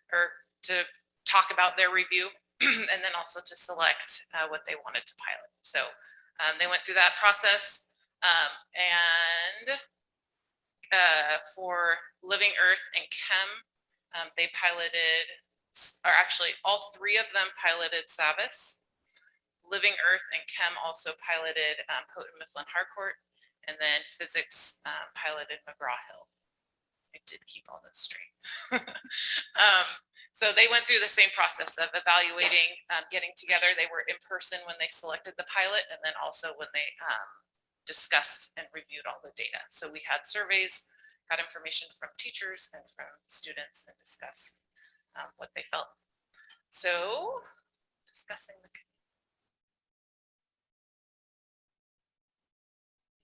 [SPEAKER 17] or to talk about their review and then also to select what they wanted to pilot. So they went through that process and for Living Earth and Chem, they piloted, or actually all three of them piloted Savvis. Living Earth and Chem also piloted Houghton Mifflin Harcourt, and then physics piloted McGraw-Hill. I did keep all those straight. So they went through the same process of evaluating, getting together. They were in person when they selected the pilot, and then also when they discussed and reviewed all the data. So we had surveys, got information from teachers and from students, and discussed what they felt. So discussing the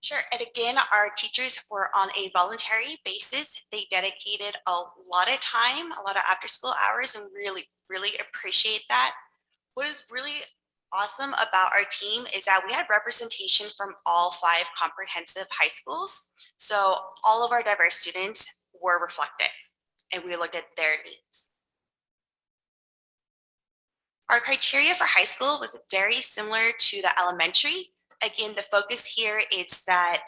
[SPEAKER 11] Sure. And again, our teachers were on a voluntary basis. They dedicated a lot of time, a lot of after school hours, and really, really appreciate that. What is really awesome about our team is that we had representation from all 5 comprehensive high schools. So all of our diverse students were reflected, and we looked at their needs. Our criteria for high school was very similar to the elementary. Again, the focus here is that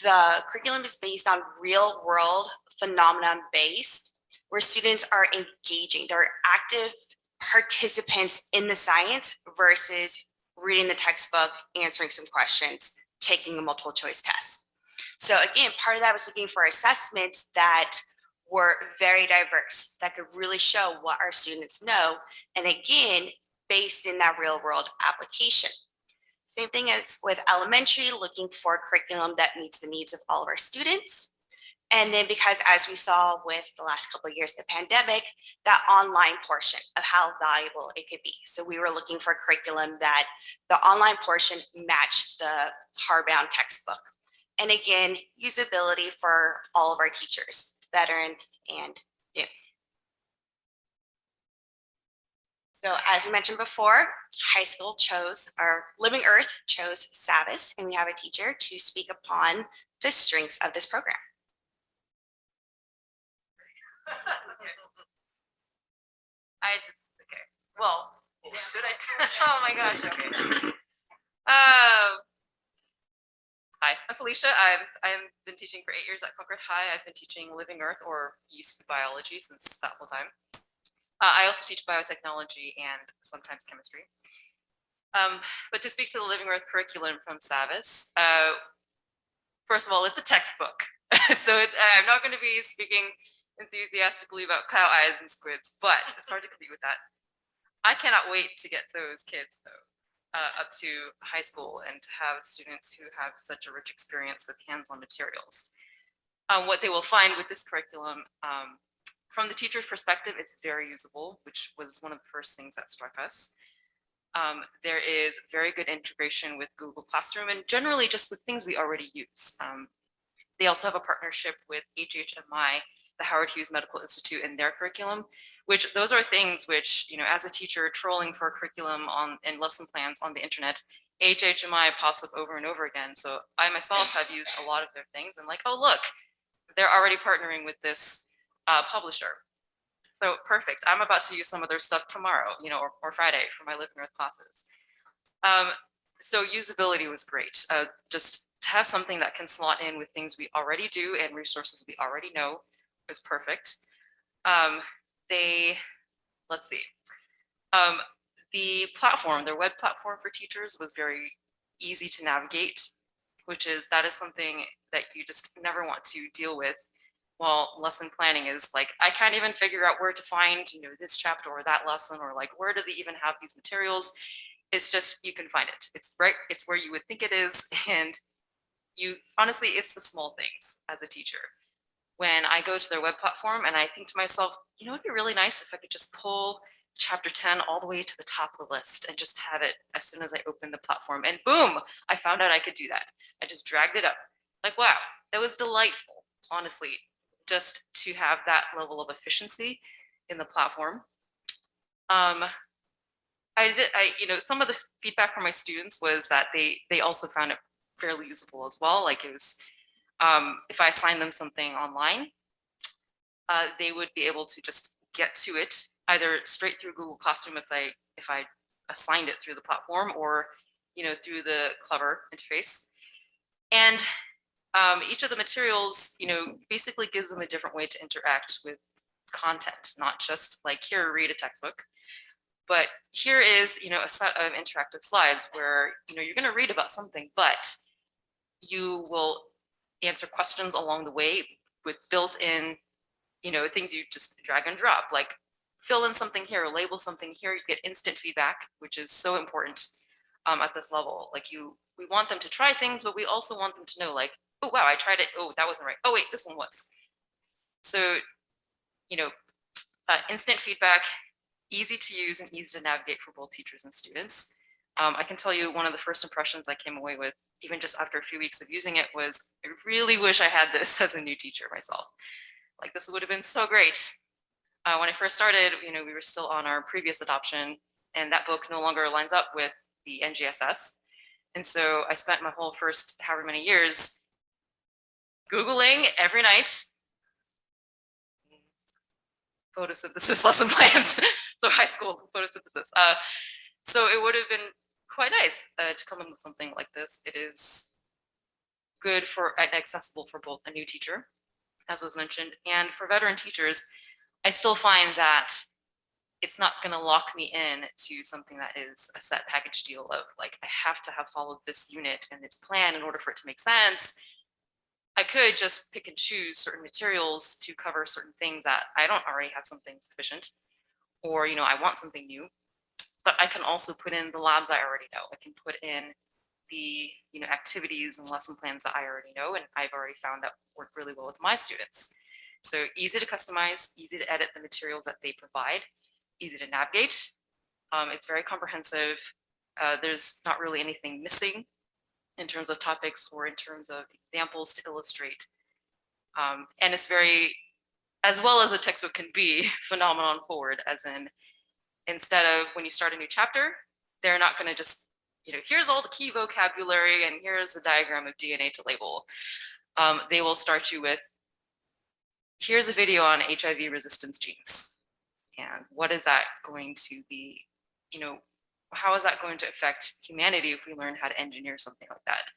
[SPEAKER 11] the curriculum is based on real world phenomenon based, where students are engaging. They're active participants in the science versus reading the textbook, answering some questions, taking a multiple choice test. So again, part of that was looking for assessments that were very diverse, that could really show what our students know. And again, based in that real world application. Same thing as with elementary, looking for curriculum that meets the needs of all of our students. And then because as we saw with the last couple of years of the pandemic, that online portion of how valuable it could be. So we were looking for curriculum that the online portion matched the hardbound textbook. And again, usability for all of our teachers, veteran and new. So as we mentioned before, high school chose, or Living Earth chose Savvis, and we have a teacher to speak upon the strengths of this program.
[SPEAKER 6] Okay. Well, should I? Oh my gosh. Okay. Hi, I'm Felicia. I've been teaching for 8 years at Concord High. I've been teaching Living Earth or used biology since that whole time. I also teach biotechnology and sometimes chemistry. But to speak to the Living Earth curriculum from Savvis, first of all, it's a textbook. So I'm not going to be speaking enthusiastically about cow eyes and squids, but it's hard to compete with that. I cannot wait to get those kids though. up to high school and to have students who have such a rich experience with hands-on materials. What they will find with this curriculum, from the teacher's perspective, it's very usable, which was one of the first things that struck us. There is very good integration with Google Classroom and generally just with things we already use. They also have a partnership with HHMI, the Howard Hughes Medical Institute, in their curriculum, which those are things which, you know, as a teacher trolling for curriculum and lesson plans on the internet, HHMI pops up over and over again. So I myself have used a lot of their things and like, oh, look, they're already partnering with this publisher. So perfect. I'm about to use some of their stuff tomorrow, you know, or Friday for my Living Earth classes. So usability was great. Just to have something that can slot in with things we already do and resources we already know is perfect. Let's see. The platform, their web platform for teachers was very easy to navigate, that is something that you just never want to deal with while lesson planning is like, I can't even figure out where to find, you know, this chapter or that lesson, or like, where do they even have these materials? It's just, you can find it. It's right, it's where you would think it is. And you, honestly, it's the small things as a teacher. When I go to their web platform and I think to myself, you know, it'd be really nice if I could just pull chapter 10 all the way to the top of the list and just have it as soon as I open the platform, and boom, I found out I could do that. I just dragged it up. Like, wow, that was delightful, honestly, just to have that level of efficiency in the platform. You know, some of the feedback from my students was that they also found it fairly usable as well. Like, it was, if I assigned them something online, they would be able to just get to it either straight through Google Classroom if I assigned it through the platform, or, you know, through the Clever interface. And each of the materials, you know, basically gives them a different way to interact with content, not just like, here, read a textbook, but here is, you know, a set of interactive slides where, you know, you're going to read about something, but you will answer questions along the way with built-in, you know, things you just drag and drop, like fill in something here, label something here. You get instant feedback, which is so important at this level. Like, we want them to try things, but we also want them to know, like, oh, wow, I tried it. Oh, that wasn't right. Oh, wait, this one was. So, you know, instant feedback, easy to use and easy to navigate for both teachers and students. I can tell you one of the first impressions I came away with, even just after a few weeks of using it, was I really wish I had this as a new teacher myself. Like, this would have been so great. When I first started, you know, we were still on our previous adoption, and that book no longer lines up with the NGSS. And so I spent my whole first however many years Googling every night photosynthesis lesson plans. So high school photosynthesis. So it would have been quite nice to come in with something like this. It is good for and accessible for both a new teacher, as was mentioned, and for veteran teachers. I still find that it's not going to lock me in to something that is a set package deal of like, I have to have followed this unit and its plan in order for it to make sense. I could just pick and choose certain materials to cover certain things that I don't already have something sufficient, or, you know, I want something new, but I can also put in the labs I already know. I can put in the, you know, activities and lesson plans that I already know, and I've already found that work really well with my students. So easy to customize, easy to edit the materials that they provide, easy to navigate. It's very comprehensive. There's not really anything missing in terms of topics or in terms of examples to illustrate. And it's very, as well as a textbook can be, phenomenon forward, as in, instead of when you start a new chapter, they're not going to just, you know, here's all the key vocabulary and here's the diagram of DNA to label. They will start you with, here's a video on HIV resistance genes. And what is that going to be, you know, how is that going to affect humanity if we learn how to engineer something like that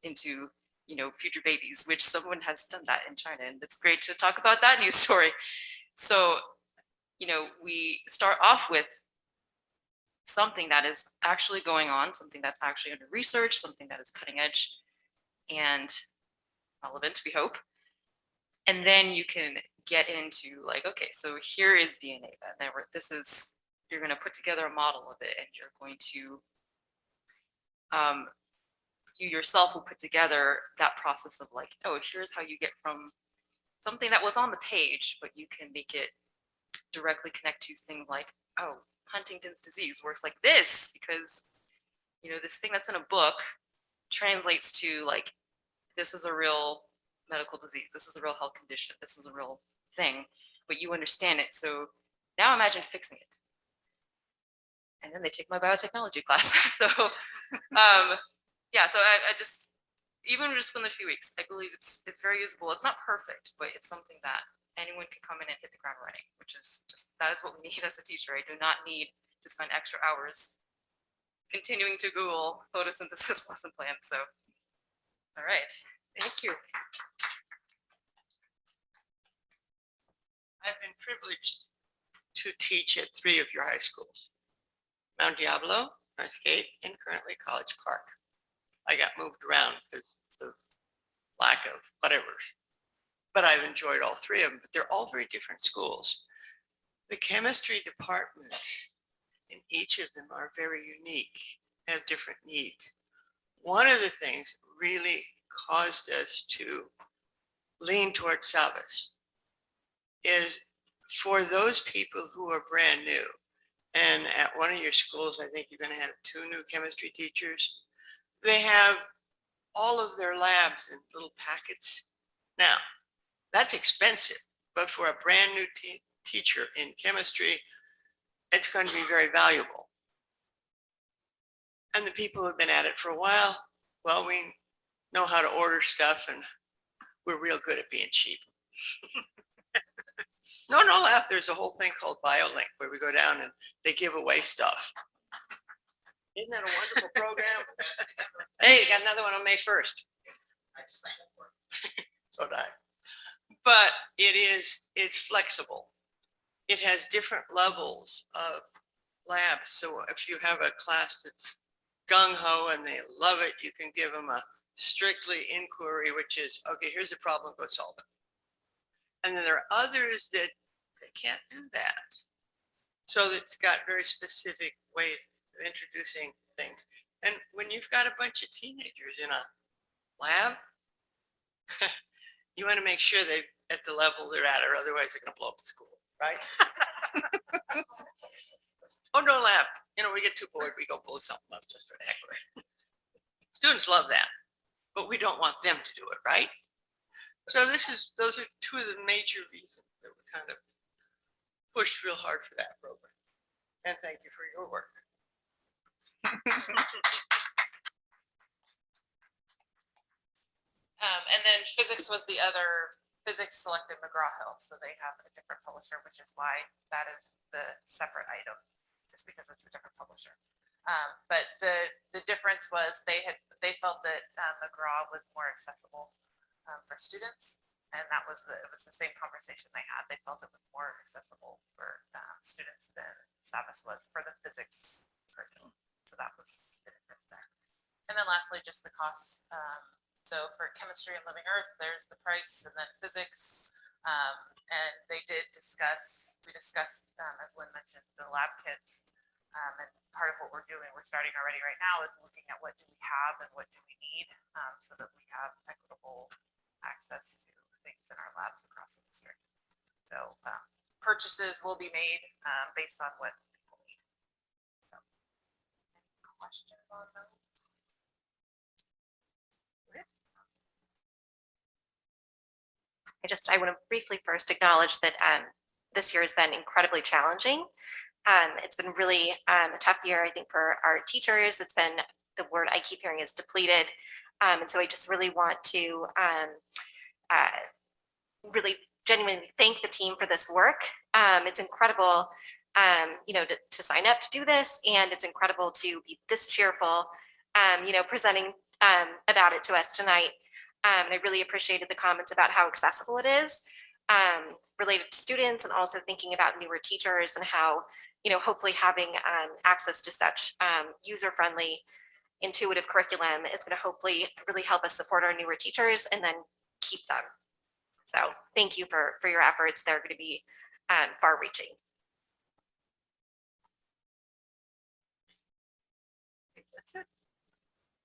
[SPEAKER 6] into, you know, future babies, which someone has done that in China. And it's great to talk about that news story. So, you know, we start off with something that is actually going on, something that's actually under research, something that is cutting edge and relevant, we hope. And then you can get into like, okay, so here is DNA then. This is, you're going to put together a model of it, and you're going to
[SPEAKER 13] you yourself will put together that process of like, oh, here's how you get from something that was on the page, but you can make it directly connect to things like, oh, Huntington's disease works like this because, you know, this thing that's in a book translates to like, this is a real medical disease. This is a real health condition. This is a real thing, but you understand it. So now imagine fixing it. And then they take my biotechnology class. So, yeah, so I just, even just within a few weeks, I believe it's very usable. It's not perfect, but it's something that anyone can come in and hit the ground running, which is just, that is what we need as a teacher. I do not need to spend extra hours continuing to Google photosynthesis lesson plans. So, all right,
[SPEAKER 1] thank you.
[SPEAKER 22] I've been privileged to teach at 3 of your high schools, Mount Diablo, Northgate, and currently College Park. I got moved around because of the lack of whatever, but I've enjoyed all 3 of them, but they're all very different schools. The chemistry departments in each of them are very unique, have different needs. One of the things really caused us to lean toward Savas is for those people who are brand new, and at one of your schools, I think you're going to have 2 new chemistry teachers. They have all of their labs in little packets. Now, that's expensive, but for a brand new teacher in chemistry, it's going to be very valuable. And the people who have been at it for a while, well, we know how to order stuff and we're real good at being cheap. No laugh, there's a whole thing called BioLink where we go down and they give away stuff. Isn't that a wonderful program? Hey, got another one on May 1st. I just signed up for it. So did I. But it's flexible. It has different levels of labs. So if you have a class that's gung-ho and they love it, you can give them a strictly inquiry, which is, okay, here's a problem, go solve it. And then there are others that they can't do that. So it's got very specific ways of introducing things. And when you've got a bunch of teenagers in a lab, you want to make sure they're at the level they're at, or otherwise they're going to blow up the school, right? Oh, don't laugh. You know, we get too bored, we go blow something up just for the heck of it. Students love that, but we don't want them to do it, right? So those are 2 of the major reasons that we kind of pushed real hard for that program. And thank you for your work.
[SPEAKER 2] And then physics was the other, physics selected McGraw-Hill, so they have a different publisher, which is why that is the separate item, just because it's a different publisher. But the difference was they felt that McGraw was more accessible for students, and it was the same conversation they had. They felt it was more accessible for students than Savas was for the physics curriculum. So that was the difference there. And then lastly, just the costs. So for chemistry and living earth, there's the price, and then physics. And we discussed, as Lynn mentioned, the lab kits. And part of what we're doing, we're starting already right now, is looking at what do we have and what do we need, so that we have equitable access to things in our labs across the district. So purchases will be made based on what people need. So, any questions on those?
[SPEAKER 15] I want to briefly first acknowledge that this year has been incredibly challenging. It's been really a tough year, I think, for our teachers. It's been, the word I keep hearing is depleted. And so I just really want to really genuinely thank the team for this work. It's incredible, you know, to sign up to do this, and it's incredible to be this cheerful, you know, presenting about it to us tonight. And I really appreciated the comments about how accessible it is, related to students, and also thinking about newer teachers and how, you know, hopefully having access to such user-friendly, intuitive curriculum is going to hopefully really help us support our newer teachers and then keep them. So thank you for your efforts. They're going to be far-reaching.
[SPEAKER 1] That's it.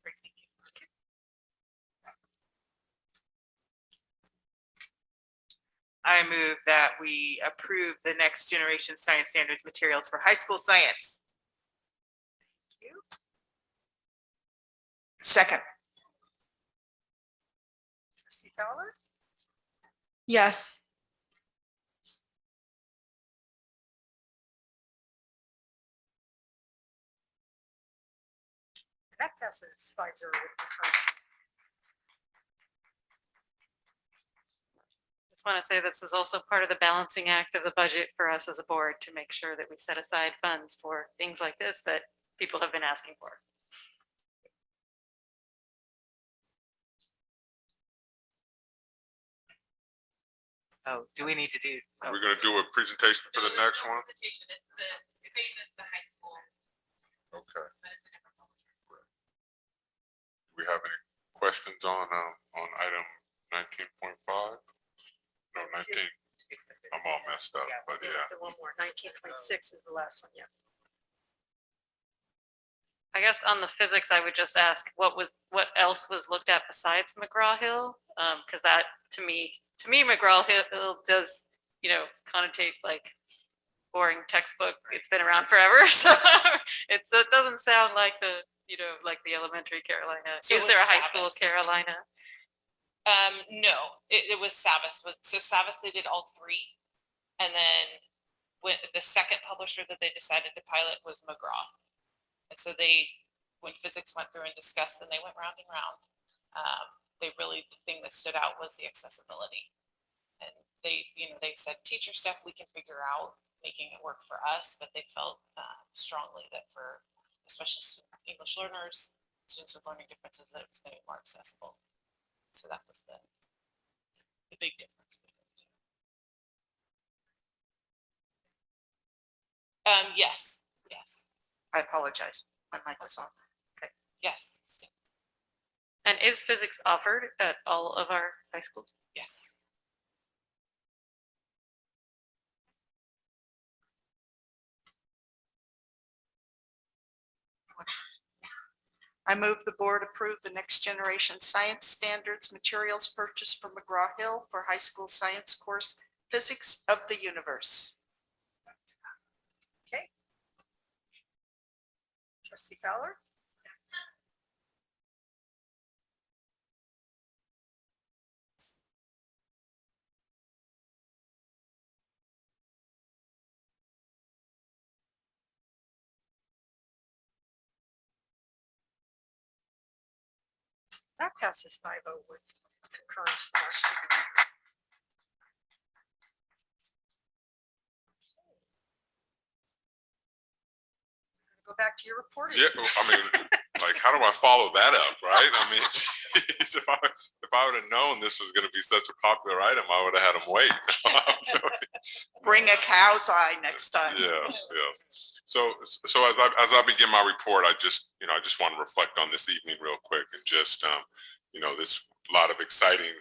[SPEAKER 2] Great, thank you. I move that we approve the next generation science standards materials for high school science. Thank you.
[SPEAKER 18] Second.
[SPEAKER 1] Trustee Fowler,
[SPEAKER 9] Yes.
[SPEAKER 1] that passes 5-0 with concurrent.
[SPEAKER 6] Just want to say this is also part of the balancing act of the budget for us as a board to make sure that we set aside funds for things like this that people have been asking for.
[SPEAKER 2] Oh, do we need to do?
[SPEAKER 3] We're gonna do a presentation for the next one?
[SPEAKER 2] Presentation, it's the same as the high school.
[SPEAKER 3] Okay. Do we have any questions on item 19.5? No, 19, I'm all messed up, but yeah.
[SPEAKER 1] The one more, 19.6 is the last one, yeah.
[SPEAKER 6] I guess on the physics, I would just ask what else was looked at besides McGraw-Hill? Because that to me McGraw-Hill does, connotate like boring textbook. It's been around forever, so it doesn't sound like like the elementary Carolina.
[SPEAKER 17] So
[SPEAKER 6] Is
[SPEAKER 17] it
[SPEAKER 6] there a
[SPEAKER 17] was
[SPEAKER 6] high school
[SPEAKER 17] Savas.
[SPEAKER 6] Carolina?
[SPEAKER 17] No, it was Savas. So Savas, they did all three. And then when the second publisher that they decided to pilot was McGraw. And so when physics went through and discussed and they went round and round, the thing that stood out was the accessibility. And they said teacher stuff we can figure out making it work for us, but they felt strongly that for especially English learners, students with learning differences, that it was going to be more accessible. So that was the big difference. Yes.
[SPEAKER 18] I apologize. My mic was on. Okay.
[SPEAKER 17] Yes.
[SPEAKER 6] And is physics offered at all of our high schools?
[SPEAKER 17] Yes.
[SPEAKER 18] I move the board approve the next generation science standards materials purchased from McGraw-Hill for high school science course, Physics of the Universe.
[SPEAKER 1] Okay. Trustee Fowler, that passes 5-0 with concurrence from our student member. Go back to your report.
[SPEAKER 3] Yeah, I mean, like, how do I follow that up, right? I mean, geez, if I would have known this was going to be such a popular item, I would have had them wait.
[SPEAKER 18] Bring a cow's eye next time.
[SPEAKER 3] Yes. So as I begin my report, I just want to reflect on this evening real quick and just, this lot of exciting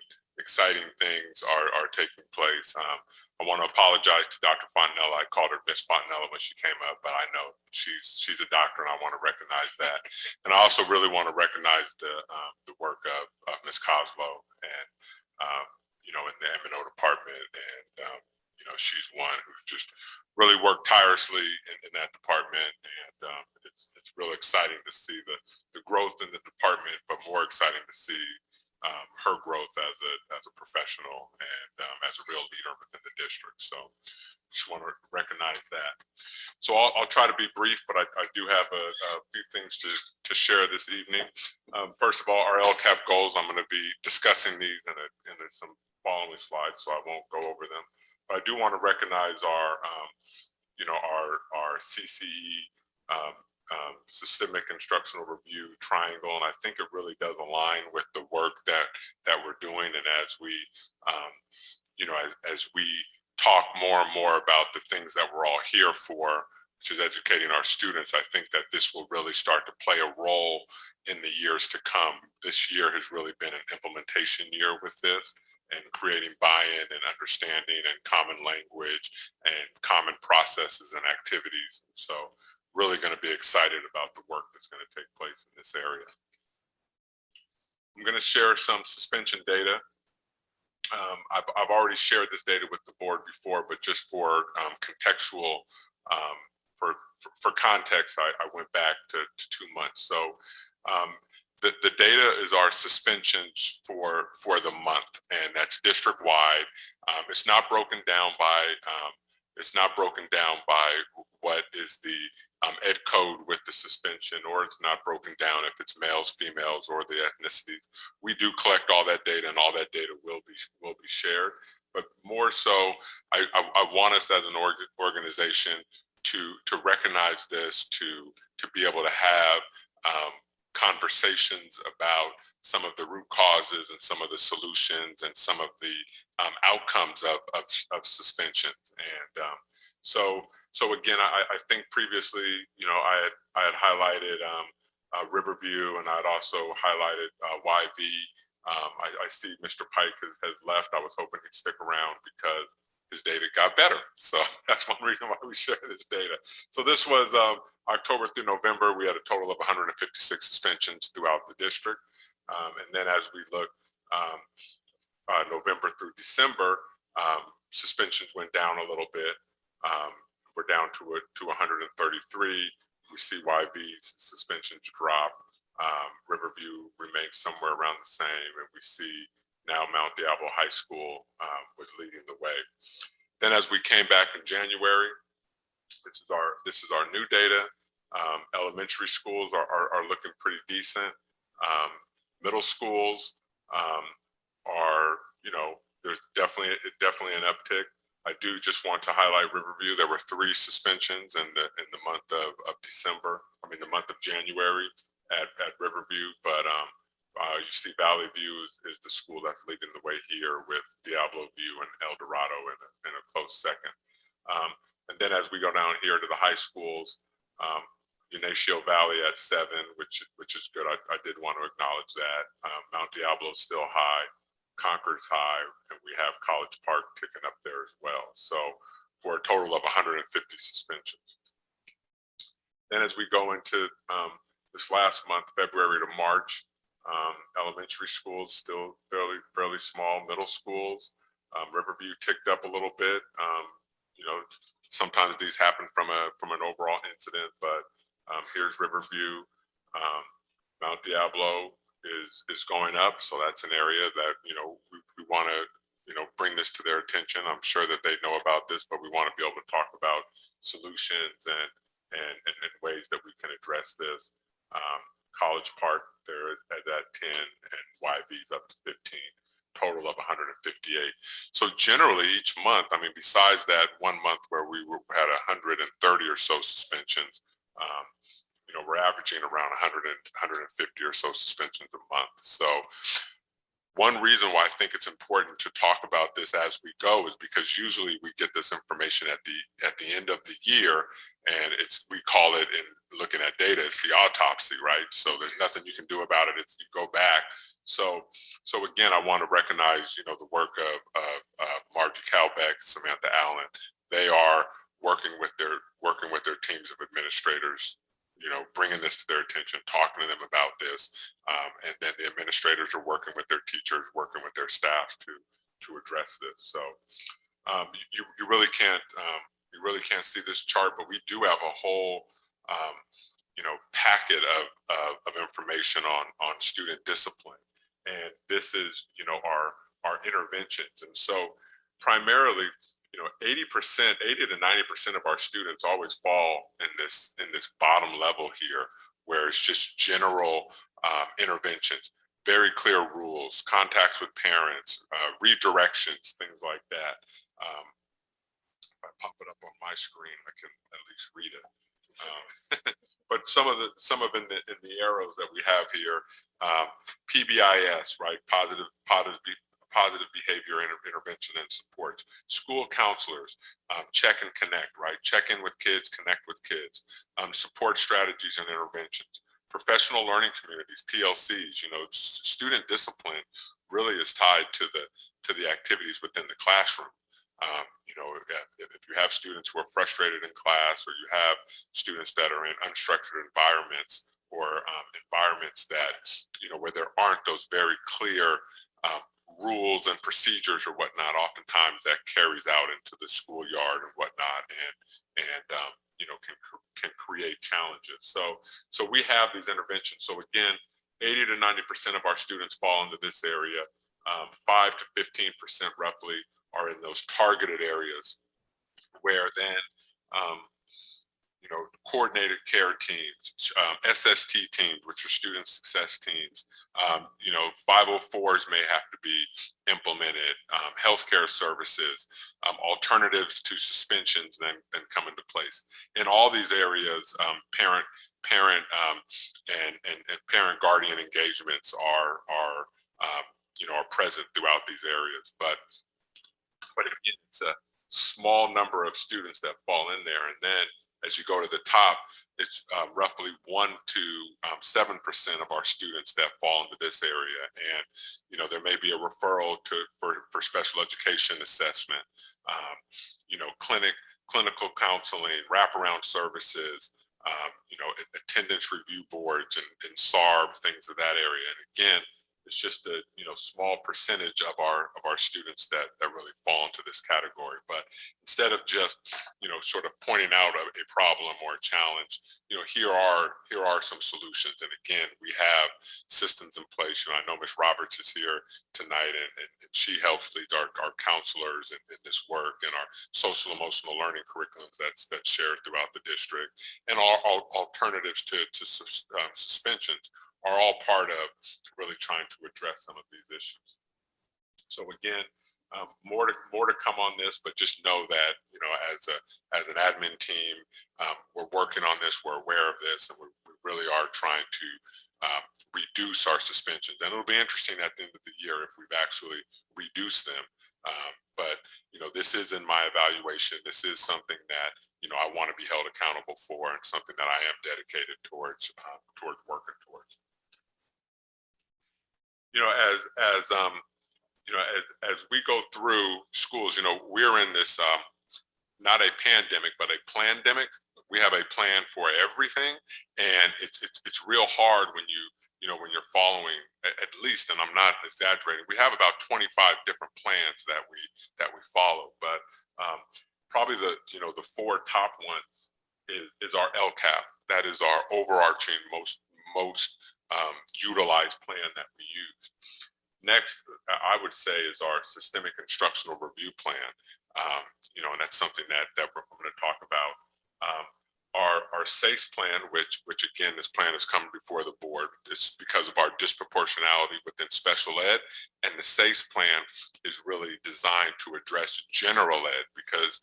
[SPEAKER 3] things are taking place. I want to apologize to Dr. Fontanella. I called her Miss Fontanella when she came up, but I know she's a doctor and I want to recognize that. And I also really want to recognize the work of Ms. Coslow and, in the M&O department. And, she's one who's just really worked tirelessly in that department. And it's really exciting to see the growth in the department, but more exciting to see her growth as a professional and as a real leader within the district. So just want to recognize that. So I'll try to be brief, but I do have a few things to share this evening. First of all, our LCAP goals, I'm going to be discussing these in some following slides, so I won't go over them. But I do want to recognize our CCE systemic instructional review triangle, and I think it really does align with the work that we're doing. And as we as we talk more and more about the things that we're all here for, which is educating our students, I think that this will really start to play a role in the years to come. This year has really been an implementation year with this, and creating buy-in and understanding and common language and common processes and activities. So really going to be excited about the work that's going to take place in this area. I'm going to share some suspension data. I've already shared this data with the board before, but just for contextual, for context, I went back to 2 months. So the data is our suspensions for the month, and that's district wide. It's not broken down by what is the ed code with the suspension, or it's not broken down if it's males, females, or the ethnicities. We do collect all that data, and all that data will be shared. But more so, I want us as an organization to recognize this, to be able to have conversations about some of the root causes and some of the solutions and some of the outcomes of suspensions. And so again, I think previously, I had highlighted Riverview, and I'd also highlighted YV. I see Mr. Pike has left. I was hoping he'd stick around because his data got better. So that's one reason why we share this data. So this was October through November. We had a total of 156 suspensions throughout the district. And then as we look November through December, suspensions went down a little bit. We're down to 133. We see YV's suspensions drop. Riverview remains somewhere around the same, and we see now Mount Diablo High School was leading the way. Then as we came back in January, this is our new data. Elementary schools are looking pretty decent. Middle schools are, there's definitely an uptick. I do just want to highlight Riverview. There were 3 suspensions in the month of December. The month of January at Riverview, but you see Valley View is the school that's leading the way here, with Diablo View and El Dorado in a close second. And then as we go down here to the high schools, Ignacio Valley at 7, which is good. I did want to acknowledge that. Mount Diablo is still high. Concord's high, and we have College Park ticking up there as well. So for a total of 150 suspensions. Then as we go into this last month, February to March, elementary schools still fairly small. Middle schools, Riverview ticked up a little bit. Sometimes these happen from an overall incident, but here's Riverview. Mount Diablo is going up, so that's an area that we want to bring this to their attention. I'm sure that they know about this, but we want to be able to talk about solutions and ways that we can address this. College Park there at 10, and YV's up to 15, total of 158. So generally each month, besides that 1 month where we had 130 or so suspensions, we're averaging around 150 or so suspensions a month. So one reason why I think it's important to talk about this as we go is because usually we get this information at the end of the year, and we call it, in looking at data, it's the autopsy, right? So there's nothing you can do about it. You go back. So again, I want to recognize the work of Margie Calbeck, Samantha Allen. They are working with their teams of administrators, bringing this to their attention, talking to them about this, and then the administrators are working with their teachers, working with their staff to address this. So you really can't see this chart, but we do have a whole packet of information on student discipline, and this is our interventions. And so primarily, 80% to 90% of our students always fall in this bottom level here, where it's just general interventions, very clear rules, contacts with parents, redirections, things like that. If I pop it up on my screen, I can at least read it. But some of in the arrows that we have here, PBIS, right? Positive behavior intervention and support. School counselors, check and connect, right? Check in with kids, connect with kids. Support strategies and interventions. Professional learning communities, PLCs. Student discipline really is tied to the activities within the classroom. If you have students who are frustrated in class, or you have students that are in unstructured environments, environments that, where there aren't those very clear rules and procedures or whatnot, oftentimes that carries out into the schoolyard and whatnot, and can create challenges. So we have these interventions. So again, 80 to 90% of our students fall into this area. 5 to 15% roughly are in those targeted areas where then coordinated care teams, SST teams, which are student success teams, 504s may have to be implemented, healthcare services, alternatives to suspensions then come into place. In all these areas, parent and parent guardian engagements are present throughout these areas. But again, it's a small number of students that fall in there, and then as you go to the top, it's roughly 1 to 7% of our students that fall into this area. And, there may be a referral for special education assessment, clinical counseling, wraparound services, attendance review boards and SARB, things of that area. And again, it's just a small percentage of our students that really fall into this category. But instead of just sort of pointing out a problem or a challenge, here are some solutions. And again, we have systems in place. I know Ms. Roberts is here tonight, and she helps lead our counselors in this work, and our social emotional learning curriculums that's shared throughout the district, and all alternatives to suspensions are all part of really trying to address some of these issues. So again, more to come on this, but just know that as an admin team, we're working on this. We're aware of this, and we really are trying to reduce our suspensions. And it'll be interesting at the end of the year if we've actually reduced them. But this is in my evaluation. This is something that I want to be held accountable for, and something that I am dedicated towards working towards. As we go through schools, we're in this not a pandemic, but a plandemic. We have a plan for everything, and it's real hard when when you're following, at least, and I'm not exaggerating, we have about 25 different plans that we follow. But probably the 4 top ones is our LCAP. That is our overarching most utilized plan that we use. Next, I would say, is our systemic instructional review plan. And that's something that we're going to talk about. Our SACE plan, which again, this plan has come before the board. This because of our disproportionality within special ed, and the SACE plan is really designed to address general ed because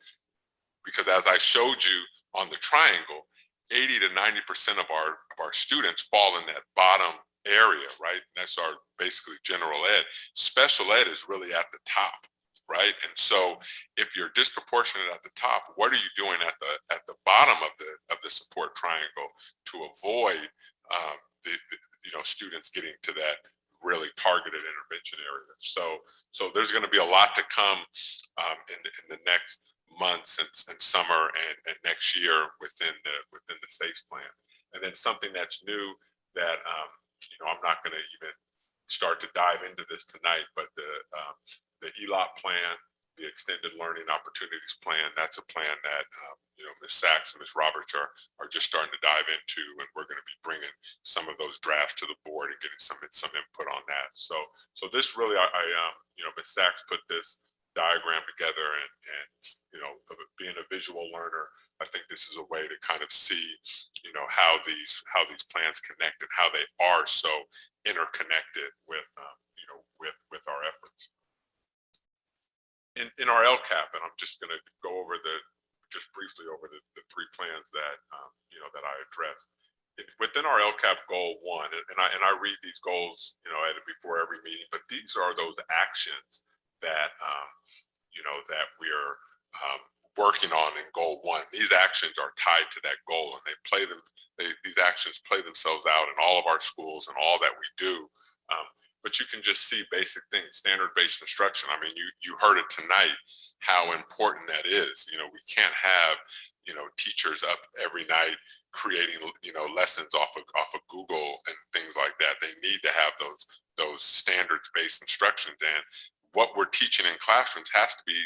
[SPEAKER 3] as I showed you on the triangle, 80 to 90% of our students fall in that bottom area, right? And that's our basically general ed. Special ed is really at the top, right? And so if you're disproportionate at the top, what are you doing at the bottom of the support triangle to avoid the students getting to that really targeted intervention area? So there's going to be a lot to come in the next months and summer and next year within the SACE plan. And then something that's new that I'm not going to even start to dive into this tonight, but the ELOP plan, the Extended Learning Opportunities Plan, that's a plan that Ms. Sachs and Ms. Roberts are just starting to dive into, and we're going to be bringing some of those drafts to the board and getting some input on that. So this really, Ms. Sachs put this diagram together, and being a visual learner, I think this is a way to kind of see how these plans connect and how they are so interconnected with our efforts. In our LCAP, and I'm just going to go over just briefly over the 3 plans that that I addressed. Within our LCAP goal 1, and I read these goals before every meeting, but these are those actions that that we're working on in goal 1. These actions are tied to that goal, and these actions play themselves out in all of our schools and all that we do. But you can just see basic things, standard-based instruction. I mean, you heard it tonight, how important that is. We can't have, teachers up every night, creating, lessons off of Google and things like that. They need to have those standards-based instructions, and what we're teaching in classrooms has to be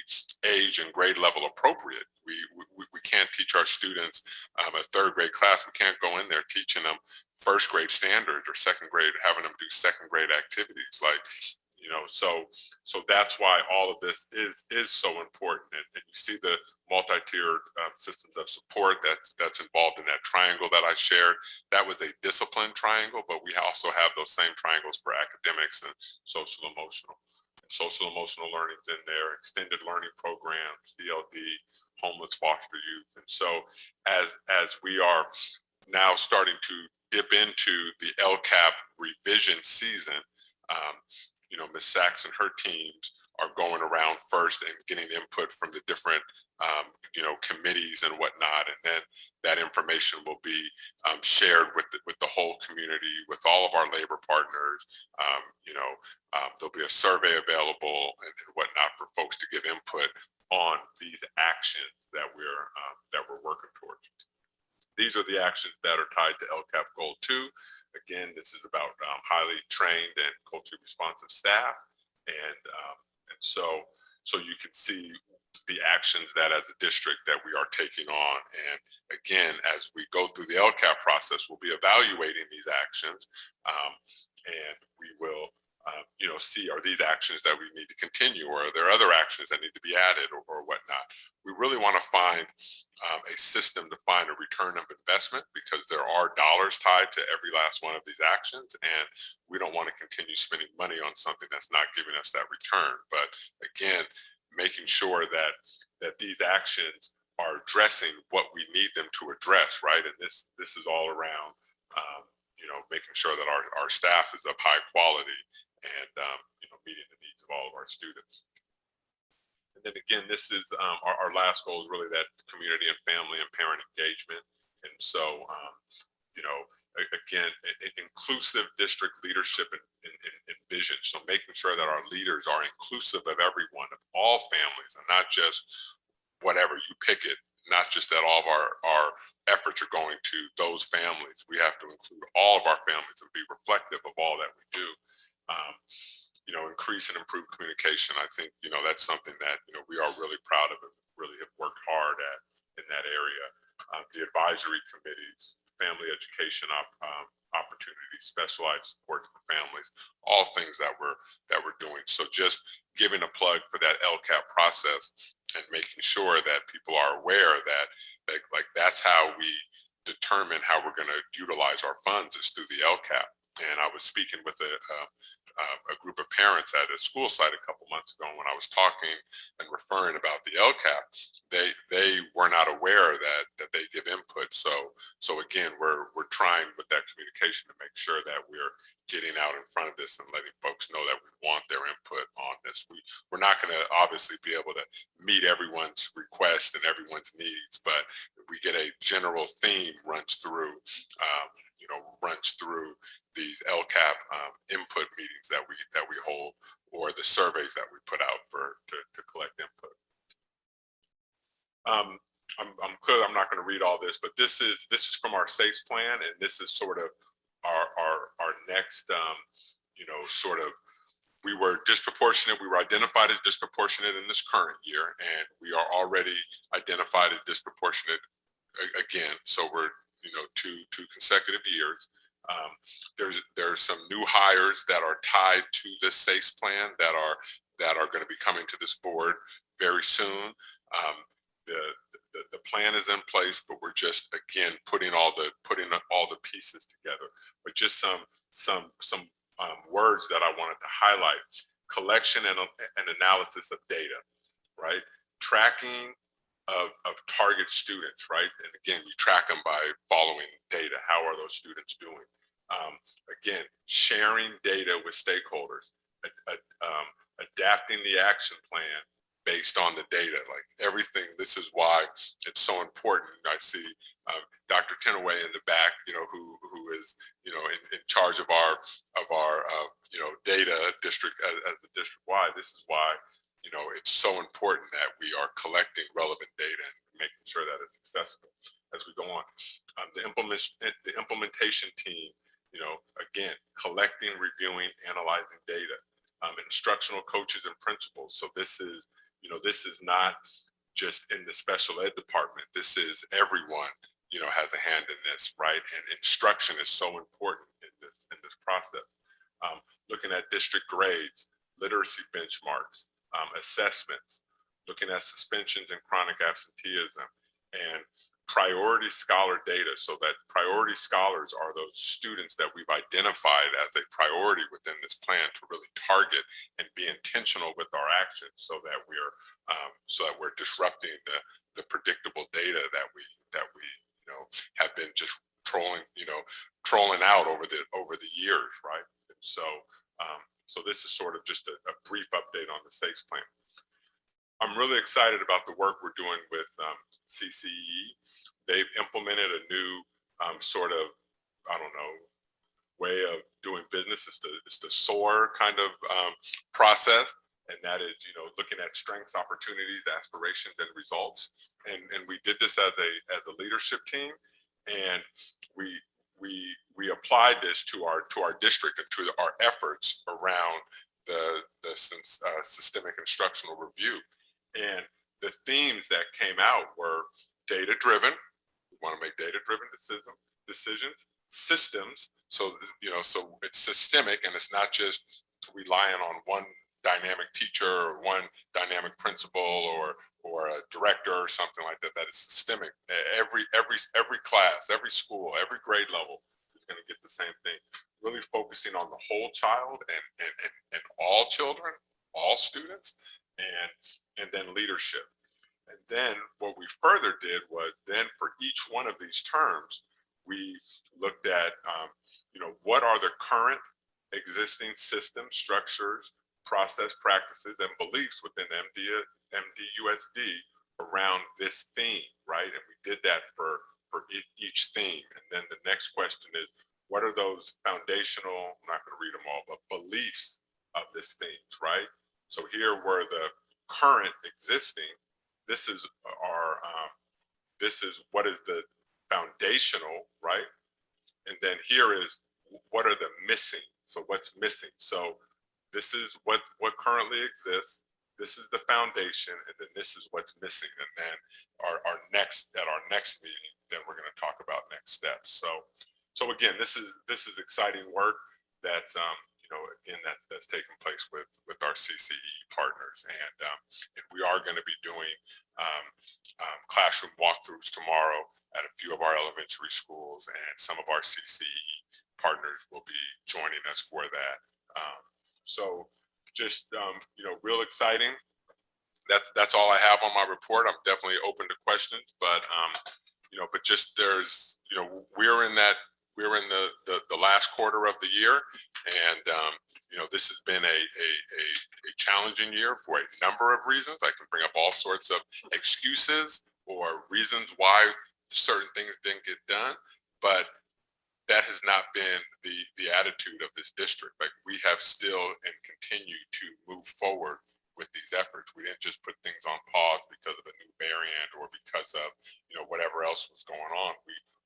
[SPEAKER 3] age and grade level appropriate. We can't teach our students a third grade class. We can't go in there teaching them first grade standards or second grade, having them do second grade activities. So that's why all of this is so important. And you see the multi-tiered systems of support that's involved in that triangle that I shared. That was a discipline triangle, but we also have those same triangles for academics and social emotional. Social emotional learning's in there, extended learning programs, DLD, homeless foster youth. And so as we are now starting to dip into the LCAP revision season, Ms. Sachs and her teams are going around first and getting input from the different committees and whatnot, and then that information will be shared with the whole community, with all of our labor partners. There'll be a survey available and whatnot for folks to give input on these actions that we're working towards. These are the actions that are tied to LCAP Goal 2. Again, this is about highly trained and culturally responsive staff, and so you can see the actions that as a district that we are taking on. And again, as we go through the LCAP process, we'll be evaluating these actions, and we will see, are these actions that we need to continue, or are there other actions that need to be added, or whatnot. We really want to find a system to find a return of investment, because there are dollars tied to every last one of these actions, and we don't want to continue spending money on something that's not giving us that return. But again, making sure that these actions are addressing what we need them to address, right? And this is all around making sure that our staff is of high quality and meeting the needs of all of our students. And then again, this is our last goal is really that community and family and parent engagement. And so again, inclusive district leadership and vision. So making sure that our leaders are inclusive of everyone, of all families, and not just whatever you pick it, not just that all of our efforts are going to those families. We have to include all of our families and be reflective of all that we do. Increase and improve communication. I think, that's something that, we are really proud of and really have worked hard at in that area. The advisory committees, family education opportunities, specialized support for families, all things that we're doing. So just giving a plug for that LCAP process and making sure that people are aware that that's how we determine how we're going to utilize our funds, is through the LCAP. And I was speaking with a group of parents at a school site a couple months ago. When I was talking and referring about the LCAP, they were not aware that they give input. So again, we're trying with that communication to make sure that we're getting out in front of this and letting folks know that we want their input on this. We're not going to obviously be able to meet everyone's requests and everyone's needs, but we get a general theme runs through these LCAP input meetings that we hold, or the surveys that we put out to collect input. I'm clear I'm not going to read all this, but this is from our SACE plan, and this is sort of our next we were disproportionate. We were identified as disproportionate in this current year, and we are already identified as disproportionate again. So we're two consecutive years. There's some new hires that are tied to this SACE plan that are going to be coming to this board very soon. The plan is in place, but we're just again putting all the pieces together. But just some words that I wanted to highlight: collection and analysis of data, right? Tracking of target students, right? And again, you track them by following data. How are those students doing? Again, sharing data with stakeholders, adapting the action plan based on the data, like everything. This is why it's so important. I see Dr. Tenaway in the back, who is, in charge of our data district as the district wide. This is why, it's so important that we are collecting relevant data and making sure that it's accessible as we go on. The implementation team, you know, again, collecting, reviewing, analyzing data, instructional coaches and principals. So this is, you know, this is not just in the special ed department. This is everyone, you know, has a hand in this, right? And instruction is so important in this process. Looking at district grades, literacy benchmarks, assessments, looking at suspensions and chronic absenteeism, and priority scholar data. So that priority scholars are those students that we've identified as a priority within this plan to really target and be intentional with our actions, so that we're disrupting the predictable data that we you know have been just trolling out over the years, right? And so this is sort of just a brief update on the SAFE plan. I'm really excited about the work we're doing with CCE. They've implemented a new sort of, I don't know, way of doing business. It's the SOAR kind of process. And that is, you know, looking at strengths, opportunities, aspirations, and results. And we did this as a leadership team, and we applied this to our district and to our efforts around the systemic instructional review. And the themes that came out were data-driven. We want to make data-driven decisions, systems. So, you know, so it's systemic, and it's not just relying on one dynamic teacher or one dynamic principal or a director or something like that. That is systemic. Every class, every school, every grade level is going to get the same thing. Really focusing on the whole child and all children, all students, and then leadership. And then what we further did was then for each one of these terms, we looked at, you know, what are the current existing systems, structures, process, practices, and beliefs within MDUSD around this theme, right? And we did that for each theme. And then the next question is, what are those foundational, I'm not going to read them all, but beliefs of this themes, right? So here were the current existing, this is what is the foundational, right? And then here is what are the missing? So what's missing? So this is what currently exists. This is the foundation, and then this is what's missing. And then our next meeting, then we're going to talk about next steps. So again, this is exciting work that's that's taking place with our CCE partners, and we are going to be doing classroom walkthroughs tomorrow at a few of our elementary schools, and some of our CCE partners will be joining us for that. So just, real exciting. That's all I have on my report. I'm definitely open to questions, but, but just there's, we're in the last quarter of the year, and, this has been a challenging year for a number of reasons. I can bring up all sorts of excuses or reasons why certain things didn't get done, but that has not been the attitude of this district. Like, we have still and continue to move forward with these efforts. We didn't just put things on pause because of a new variant or because of, whatever else was going on.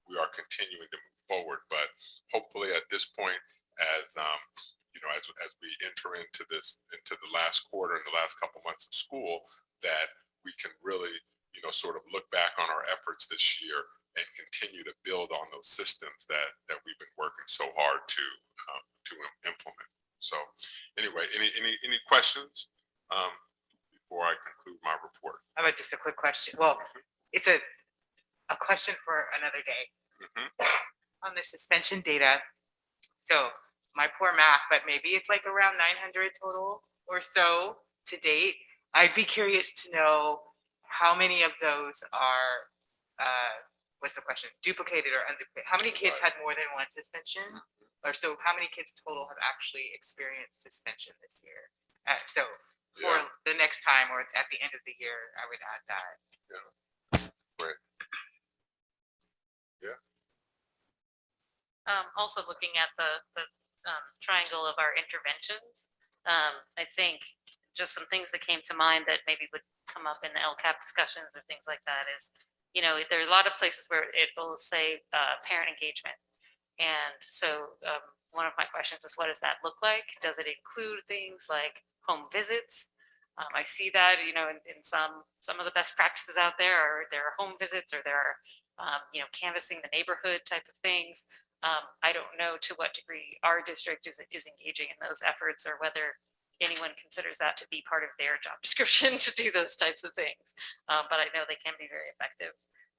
[SPEAKER 3] We are continuing to move forward, but hopefully at this point, as we enter into the last quarter and the last couple months of school, that we can really, sort of look back on our efforts this year and continue to build on those systems that we've been working so hard to implement. So anyway, any questions before I conclude my report?
[SPEAKER 2] How about just a quick question? Well, it's a question for another day. On the suspension data. So my poor math, but maybe it's like around 900 total or so to date. I'd be curious to know how many of those are, what's the question? Duplicated or unduplicated? How many kids had more than one suspension? Or so how many kids total have actually experienced suspension this year? So for the next time or at the end of the year, I would add that.
[SPEAKER 3] Yeah. Right. Yeah.
[SPEAKER 6] Also looking at the triangle of our interventions, I think just some things that came to mind that maybe would come up in the LCAP discussions or things like that is, you know, there's a lot of places where it will say parent engagement. And so one of my questions is, what does that look like? Does it include things like home visits? I see that, you know, in some of the best practices out there are home visits, or there are, you know, canvassing the neighborhood type of things. I don't know to what degree our district is engaging in those efforts, or whether anyone considers that to be part of their job description to do those types of things. But I know they can be very effective.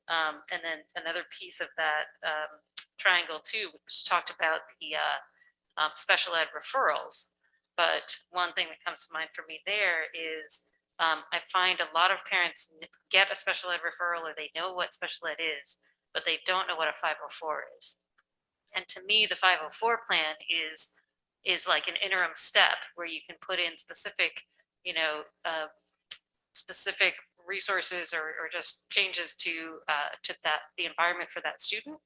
[SPEAKER 6] And then another piece of that triangle too, which talked about the special ed referrals. But one thing that comes to mind for me there is I find a lot of parents get a special ed referral, or they know what special ed is, but they don't know what a 504 is. And to me, the 504 plan is like an interim step where you can put in specific, you know, specific resources or just changes to the environment for that student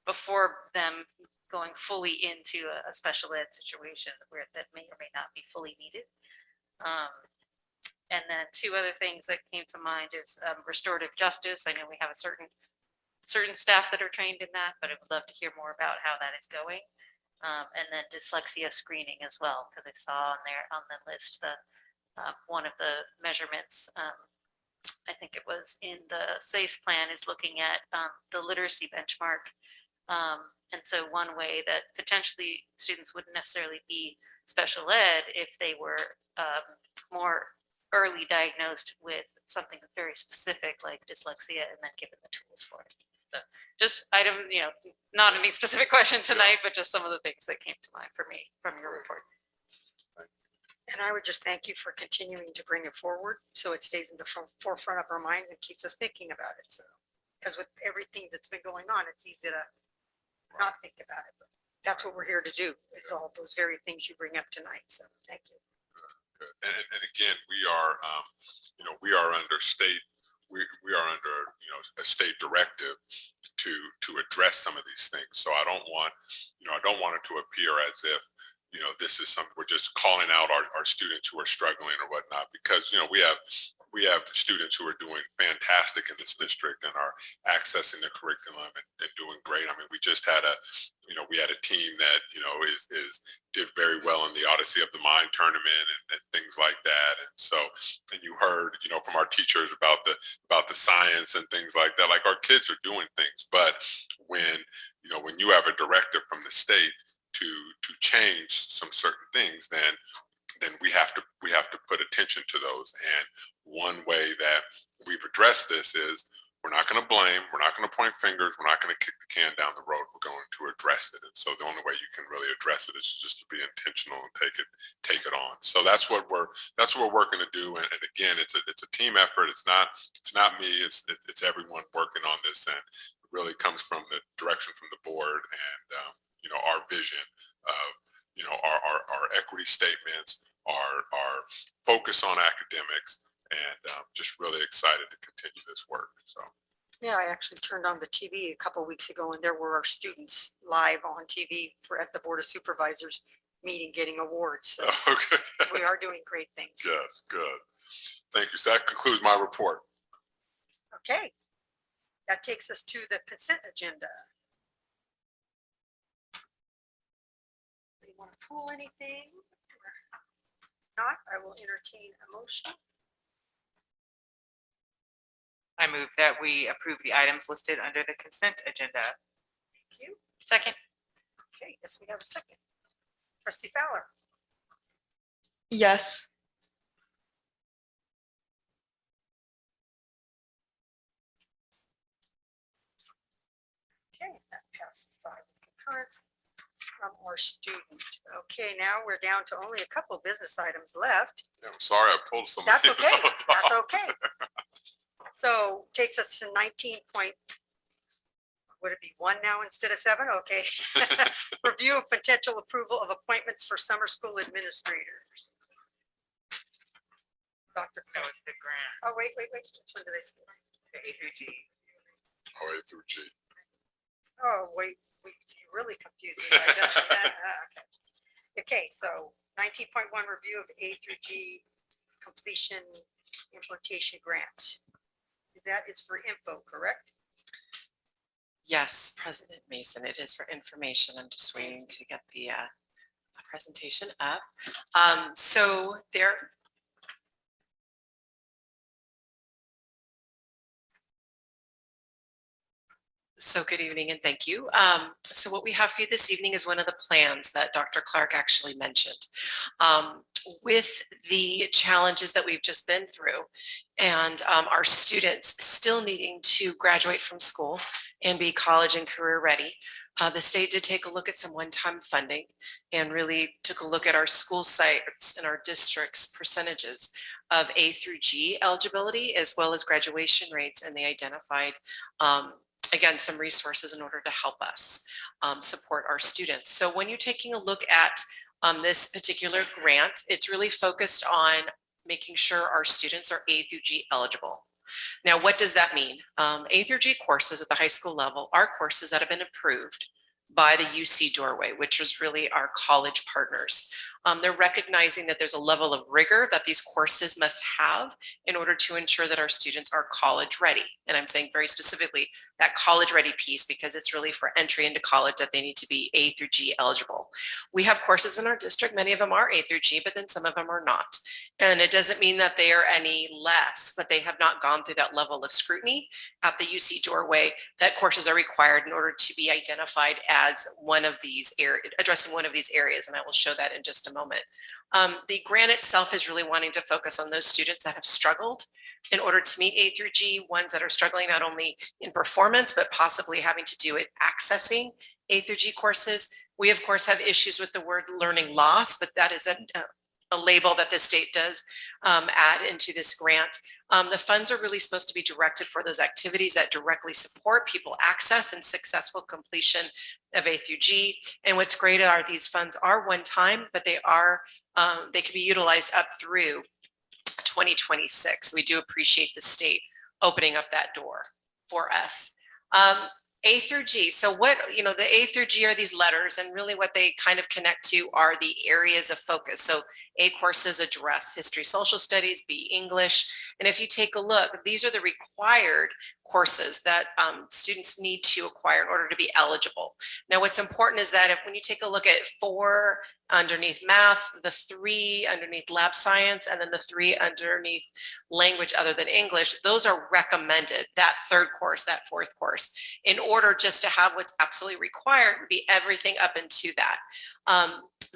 [SPEAKER 6] before them going fully into a special ed situation where that may or may not be fully needed. And then two other things that came to mind is restorative justice. I know we have a certain staff that are trained in that, but I would love to hear more about how that is going. And then dyslexia screening as well, because I saw on the list one of the measurements. I think it was in the SACE plan, is looking at the literacy benchmark. And so one way that potentially students wouldn't necessarily be special ed if they were more early diagnosed with something very specific like dyslexia and then given the tools for it. So just item, you know, not any specific question tonight, but just some of the things that came to mind for me from your report.
[SPEAKER 1] And I would just thank you for continuing to bring it forward so it stays in the forefront of our minds and keeps us thinking about it. So, because with everything that's been going on, it's easy to not think about it. But that's what we're here to do, is all those very things you bring up tonight. So thank you.
[SPEAKER 3] Good. And again, we are, you know, we are under state, we are under, you know, a state directive to address some of these things. So I don't want, you know, I don't want it to appear as if, you know, this is something we're just calling out our students who are struggling or whatnot, because, you know, we have students who are doing fantastic in this district and are accessing the curriculum and doing great. I mean, we just had we had a team that, you know, did very well in the Odyssey of the Mind tournament and things like that. And so, and you heard, you know, from our teachers about the science and things like that. Like, our kids are doing things, but when you have a directive from the state to change some certain things, then we have to put attention to those. And one way that we've addressed this is, we're not going to blame, we're not going to point fingers, we're not going to kick the can down the road, we're going to address it. And so the only way you can really address it is just to be intentional and take it on. So that's what we're working to do. And again, it's a team effort. It's not me, it's everyone working on this, and it really comes from the direction from the board and you know, our vision of, you know, our equity statements, our focus on academics, and just really excited to continue this work. So
[SPEAKER 1] Yeah, I actually turned on the TV a couple of weeks ago, and there were our students live on TV at the Board of Supervisors meeting, getting awards. So
[SPEAKER 3] okay.
[SPEAKER 1] we are doing great things.
[SPEAKER 3] Yes, good. Thank you. So that concludes my report.
[SPEAKER 1] Okay, that takes us to the consent agenda. Do you want to pull anything? Not, I will entertain a motion.
[SPEAKER 2] I move that we approve the items listed under the consent agenda.
[SPEAKER 1] Thank you.
[SPEAKER 6] Second.
[SPEAKER 1] Okay, yes, we have a second. Trustee Fowler.
[SPEAKER 9] Yes.
[SPEAKER 1] Okay, that passes by concurrence from our student. Okay, now we're down to only a couple of business items left.
[SPEAKER 3] Yeah, I'm sorry I pulled some.
[SPEAKER 1] That's okay. That's okay. So takes us to 19 point. Would it be 1 now instead of 7? Okay. Review of potential approval of appointments for summer school administrators. Dr.
[SPEAKER 2] That was the grant,
[SPEAKER 1] Oh, wait. Which one did I say?
[SPEAKER 2] the A through G.
[SPEAKER 3] Oh, A through G.
[SPEAKER 1] Oh, wait, you really confused me. Okay, so 19.1 review of A through G completion implementation grant. That is for info, correct?
[SPEAKER 21] Yes, President Mason, it is for information. I'm just waiting to get the presentation up. So there. So good evening and thank you. So what we have for you this evening is one of the plans that Dr. Clark actually mentioned. With the challenges that we've just been through and our students still needing to graduate from school and be college and career ready, the state did take a look at some one-time funding and really took a look at our school sites and our districts percentages of A through G eligibility as well as graduation rates, and they identified again, some resources in order to help us support our students. So when you're taking a look at this particular grant, it's really focused on making sure our students are A through G eligible. Now, what does that mean? A through G courses at the high school level are courses that have been approved by the UC Doorway, which is really our college partners. They're recognizing that there's a level of rigor that these courses must have in order to ensure that our students are college ready. And I'm saying very specifically that college ready piece because it's really for entry into college that they need to be A through G eligible. We have courses in our district, many of them are A through G, but then some of them are not. And it doesn't mean that they are any less, but they have not gone through that level of scrutiny at the UC Doorway that courses are required in order to be identified as one of these areas, addressing one of these areas. And I will show that in just a moment. The grant itself is really wanting to focus on those students that have struggled in order to meet A through G, ones that are struggling not only in performance, but possibly having to do with accessing A through G courses. We of course have issues with the word learning loss, but that is a label that the state does add into this grant. The funds are really supposed to be directed for those activities that directly support people access and successful completion of A through G. And what's great are these funds are one time, but they can be utilized up through 2026. We do appreciate the state opening up that door for us. A through G. So what, the A through G are these letters, and really what they kind of connect to are the areas of focus. So A courses address history, social studies, B English. And if you take a look, these are the required courses that students need to acquire in order to be eligible. Now, what's important is that when you take a look at 4 underneath math, the 3 underneath lab science, and then the 3 underneath language other than English, those are recommended, that 3rd course, that 4th course, in order just to have what's absolutely required would be everything up into that.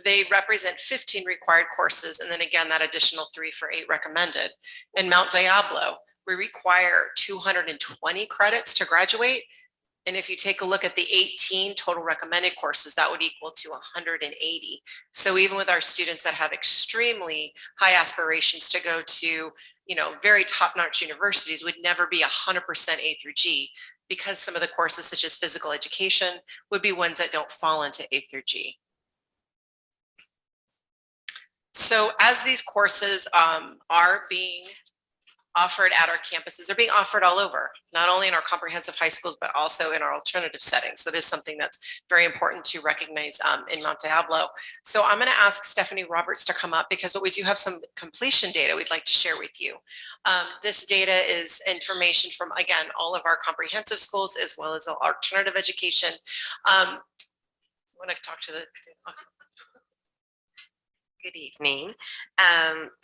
[SPEAKER 21] They represent 15 required courses, and then again, that additional 3 for 8 recommended. In Mount Diablo, we require 220 credits to graduate. And if you take a look at the 18 total recommended courses, that would equal to 180. So even with our students that have extremely high aspirations to go to, very top-notch universities, would never be 100% A through G, because some of the courses such as physical education would be ones that don't fall into A through G. So as these courses are being offered at our campuses, they're being offered all over, not only in our comprehensive high schools, but also in our alternative settings. So it is something that's very important to recognize in Mount Diablo. So I'm going to ask Stephanie Roberts to come up because we do have some completion data we'd like to share with you. This data is information from, again, all of our comprehensive schools as well as alternative education. I want to talk to the
[SPEAKER 10] Good evening.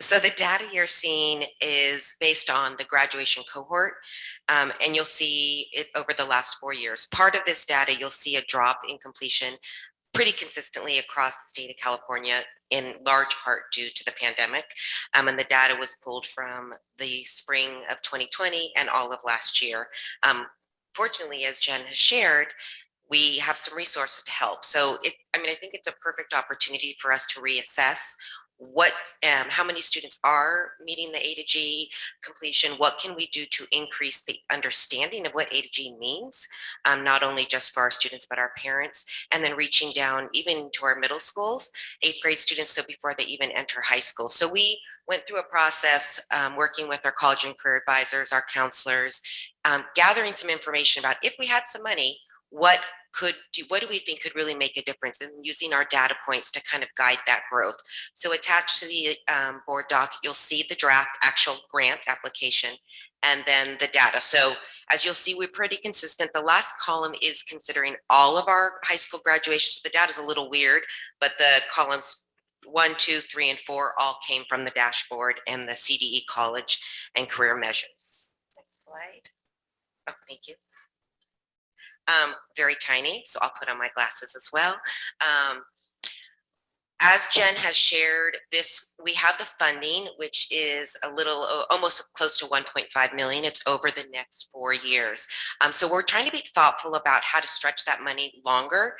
[SPEAKER 10] So the data you're seeing is based on the graduation cohort, and you'll see it over the last 4 years. Part of this data, you'll see a drop in completion pretty consistently across the state of California, in large part due to the pandemic. And the data was pulled from the spring of 2020 and all of last year. Fortunately, as Jen has shared, we have some resources to help. So I think it's a perfect opportunity for us to reassess how many students are meeting the A to G completion. What can we do to increase the understanding of what A to G means, not only just for our students, but our parents, and then reaching down even to our middle schools, 8th grade students, so before they even enter high school. So we went through a process working with our college and career advisors, our counselors, gathering some information about if we had some money, what what do we think could really make a difference, and using our data points to kind of guide that growth. So attached to the board doc, you'll see the draft actual grant application and then the data. So as you'll see, we're pretty consistent. The last column is considering all of our high school graduations. The data is a little weird, but the columns 1, 2, 3, and 4 all came from the dashboard and the CDE college and career measures. Next slide. Oh, thank you. Very tiny, so I'll put on my glasses as well. As Jen has shared, we have the funding, which is a little, almost close to 1.5 million. It's over the next 4 years. So we're trying to be thoughtful about how to stretch that money longer.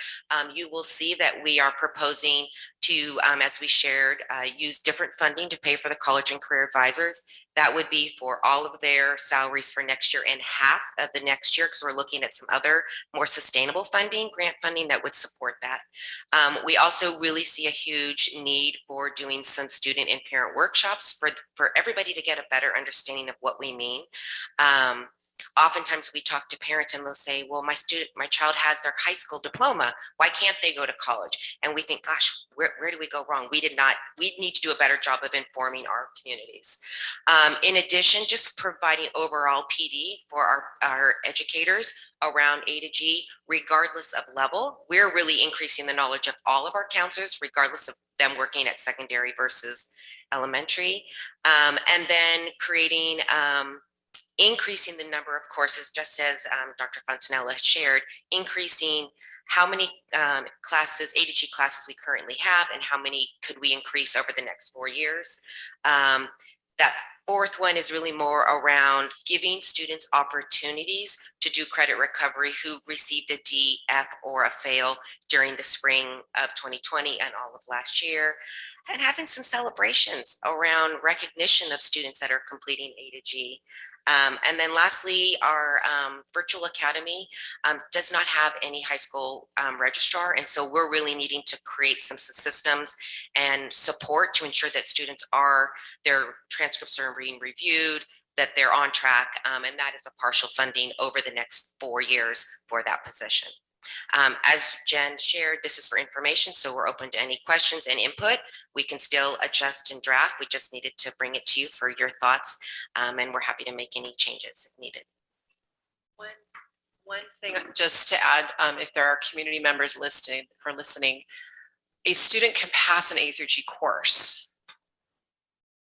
[SPEAKER 10] You will see that we are proposing to, as we shared, use different funding to pay for the college and career advisors. That would be for all of their salaries for next year and half of the next year, because we're looking at some other more sustainable funding, grant funding that would support that. We also really see a huge need for doing some student and parent workshops for everybody to get a better understanding of what we mean. Oftentimes we talk to parents and they'll say, well, my child has their high school diploma. Why can't they go to college? And we think, gosh, where do we go wrong? We need to do a better job of informing our communities. In addition, just providing overall PD for our educators around A to G, regardless of level. We're really increasing the knowledge of all of our counselors, regardless of them working at secondary versus elementary. And then creating, increasing the number of courses, just as Dr. Fontanella shared, increasing how many classes, A to G classes we currently have, and how many could we increase over the next 4 years. That fourth one is really more around giving students opportunities to do credit recovery who received a D, F, or a fail during the spring of 2020 and all of last year, and having some celebrations around recognition of students that are completing A to G. And then lastly, our virtual academy does not have any high school registrar. And so we're really needing to create some systems and support to ensure that their transcripts are being reviewed, that they're on track. And that is a partial funding over the next 4 years for that position. As Jen shared, this is for information, so we're open to any questions and input. We can still adjust and draft. We just needed to bring it to you for your thoughts, and we're happy to make any changes if needed.
[SPEAKER 21] One thing just to add, if there are community members listening, a student can pass an A through G course,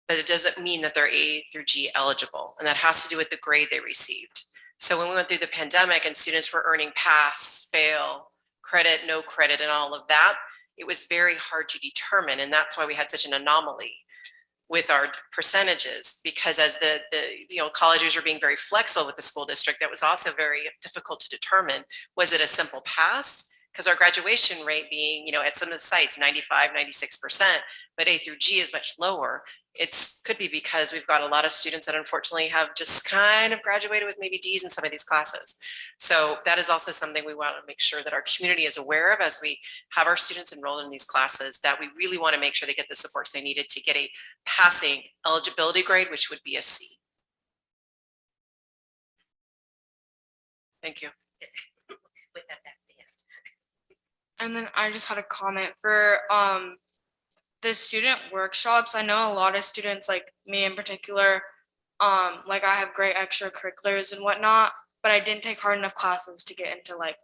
[SPEAKER 21] but it doesn't mean that they're A through G eligible, and that has to do with the grade they received. So when we went through the pandemic and students were earning pass, fail, credit, no credit, and all of that, it was very hard to determine. And that's why we had such an anomaly with our percentages, because as the colleges were being very flexible with the school district, that was also very difficult to determine. Was it a simple pass? Because our graduation rate being, at some of the sites, 95, 96%, but A through G is much lower. Could be because we've got a lot of students that unfortunately have just kind of graduated with maybe D's in some of these classes. So that is also something we want to make sure that our community is aware of as we have our students enrolled in these classes, that we really want to make sure they get the supports they needed to get a passing eligibility grade, which would be a C. Thank you.
[SPEAKER 9] And then I just had a comment for the student workshops. I know a lot of students, like me in particular, like I have great extracurriculars and whatnot, but I didn't take hard enough classes to get into like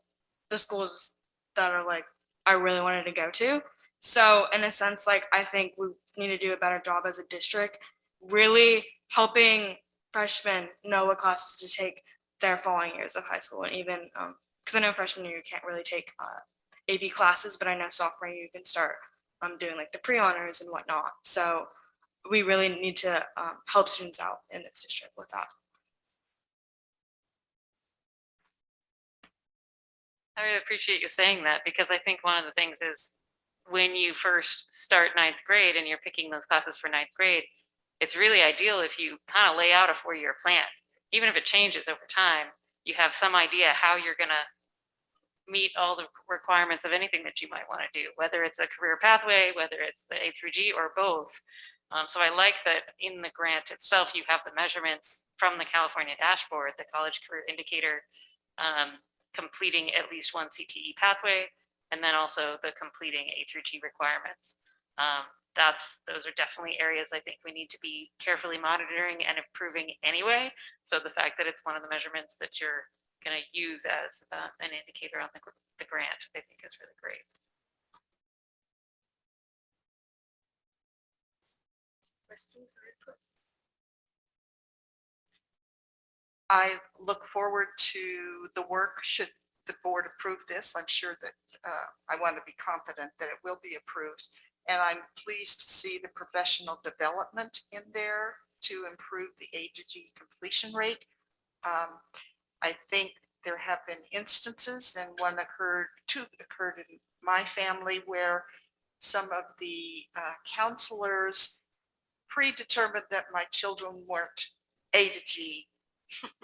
[SPEAKER 9] the schools that are like I really wanted to go to. So in a sense, like I think we need to do a better job as a district, really helping freshmen know what classes to take their following years of high school. And even because I know freshman year you can't really take AP classes, but I know sophomore year you can start doing like the pre-honors and whatnot. So we really need to help students out in this district with that.
[SPEAKER 6] I really appreciate you saying that, because I think one of the things is when you first start ninth grade and you're picking those classes for ninth grade, it's really ideal if you kind of lay out a 4-year plan. Even if it changes over time, you have some idea how you're going to meet all the requirements of anything that you might want to do, whether it's a career pathway, whether it's the A through G or both. So I like that in the grant itself, you have the measurements from the California dashboard, the college career indicator, completing at least one CTE pathway, and then also the completing A through G requirements. Those are definitely areas I think we need to be carefully monitoring and improving anyway. So the fact that it's one of the measurements that you're going to use as an indicator on the grant, I think is really great.
[SPEAKER 18] Questions or input? I look forward to the work should the board approve this. I'm sure that I want to be confident that it will be approved. And I'm pleased to see the professional development in there to improve the A to G completion rate. I think there have been instances, and two occurred in my family, where some of the counselors predetermined that my children weren't A to G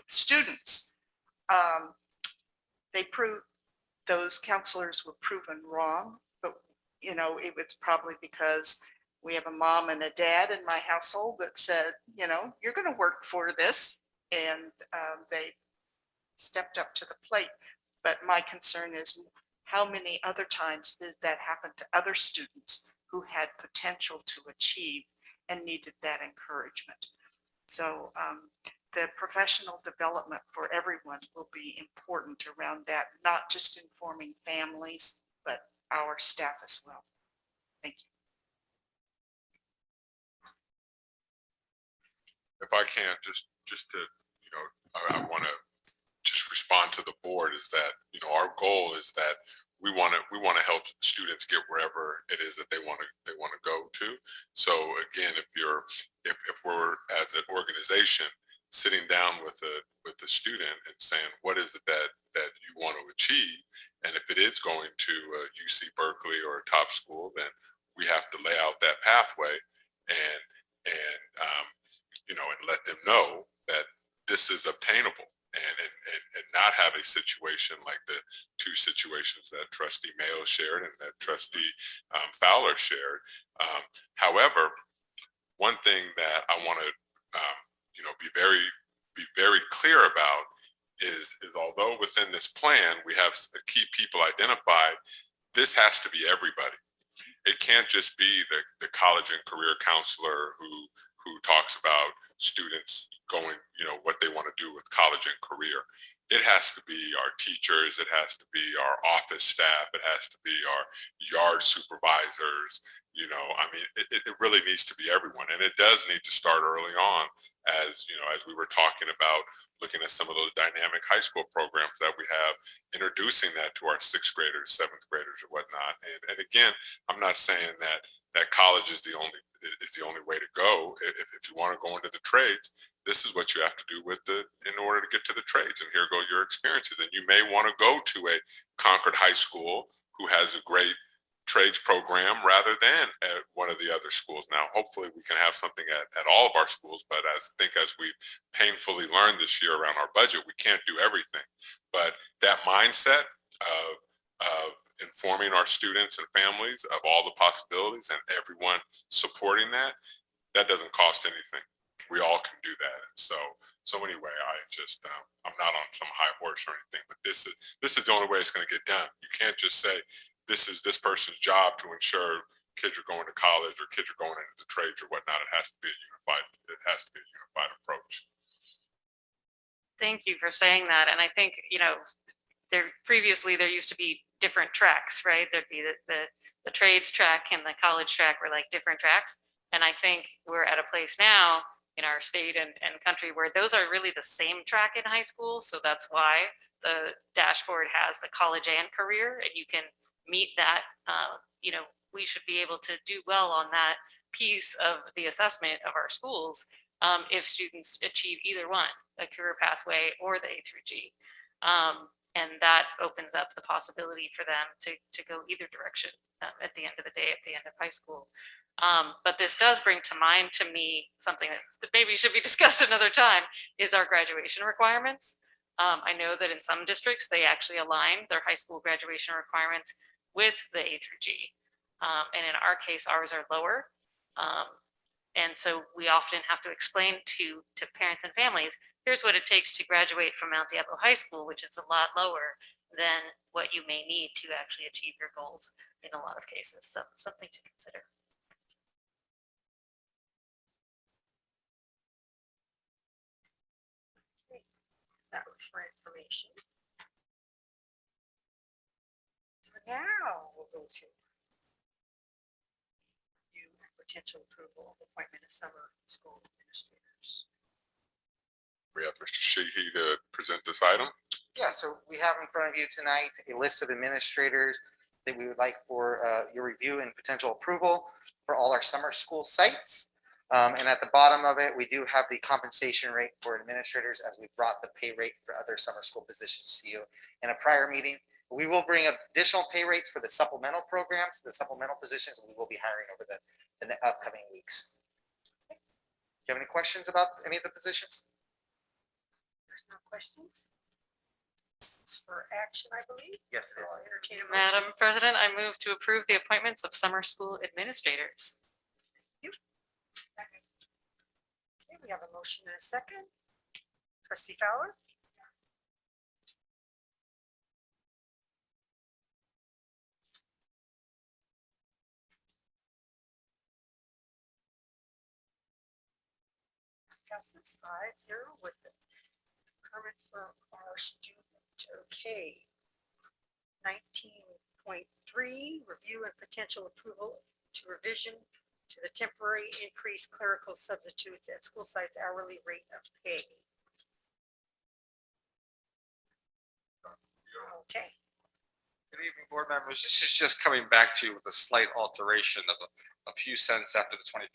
[SPEAKER 18] students. Those counselors were proven wrong, but it was probably because we have a mom and a dad in my household that said, you're going to work for this, and they stepped up to the plate. But my concern is, how many other times did that happen to other students who had potential to achieve and needed that encouragement? So the professional development for everyone will be important around that, not just informing families, but our staff as well. Thank you.
[SPEAKER 3] If I can, just to, I want to just respond to the board is that, our goal is that we want to help students get wherever it is that they want to go to. So again, if we're as an organization sitting down with a student and saying, what is it that you want to achieve? And if it is going to UC Berkeley or a top school, then we have to lay out that pathway and let them know that this is obtainable, and not have a situation like the two situations that Trustee Mayo shared and that Trustee Fowler shared. However, one thing that I want to be very clear about is although within this plan we have key people identified, this has to be everybody. It can't just be the college and career counselor who talks about students going, what they want to do with college and career. It has to be our teachers, it has to be our office staff, it has to be our yard supervisors. It really needs to be everyone, and it does need to start early on, as we were talking about looking at some of those dynamic high school programs that we have, introducing that to our 6th graders, 7th graders, or whatnot. And again, I'm not saying that college is the only way to go. If you want to go into the trades, this is what you have to do in order to get to the trades. And here go your experiences. And you may want to go to a Concord High School who has a great trades program rather than at one of the other schools. Now, hopefully we can have something at all of our schools, but I think as we painfully learned this year around our budget, we can't do everything. But that mindset of informing our students and families of all the possibilities and everyone supporting that doesn't cost anything. We all can do that. So anyway, I'm not on some high horse or anything, but this is the only way it's going to get done. You can't just say, this is this person's job to ensure kids are going to college or kids are going into the trades or whatnot. It has to be a unified approach.
[SPEAKER 6] Thank you for saying that. And I think, previously there used to be different tracks, right? There'd be the trades track and the college track were like different tracks. And I think we're at a place now in our state and country where those are really the same track in high school. So that's why the dashboard has the college and career, and you can meet that. We should be able to do well on that piece of the assessment of our schools if students achieve either one, a career pathway or the A through G. And that opens up the possibility for them to go either direction at the end of the day, at the end of high school. But this does bring to mind to me something that maybe should be discussed another time, is our graduation requirements. I know that in some districts, they actually align their high school graduation requirements with the A through G. And in our case, ours are lower. And so we often have to explain to parents and families, here's what it takes to graduate from Mount Diablo High School, which is a lot lower. than what you may need to actually achieve your goals in a lot of cases. So something to consider.
[SPEAKER 1] That was for information. So now we'll go to review and potential approval of appointment of summer school administrators.
[SPEAKER 3] We have Mr. Sheehy to present this item.
[SPEAKER 12] Yeah, so we have in front of you tonight a list of administrators that we would like for your review and potential approval for all our summer school sites. And at the bottom of it, we do have the compensation rate for administrators as we brought the pay rate for other summer school positions to you in a prior meeting. We will bring additional pay rates for the supplemental programs, the supplemental positions we will be hiring over the upcoming weeks. Do you have any questions about any of the positions?
[SPEAKER 1] There's no questions. It's for action, I believe.
[SPEAKER 12] Yes,
[SPEAKER 1] So
[SPEAKER 12] it is.
[SPEAKER 1] I'll entertain a motion.
[SPEAKER 6] Madam President, I move to approve the appointments of summer school administrators.
[SPEAKER 1] Okay, we have a motion and a second. Trustee Fowler? Passes 5-0 with the permit for our student. Okay. 19.3, review and potential approval to revision to the temporary increased clerical substitutes at school sites hourly rate of pay. Okay,
[SPEAKER 14] Good evening, board members. This is just coming back to you with a slight alteration of a few cents after the $25.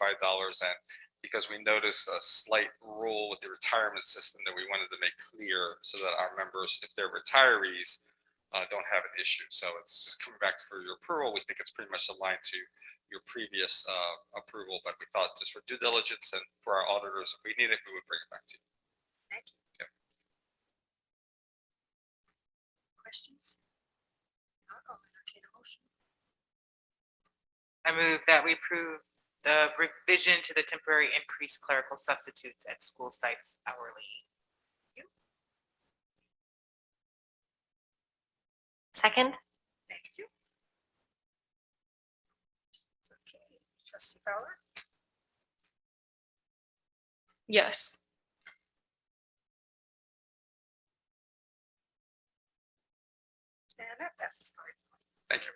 [SPEAKER 14] And because we noticed a slight rule with the retirement system that we wanted to make clear so that our members, if they're retirees, don't have an issue. So it's just coming back for your approval. We think it's pretty much aligned to your previous approval, but we thought just for due diligence and for our auditors, if we need it, we would bring it back to you.
[SPEAKER 1] thank you.
[SPEAKER 14] Yep.
[SPEAKER 1] Questions? I'll entertain a motion.
[SPEAKER 2] I move that we approve the revision to the temporary increased clerical substitutes at school sites hourly.
[SPEAKER 15] Second?
[SPEAKER 1] Thank you. Okay, trustee Fowler?
[SPEAKER 9] Yes.
[SPEAKER 1] And that passes 5.
[SPEAKER 14] Thank you.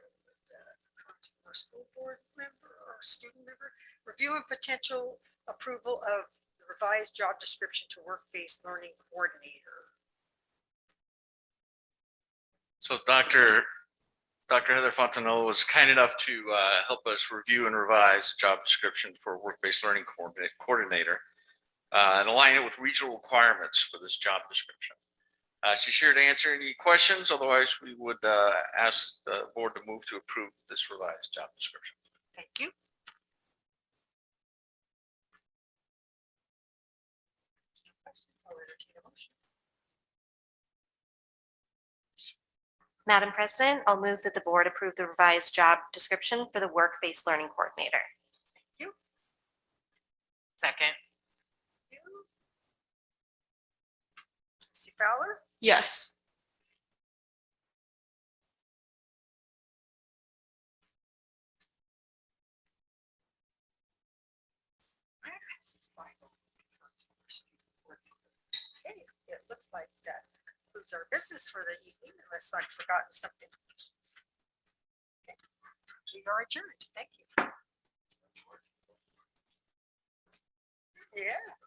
[SPEAKER 1] Our school board member or student member, review and potential approval of the revised job description to work-based learning coordinator.
[SPEAKER 23] So Dr. Heather Fontanella was kind enough to help us review and revise the job description for work-based learning coordinator and align it with regional requirements for this job description. She's here to answer any questions. Otherwise, we would ask the board to move to approve this revised job description.
[SPEAKER 1] Thank you. I'll entertain a motion.
[SPEAKER 15] Madam President, I'll move that the board approve the revised job description for the work-based learning coordinator.
[SPEAKER 2] Second.
[SPEAKER 1] Trustee Fowler?
[SPEAKER 9] Yes.
[SPEAKER 1] Okay, it looks like that concludes our business for the evening, unless I've forgotten something. Okay, we are adjourned. Thank you. Yeah.